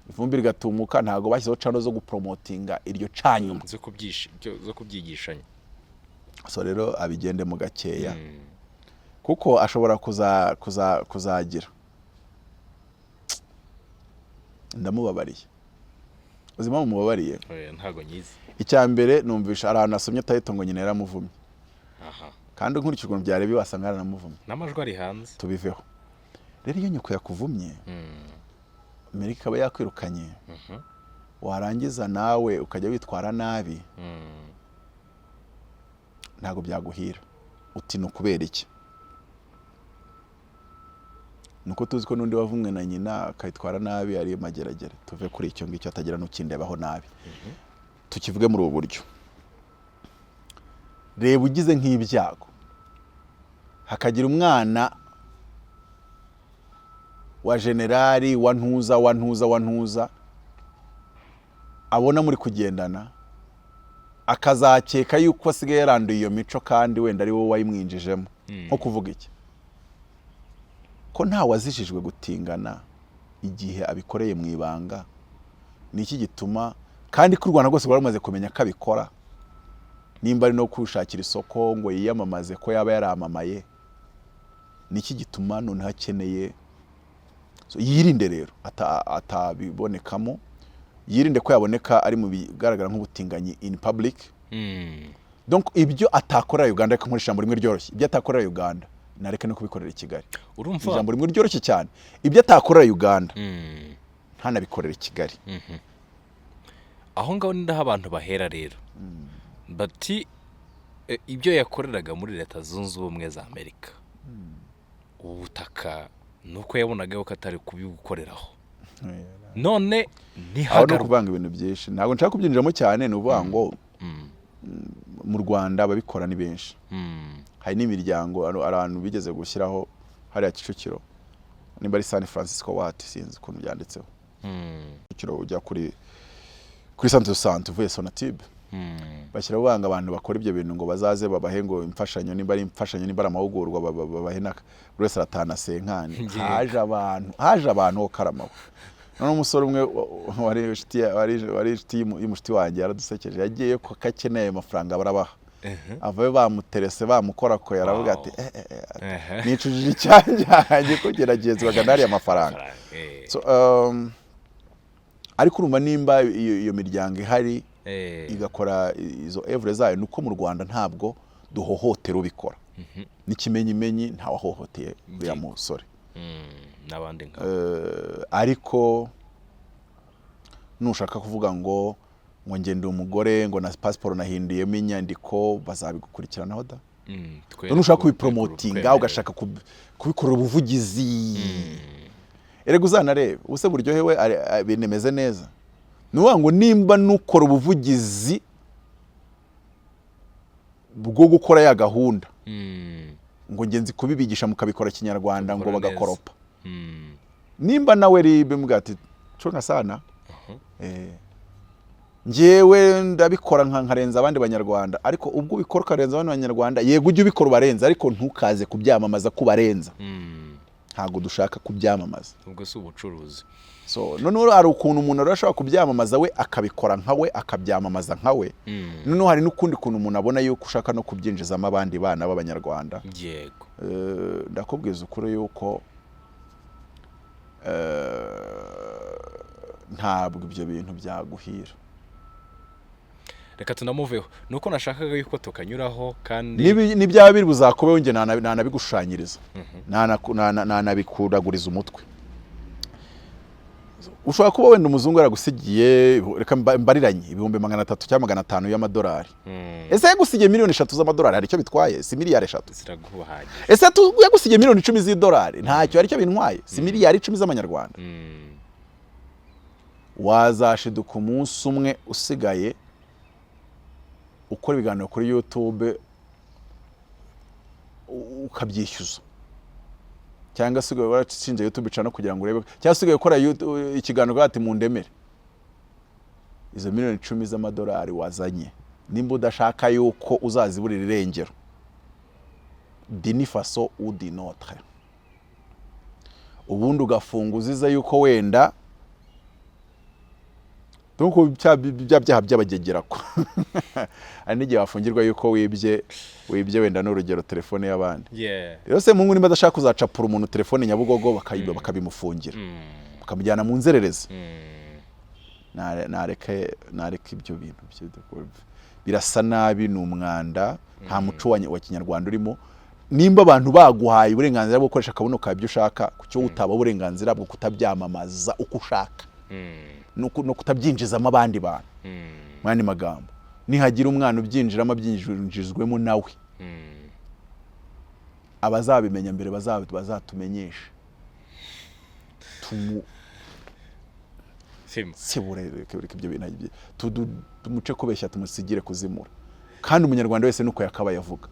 ivumbi rigatumuka, ntabwo bashyizeho cano zo gupromotinga iryo canyuma zo kubyigishanya. So rero abigende mu gakeya kuko ashobora kuzagira. Ndamubabariye. Uzima mu mubabariye? Ntago nyizi. Icya mbere numvisha ahantu asomye title ngo nyine yaramuvumye. Aha. Kandi nkurikije ukuntu byari bibasanga yaramuvumye. N'amajwi ari hanze. Tubiveho. Rero iyo nyoko yakuvumye, Amerika aba yakwirukanye. Warangiza nawe ukajya witwara nabi. Ntago byaguhira. Uti no kubera iki? Nuko tuzi ko nundi wavumwe na nyina akayitwara nabi ari mageragere. Tuve kuri icyo ngicyo atagira n'ukindebaho nabi. Tukivuge muri ubu buryo. Reba ugize nk'ibyago, hakagira umwana wa generali wa ntuza abona muri kugendana, akazakeka yuko asigaye yaranduye iyo mico kandi wenda ari wowe wayimwinjijemo. Nko kuvuga iki? Ko nta wazijijwe gutingana igihe abikoreye mu ibanga. Ni iki gituma kandi ku Rwanda rwose baramaze kumenya ko abikora, nimba ari no kushakira isoko ngo yiyamamaze ko yaba yaramamaye. Ni iki gituma none hakeneye yirinde rero atabibonekamo, yirinde ko yaboneka ari mu bigaragara nk'ubutinganyi in public. Donc ibyo atakorera Uganda, reka nkoresha ijambo rimwe ryoroshye, ibyo atakorera Uganda nareke no kubikorera i Kigali. Urumva ijambo rimwe ryoroshye cyane, ibyo atakorera Uganda ntanabikorera i Kigali. Aho ngaho ni ndaho abantu bahera rero bati ibyo yakoreraga muri Leta Zunze Ubumwe za Amerika, ubutaka nuko yabonaga ko atari kubibukoreraho. None aho no kuvanga ibintu byinshi, ntabwo nshaka kubyinjiramo cyane. Ni uvuga ngo mu Rwanda ababikora ni benshi. Hari n'imiryango abantu bigeze gushyiraho hariya Kicukiro, nimba ari San Francisco Watt, sinzi ukuntu byanditseho. Kicukiro ujya kuri Centre Santé uvuye Sonatube, bashyiraho banga abantu bakora ibyo bintu ngo bazaze babahe ngo imfashanyo, nimba ari imfashanyo nimba ari amahugurwa babahe buri wese aratana senkani. Haje abantu ho karamaho. None umusore umwe wari inshuti y'umushiti wanjye yaradusekeje, yagiye ko kakeneye amafaranga barabaha. Avayo bamuterese bamukora ko yaravuga ati nicujije icyanjye ko geragezwaga nari amafaranga. So ariko urumva nimba iyo miryango ihari igakora izo evre zayo, nuko mu Rwanda ntabwo duhohotera ubikora. N'ikimenyimenyi nta wahohoteye uriya musore n'abandi nka ariko nushaka kuvuga ngo ngende umugore ngo na passport nahindiyemo inyandiko, bazabigukurikiranaho da. Nushaka kubipromotinga ugashaka kubikorera ubuvugizi, erega uzanarebe use buryohe we binemeze neza. Nuvuga ngo nimba nukora ubuvugizi bwo gukora ya gahunda, ngo ngenzi kubibigisha mukabikora Kinyarwanda ngo bagakoropa. Nimba nawe ribe mugati chonga sana, njyewe ndabikora nkarenza abandi banyarwanda, ariko ubwo ubikora karenza abandi banyarwanda, yego ujye ubikora ubarenza, ariko ntukaze kubyamamaza kubarenza. Ntago dushaka kubyamamaza, ubwo si ubucuruzi. So none ari ukuntu umuntu arashaka kubyamamaza we akabikora nkawe, akabyamamaza nkawe. None hari n'ukundi kuntu umuntu abona yuko ushaka no kubyinjizamo abandi bana b'abanyarwanda. Yego. Ndakubwiza ukuri yuko ntabwo ibyo bintu byaguhira. Reka tunamuveho, nuko nashakaga yuko tukanyuraho kandi ni byaba biri buzakobeho nge nanabigushushanyiriza, nanabikudaguriza umutwe. Ushobora kuba wenda umuzungu yaragusigiye, reka mbariranye, 300 cyangwa 500 y'amadolari. Ese yagusigiye miliyoni 3 z'amadolari, hari icyo bitwaye? Si miliyari 3 ziraguhaje. Ese yagusigiye miliyoni 10 z'idolari, ntacyo hari icyo bintwaye? Si miliyari 10 z'amanyarwanda. Wazashiduka umunsi umwe usigaye ukora ibiganiro kuri YouTube ukabyishyuza, cyangwa se warashinze YouTube channel kugira ngo urebe, cyangwa se gukora ikiganiro ati mu ndemere. izo miliyoni 10 z'amadolari wazanye nimba udashaka yuko uzaziburira irengero dini faso ou d'une autre, ubundi ugafunga uziza yuko wenda nuko byaha by'abagegera ko ari n'igihe wafungirwa yuko wibye wenda n'urugero telefone y'abandi. Rero se mungu nimba adashaka kuzacapura umuntu telefone Nyabugogo bakayiba bakabimufungira bakamujyana mu nzererezi, nareke ibyo bintu birasa nabi, n'umwanda, nta muco wa Kinyarwanda urimo. Nimba abantu baguhaye uburenganzira bwo gukoresha akabuno ka byo ushaka, kucyo utaba uburenganzira bwo kutabyamamaza uko ushaka no kutabyinjizamo abandi bantu. Mwani magambo, nihagira umwana ubyinjiramo byinjizwemo nawe, abazabimenya mbere bazatumenyesha sibure ibyo bintu tumuce kubeshya tumusigire kuzimura. Kandi umunyarwanda wese nuko yakabaye avuga.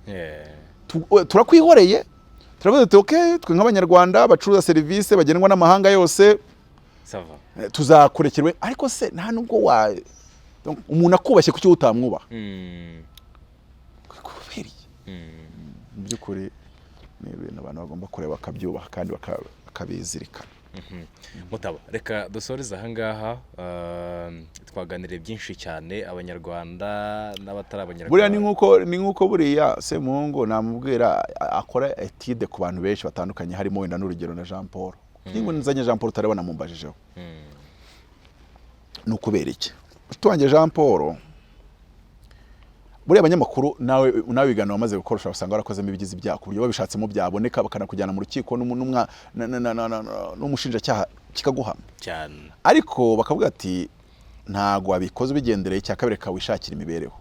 Turakwihoreye, turavuze tuti okay, twe nk'abanyarwanda bacuruza serivisi bagenwa n'amahanga yose tuzakurekerwe, ariko se nta nubwo umuntu akubashye kucyo utamwubaha. Mu by'ukuri ni ibintu abantu bagomba kureba bakabyubaha kandi bakabizirikana. Mutaba, reka dusoreze ahangaha. Twaganiriye byinshi cyane, abanyarwanda n'abatari abanyarwanda. Buriya ni nkuko buriya Semungu namubwira akora etide ku bantu benshi batandukanye, harimo wenda n'urugero na Jean Paul. Ningo nzanye Jean Paul utareba namumbajijeho. Nukubera iki? Tuwange Jean Paul, buriya abanyamakuru nawe bigana wamaze gukoresha basanga barakozemo ibigizi byako, buryo babishatsemo byaboneka bakanakujyana mu rukiko n'umushinja cyaha kikaguhama cyane, ariko bakavuga ati ntago abikoze bigendereye cya kabiri kawishakira imibereho.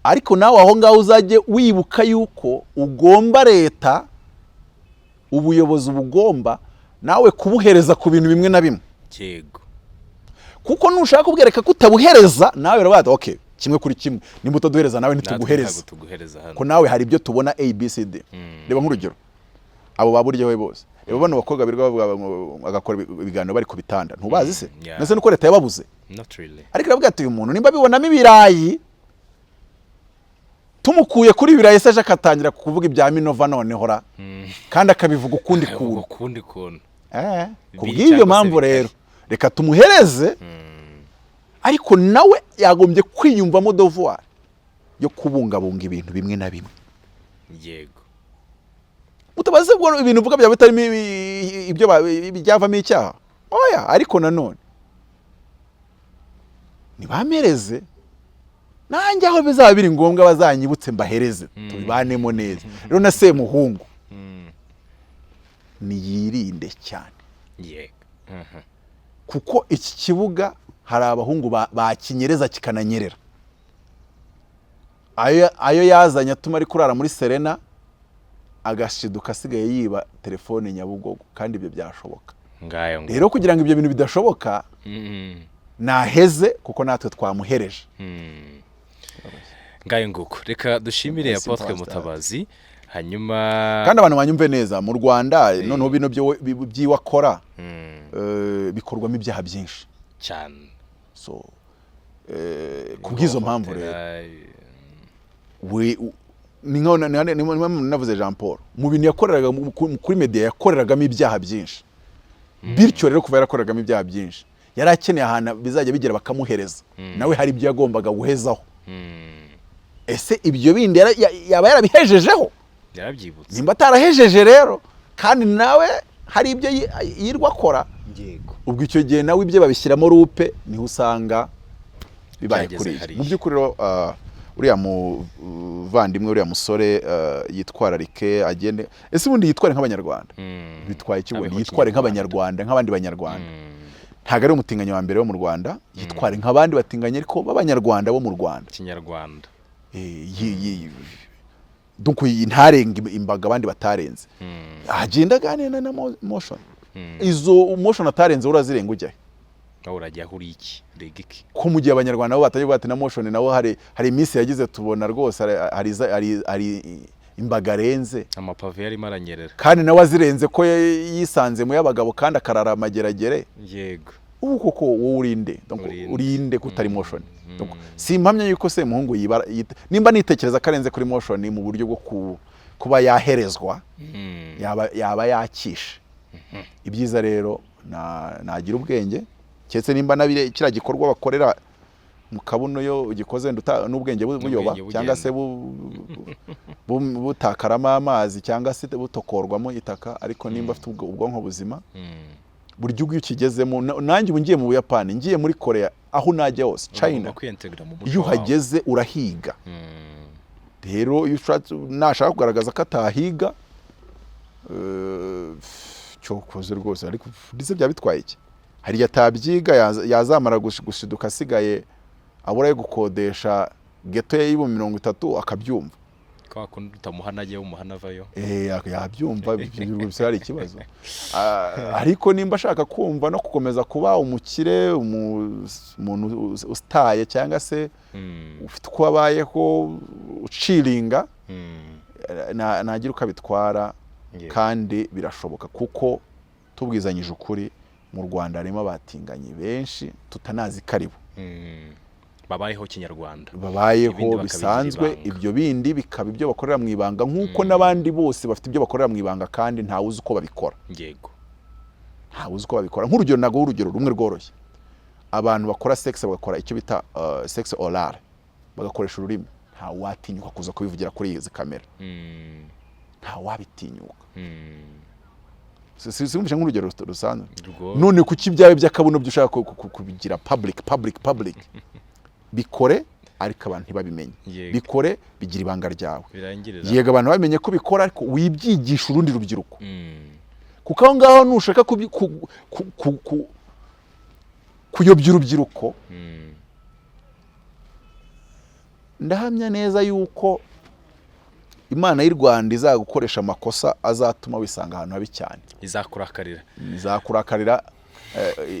Ariko nawe aho ngaho uzaje wibuka yuko ugomba leta, ubuyobozi bugomba nawe kubuhereza ku bintu bimwe na bimwe. Yego, kuko nushaka kubwereka kutabuhereza nawe rwada okay, kimwe kuri kimwe nimba utaduhereza nawe ntituguhereza ko nawe hari ibyo tubona ABCD. Reba nk'urugero abo baburyeho bose, reba bano bakobwa birwa bagakora ibiganiro bari ku bitanda, ntubazi se nase nuko leta yababuze. Not really. Ariko ravuga ati uyu muntu nimba bibonamo ibirayi tumukuye kuri ibirayi se akatangira kuvuga ibya Minova none hora kandi akabivuga ukundi kuntu. Kubw'ibyo mpamvu rero reka tumuhereze, ariko nawe yagombye kwiyumvamo devoir yo kubungabunga ibintu bimwe na bimwe. Yego, utabaze bwo ibintu uvuga bya bitarimo ibyo byavamo icyaha oya, ariko nanone nibamereze nanjye aho bizaba biri ngombwa bazanyibutse mbahereze tubibanemo neza. Rero na Semuhungu niyirinde cyane. Yego, kuko iki kibuga hari abahungu bakinyereza kikananyerera. Ayo yazanye atuma ari kurara muri Serena agashiduka asigaye yiba telefone Nyabugogo, kandi ibyo byashoboka. Rero kugira ngo ibyo bintu bidashoboka naheze, kuko natwe twamuhereje. Ngayo nguko, reka dushimire Apotre Mutabazi. Hanyuma kandi abantu banyumve neza, mu Rwanda noneho bino by'iwakora bikorwamo ibyaha byinshi cyane. So kubwizo mpamvu rero navuze Jean Paul mu bintu yakoreraga kuri media yakoreragamo ibyaha byinshi, bityo rero kuva yarakoreragamo ibyaha byinshi yari akeneye ahantu bizajya bigera bakamuhereza, nawe hari ibyo yagombaga guhezaho. Ese ibyo bindi yaba yarabihejejeho? Yarabyibutse. Nimba atarahejeje rero kandi nawe hari ibyo yirwa akora, ubwo icyo gihe nawe ibyo babishyiramo rupe niho usanga bibaye kuri. Mu by'ukuri uriya muvandimwe uriya musore yitwararike agende. Ese ubundi yitware nk'abanyarwanda bitwaye ikibone, yitware nk'abanyarwanda nk'abandi banyarwanda. Ntago ari umutinganyi wa mbere wo mu Rwanda, yitware nk'abandi batinganye ariko b'abanyarwanda bo mu Rwanda Kinyarwanda. Donc ntarenga imbaga abandi batarenze. Agenda ganena na motion. Izo motion atarenze urazirenga ujya urajya huri iki regiki ko mu gihe abanyarwanda bo bataje bati na motion nawo hari iminsi yagize tubona rwose hari imbaga renze amapave yari maranyerera kandi nawe azirenze ko yisanze mu y'abagabo kandi akarara amageragere. Yego, ubu koko wowe urinde urinde kutari motion. Simpamya yuko Semuhungu nimba nitekereza karenze kuri motion mu buryo bwo kuba yaherezwa yaba yakishe. Ibyiza rero nagira ubwenge cyetse nimba nabire kira gikorwa bakorera mu kabuno yo ugikoze n'ubwenge buyoba cyangwa se butakarama amazi cyangwa se butokorwamo itaka, ariko nimba afite ubwonko buzima buri gihugu ukigezemo. Nanjye ubu ngiye mu Buyapani, ngiye muri Korea, aho najya hose, China, iyo uhageze urahiga. Rero iyo nashaka kugaragaza ko atahiga cyo koze rwose, ariko ndize byabitwaye iki? Hari yatabyiga yazamara gushiduka asigaye abura yo gukodesha geto ye y'ibihumbi 30 akabyumva. Kwa kundi utamuhana agiye umuhana avayo. Yabyumva byose hari ikibazo. Ariko nimba ashaka kumva no gukomeza kuba umukire, umuntu ustaye cyangwa se ufite uko abayeho uciringa, nagira ukabitwara kandi birashoboka, kuko tubwizanyije ukuri mu Rwanda harimo abatinganyi benshi tutanazi karibu. Babayeho kinyarwanda, babayeho bisanzwe, ibyo bindi bikaba ibyo bakorera mu ibanga, nkuko nabandi bose bafite ibyo bakorera mu ibanga kandi nta uzi uko babikora. Yego, nta uzi uko babikora. Nk'urugero nago urugero rumwe rworoshye, abantu bakora sex bagakora icyo bita sex oral, bagakoresha ururimi, nta watinyuka kuza kubivugira kuri izi kamera. Nta wabitinyuka. Simubisha nk'urugero rusanzwe. None kuki ibyawe by'akabuno byo ushaka kubigira public bikore, ariko abantu ntibabimenye. Bikore, bigira ibanga ryawe. Yego abantu bamenye ko bikora, ariko wibyigisha urundi rubyiruko. Kuko aho ngaho nushaka kuyobya urubyiruko, ndahamya neza yuko Imana y'u Rwanda izagukoresha amakosa azatuma wisanga ahantu habi cyane. Izakurakarira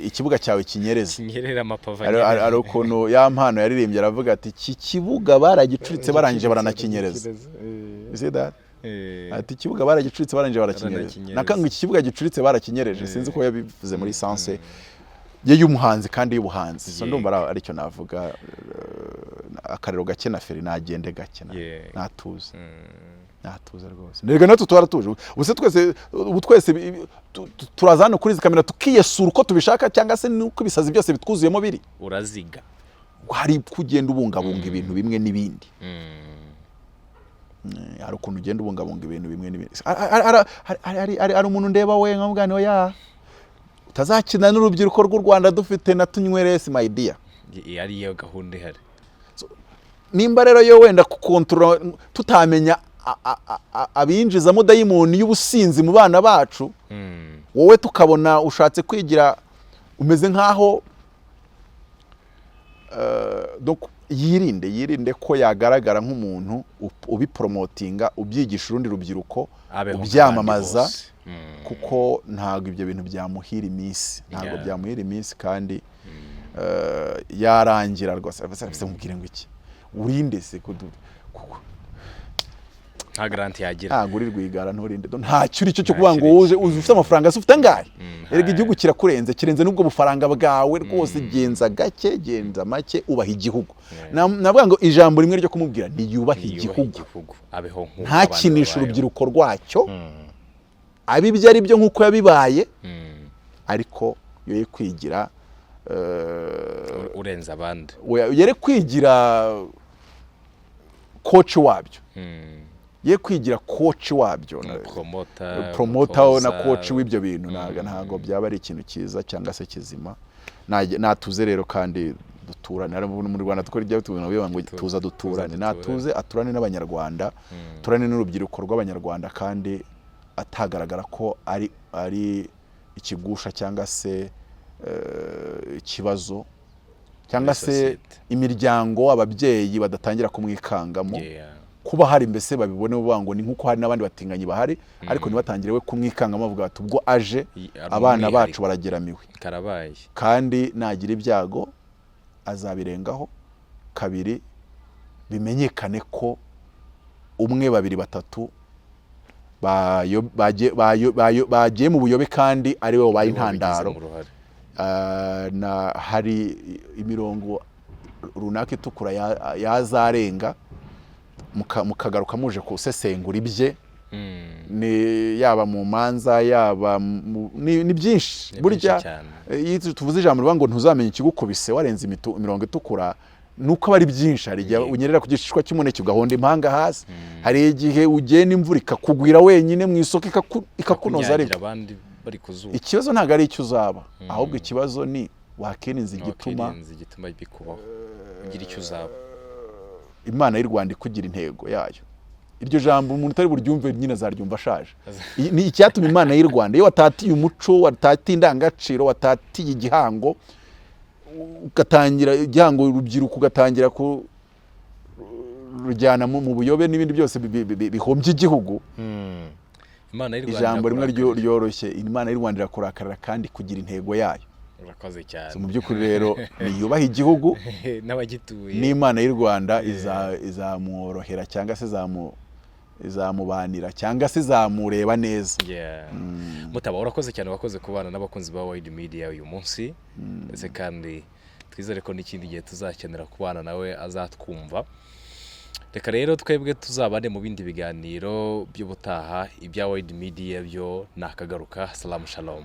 ikibuga cyawe kinyerera amapava. Ari ukuntu ya mpano yaririmbye aravuga ati iki kibuga baragicuritse barangije baranakinyereza. Is that? Ati ikibuga baragicuritse barangije barakinyereza. Nakanga iki kibuga gicuritse barakinyereje. Sinzi ko yabivuze muri sanse ye y'umuhanzi kandi y'ubuhanzi. So ndumva ari cyo navuga, akarero gake na feri nagende gake natuze. Natuze rwose. Ndega natwe twaratuje. Ubuse twese turazana kuri izi kamera tukiyesura uko tubishaka, cyangwa se nuko ibisazi byose bitwuzuyemo biri. Uraziga. Hari kugenda ubungabunga ibintu bimwe n'ibindi. Hari ukuntu ugenda ubungabunga ibintu bimwe n'ibindi. Ari umuntu ndeba we nkamugane ya utazakina n'urubyiruko rw'u Rwanda dufite na tunywerese my dear. Yari yo gahunda ihari. Nimba rero yo wenda kukontrola tutamenya abinjizamo dayimoni y'ubusinzi mu bana bacu, wowe tukabona ushatse kwigira umeze nkaho yirinde ko yagaragara nk'umuntu ubipromotinga, ubyigisha urundi rubyiruko, ubyamamaza, kuko ntago ibyo bintu byamuhira iminsi, ntago byamuhira iminsi, kandi yarangira rwose. Abase mubwire ngo iki urinde se nta garanti yagira, ntago uri rwigara nturinde, nta cyuri cyo kuvuga ngo uje ufite amafaranga se ufite ngahe. Erega igihugu kirenze n'ubwo bufaranga bwawe rwose. Genza gake, genza make, ubaha igihugu. Navuga ngo ijambo rimwe ryo kumubwira ni yubaha igihugu, nta kinisha urubyiruko rwacyo, abibyo ari byo nkuko yabibaye, ariko yoye kwigira urenza abandi, yere kwigira coach wabyo, ye kwigira coach wabyo, promoter na coach w'ibyo bintu. Ntago byaba ari ikintu cyiza cyangwa se kizima. Natuze rero kandi duturane. Mu Rwanda tukora ibyo tubona ngo tuza duturane. Natuze aturane n'abanyarwanda, turane n'urubyiruko rw'abanyarwanda, kandi atagaragara ko ari ikigusha cyangwa se ikibazo, cyangwa se imiryango, ababyeyi badatangira kumwikangamo. Kuba hari mbese babibone uvuga ngo ni nkuko hari n'abandi batinganye bahari, ariko nibatangire we kumwikangamo avuga ati ubwo aje abana bacu barageramiwe. Karabaye. Kandi nagira ibyago azabirengaho kabiri, bimenyekane ko umwe, babiri, batatu bagiye mu buyobe kandi ari we wabaye intandaro hari imirongo runaka itukura yazarenga mukagaruka muje kusesengura ibye, yaba mu manza yaba ni byinshi burya. Iyo tuvuze ijambo rivuga ngo ntuzamenye ikigukubise warenze imirongo itukura, nuko ari byinshi. Hari igihe unyerera ku gishishwa cy'umuneke ugahonda impanga hasi, hari igihe ugenda imvura ikakugwira wenyine mu isoko ikakunoza. Ariko ikibazo ntabwo ari icyo uzaba, ahubwo ikibazo ni wakirinze igituma bikubaho ugira icyo uzaba. Imana y'u Rwanda ikugira intego yayo. Iryo jambo umuntu utari buryumve nyine azaryumva ashaje. Ni icyatuma Imana y'u Rwanda, iyo watatiye umuco, watatiye indangagaciro, watatiye igihango, ugatangira igihango urubyiruko ugatangira rujyana mu buyobe n'ibindi byose bihombye igihugu. Ijambo rimwe ryoroshye, Imana y'u Rwanda irakurakarira kandi kugira intego yayo. Urakoze cyane. Mu by'ukuri rero niyubaha igihugu n'abagituye, n'Imana y'u Rwanda izamworohera cyangwa se izamubanira cyangwa se izamureba neza. Mutaba, urakoze cyane, wakoze kubana n'abakunzi ba Wide Media uyu munsi, ndetse kandi twizere ko n'ikindi gihe tuzakenera kubana nawe azatwumva. Reka rero twebwe tuzabane mu bindi biganiro by'ubutaha. Ibya Wide Media byo nakagaruka. Salam shalom.